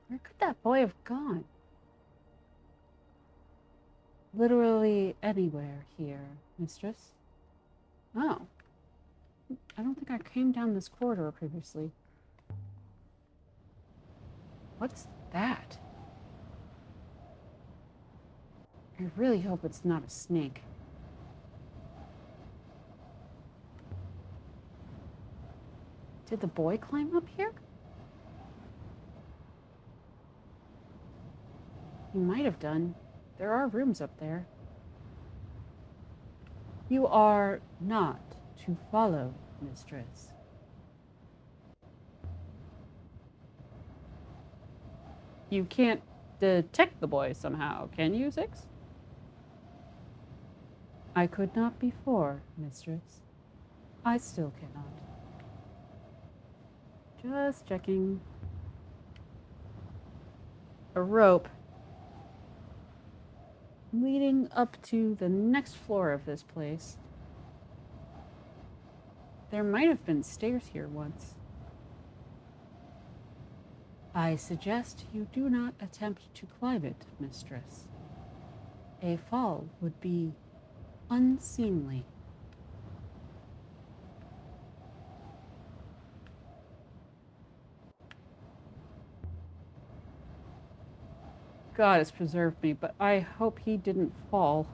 A: Where could that boy have gone? Literally anywhere here, mistress. Oh. I don't think I came down this corridor previously. What's that? I really hope it's not a snake. Did the boy climb up here? He might have done. There are rooms up there. You are not to follow, mistress. You can't detect the boy somehow, can you, Six? I could not before, mistress. I still cannot. Just checking. A rope leading up to the next floor of this place. There might have been stairs here once. I suggest you do not attempt to climb it, mistress. A fall would be unseemly. God has preserved me, but I hope he didn't fall.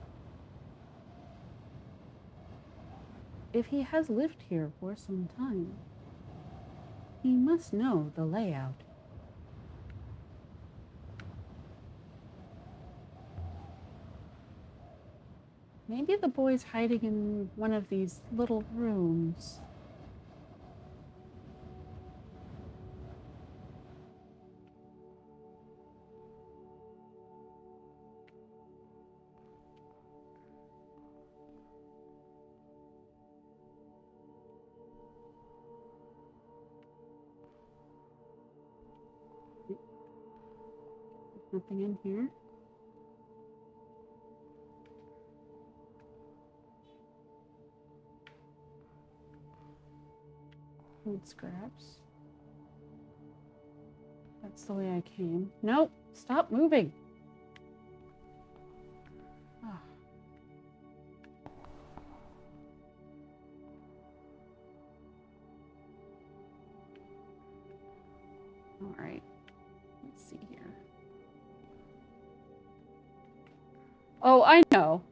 A: If he has lived here for some time, he must know the layout. Maybe the boy's hiding in one of these little rooms. Nothing in here. Food scraps. That's the way I came. Nope, stop moving. Ah. All right, let's see here. Oh, I know.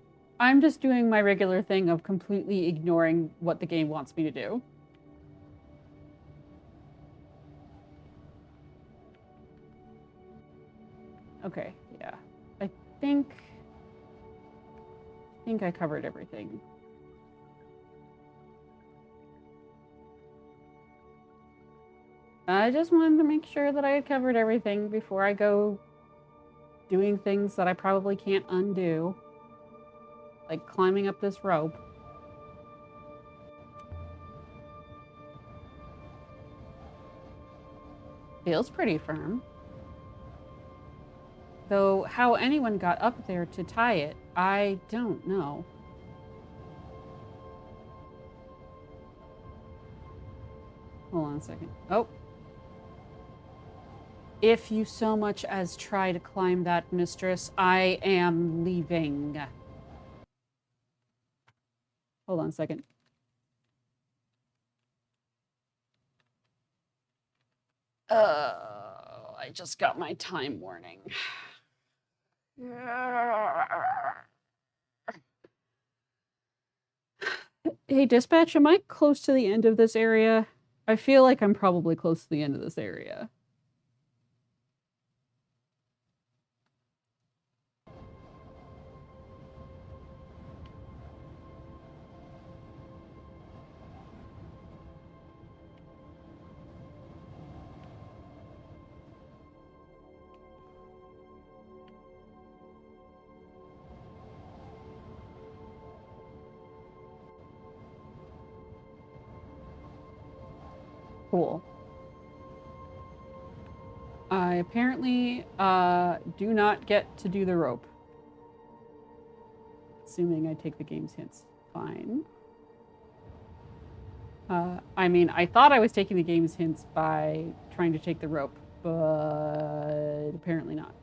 A: I'm just doing my regular thing of completely ignoring what the game wants me to do. Okay, yeah. I think I covered everything. I just wanted to make sure that I had covered everything before I go doing things that I probably can't undo. Like climbing up this rope. Feels pretty firm. Though how anyone got up there to tie it, I don't know. Hold on a second. Oh. If you so much as try to climb that, mistress, I am leaving. Hold on a second. I just got my time warning. Hey, dispatch, am I close to the end of this area? I feel like I'm probably close to the end of this area. Cool. I apparently do not get to do the rope. Assuming I take the game's hints. Fine. I mean, I thought I was taking the game's hints by trying to take the rope, but apparently not.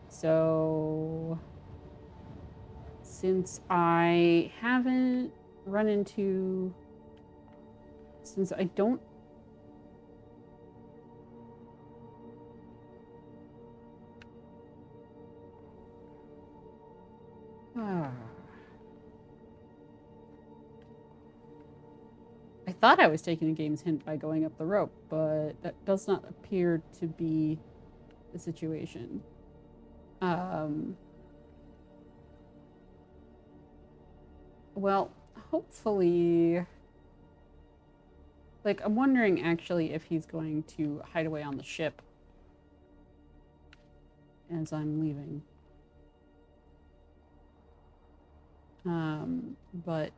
A: So, since I haven't run into... Since I don't... I thought I was taking the game's hint by going up the rope, but that does not appear to be the situation. Well, hopefully... Like, I'm wondering actually if he's going to hide away on the ship as I'm leaving. But...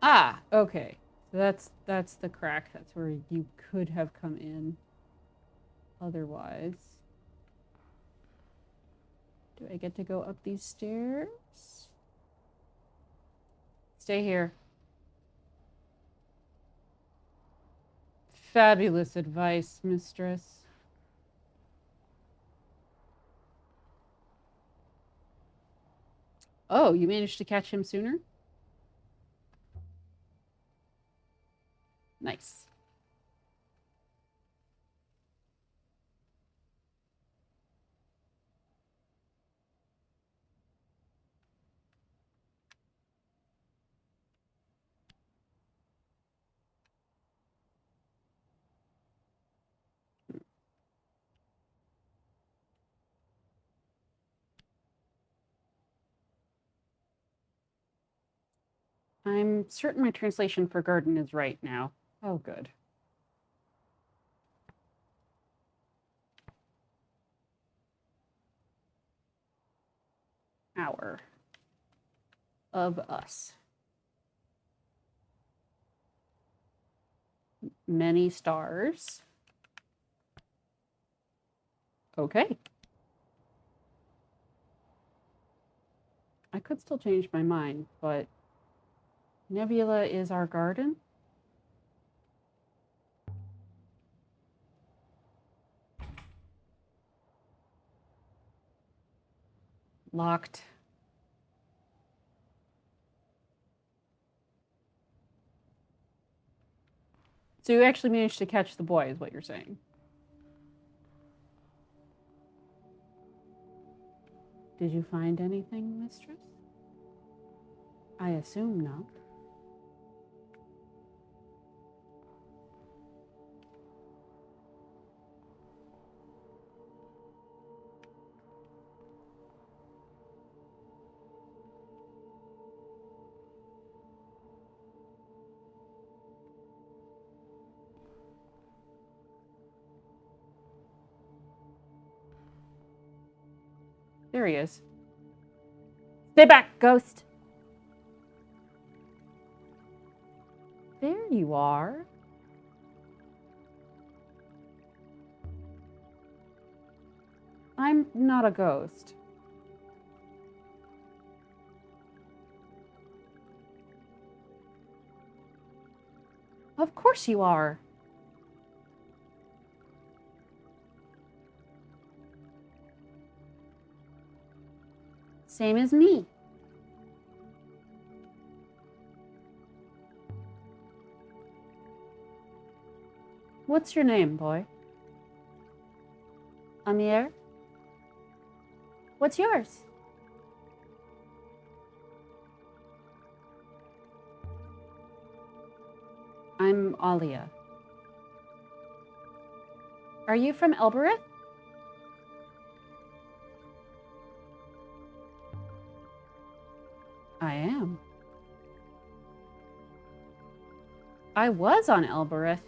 A: Ah, okay. So that's the crack. That's where you could have come in otherwise. Do I get to go up these stairs? Stay here. Fabulous advice, mistress. Oh, you managed to catch him sooner? Nice. I'm certain my translation for garden is right now. Oh, good. Hour of us. Many stars. Okay. I could still change my mind, but Nebula is our garden? Locked. So you actually managed to catch the boy, is what you're saying? Did you find anything, mistress? I assume not. There he is. Stay back, ghost! There you are. I'm not a ghost. Of course you are. Same as me. What's your name, boy? Amir? What's yours? from Alia. Are you from Elbereth? I am. I was on Elbereth.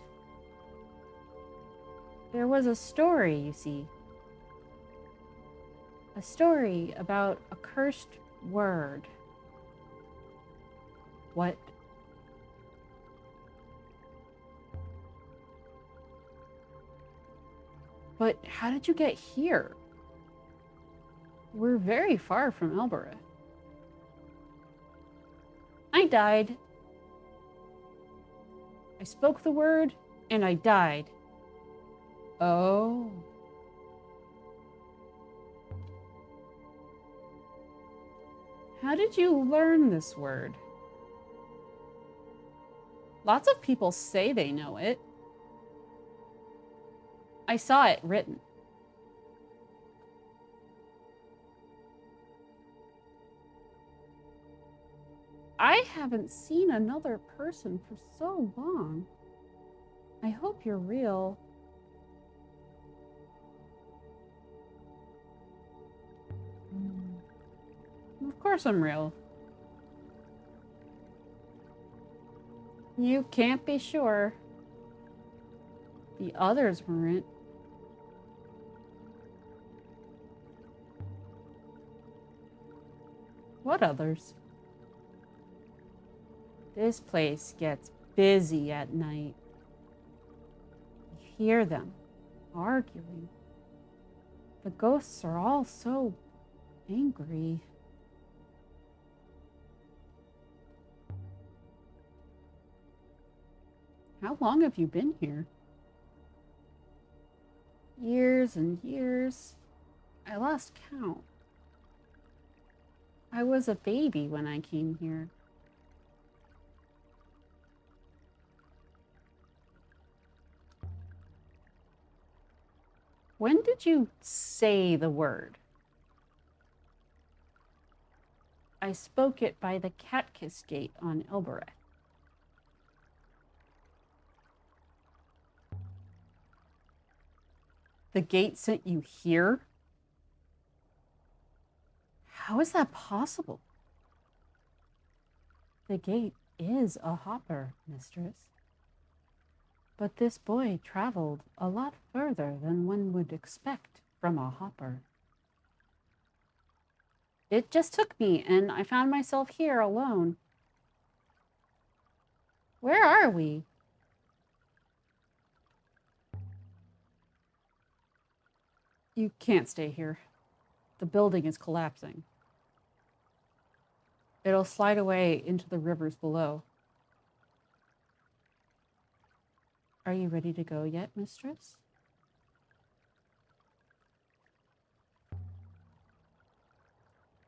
A: There was a story, you see. A story about a cursed word. What? But how did you get here? We're very far from Elbereth. I died. I spoke the word, and I died. Oh. How did you learn this word? Lots of people say they know it. I saw it written. I haven't seen another person for so long. I hope you're real. Of course I'm real. You can't be sure. The others weren't. What others? This place gets busy at night. You hear them arguing. The ghosts are all so angry. How long have you been here? Years and years. I lost count. I was a baby when I came here. When did you say the word? I spoke it by the Catkiss Gate on Elbereth. The gate sent you here? How is that possible? The gate is a hopper, mistress. But this boy traveled a lot further than one would expect from a hopper. It just took me, and I found myself here alone. Where are we? You can't stay here. The building is collapsing. It'll slide away into the rivers below. Are you ready to go yet, mistress?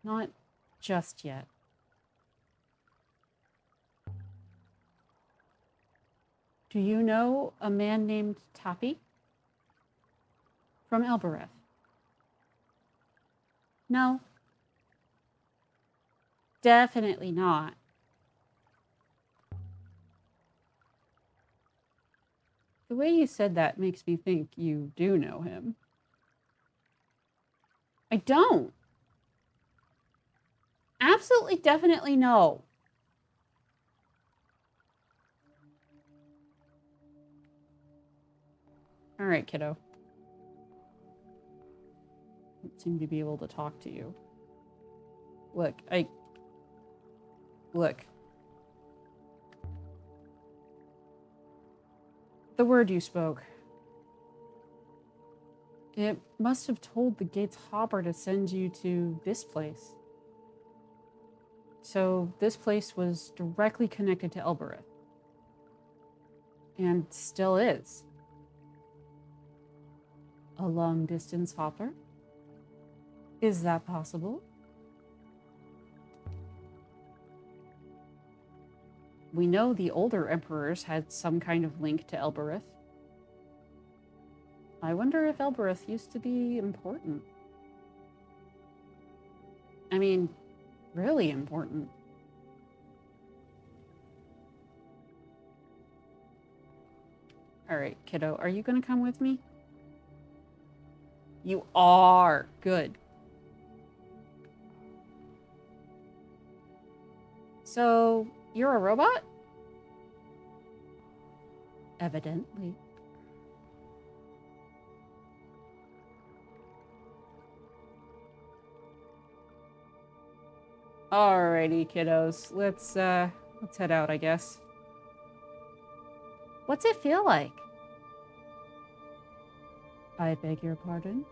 A: Not just yet. Do you know a man named Tapi? From Elbereth? No. Definitely not. The way you said that makes me think you do know him. I don't. Absolutely, definitely no. All right, kiddo. Don't seem to be able to talk to you. Look. The word you spoke. It must have told the gate's hopper to send you to this place. So this place was directly connected to Elbereth. And still is. A long-distance hopper? Is that possible? We know the older emperors had some kind of link to Elbereth. I wonder if Elbereth used to be important. I mean, really important. All right, kiddo, are you going to come with me? You are. Good. So, you're a robot? Evidently. Alrighty, kiddos. Let's head out, I guess. What's it feel like? I beg your pardon?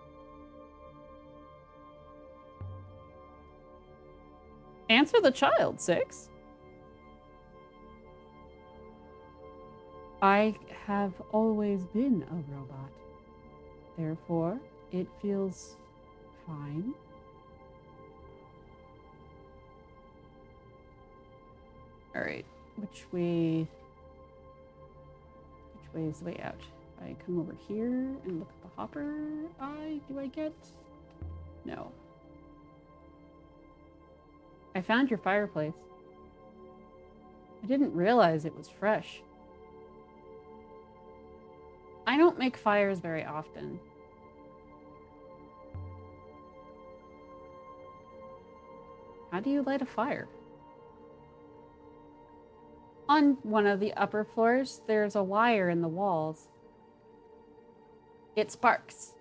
A: Answer the child, 6. I have always been a robot. Therefore, it feels fine. All right, which way is the way out? I come over here and look at the hopper. Do I get? No. I found your fireplace. I didn't realize it was fresh. I don't make fires very often. How do you light a fire? On one of the upper floors, there's a wire in the walls. It sparks.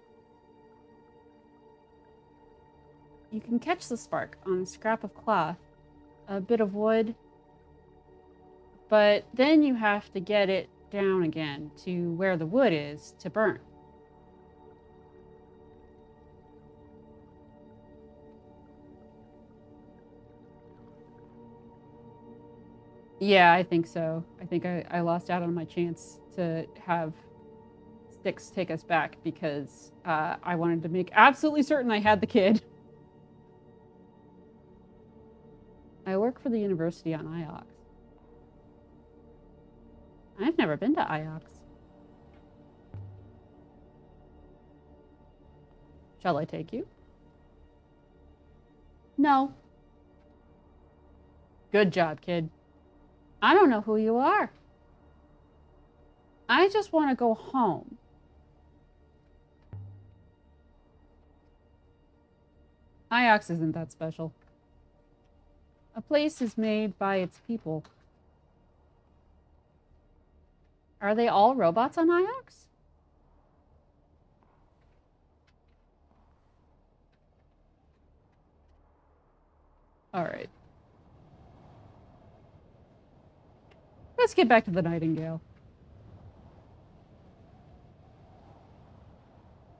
A: You can catch the spark on a scrap of cloth, a bit of wood, but then you have to get it down again to where the wood is to burn. Yeah, I think so. I think I lost out on my chance to have Styx take us back because I wanted to make absolutely certain I had the kid. I work for the university on Iox. I've never been to Iox. Shall I take you? No. Good job, kid. I don't know who you are. I just want to go home. Iox isn't that special. A place is made by its people. Are they all robots on Iox? All right. Let's get back to the Nightingale.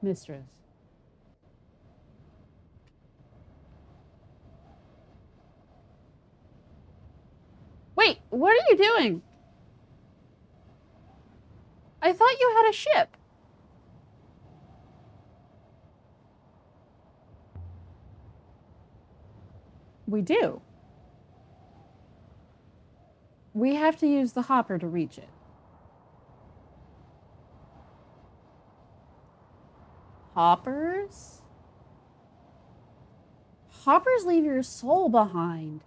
A: Mistress. Wait, what are you doing? I thought you had a ship. We do. We have to use the hopper to reach it. Hoppers? Hoppers leave your soul behind.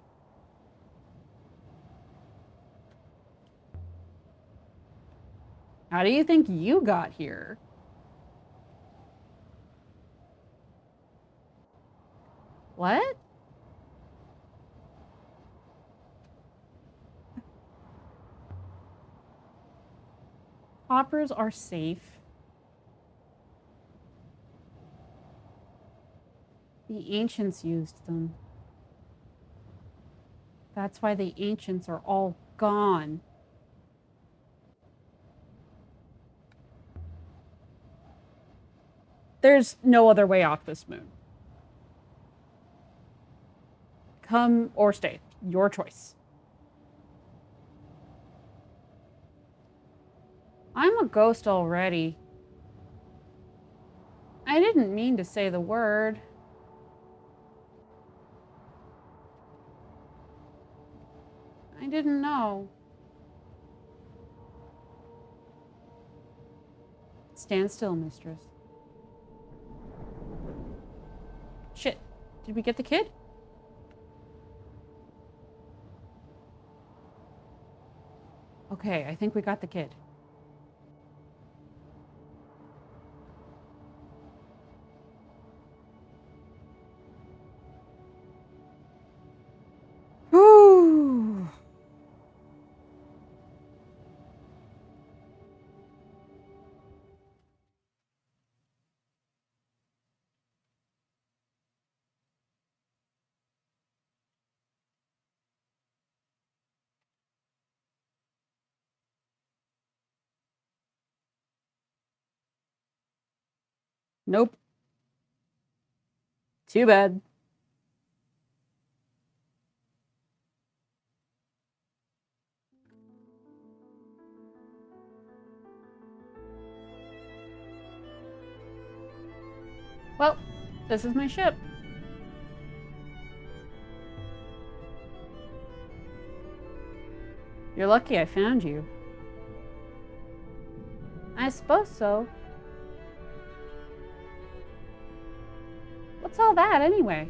A: How do you think you got here? What? Hoppers are safe. The ancients used them. That's why the ancients are all gone. There's no other way off this moon. Come or stay. Your choice. I'm a ghost already. I didn't mean to say the word. I didn't know. Stand still, mistress. Shit. Did we get the kid? Okay, I think we got the kid. Nope. Too bad. Well, this is my ship. You're lucky I found you. I suppose so. What's all that, anyway?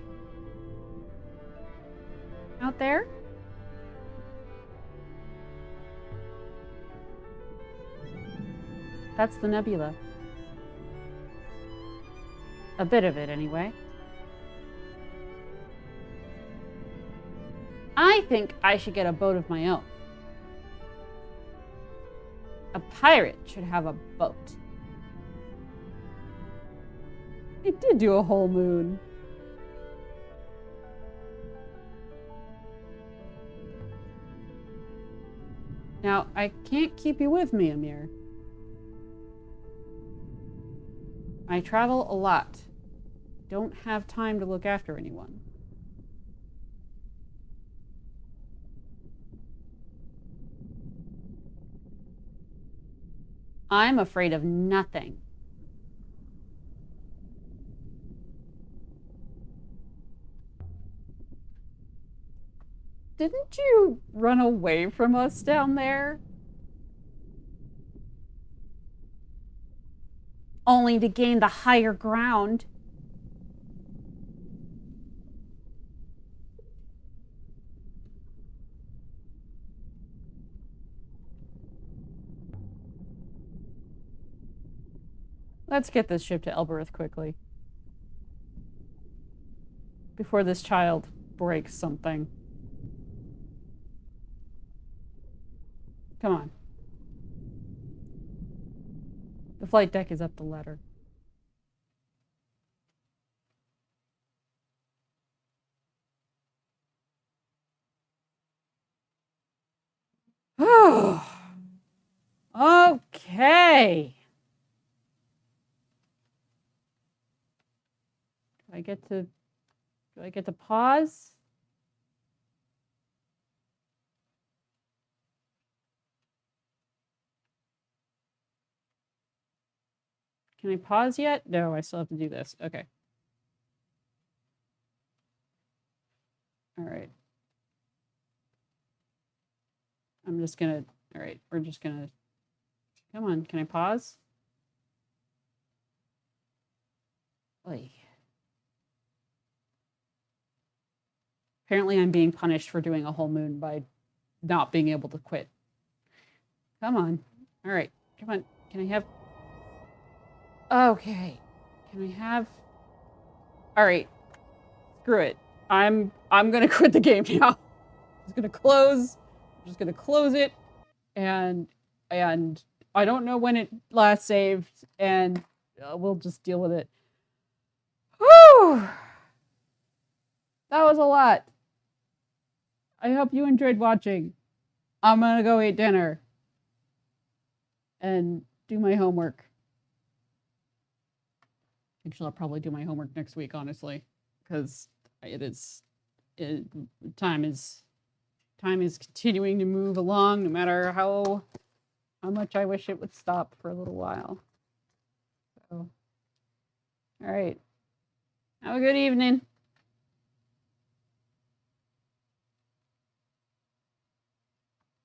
A: Out there? That's the nebula. A bit of it, anyway. I think I should get a boat of my own. A pirate should have a boat. It did do a whole moon. Now, I can't keep you with me, Amir. I travel a lot. Don't have time to look after anyone. I'm afraid of nothing. Didn't you run away from us down there? Only to gain the higher ground. Let's get this ship to Elbereth quickly. Before this child breaks something. Come on. The flight deck is up the ladder. Okay. Do I get to pause? Can I pause yet? No, I still have to do this. Okay. All right. I'm just gonna, all right, we're just gonna, come on, can I pause? Oy. Apparently I'm being punished for doing a whole moon by not being able to quit. Come on. All right, come on. Can I have, okay. Can I have, all right, screw it. I'm gonna quit the game now. I'm just gonna close it, and I don't know when it last saved, and we'll just deal with it. Whew! That was a lot. I hope you enjoyed watching. I'm gonna go eat dinner and do my homework. Actually, I'll probably do my homework next week, honestly, because time is continuing to move along, no matter how much I wish it would stop for a little while. So, all right. Have a good evening.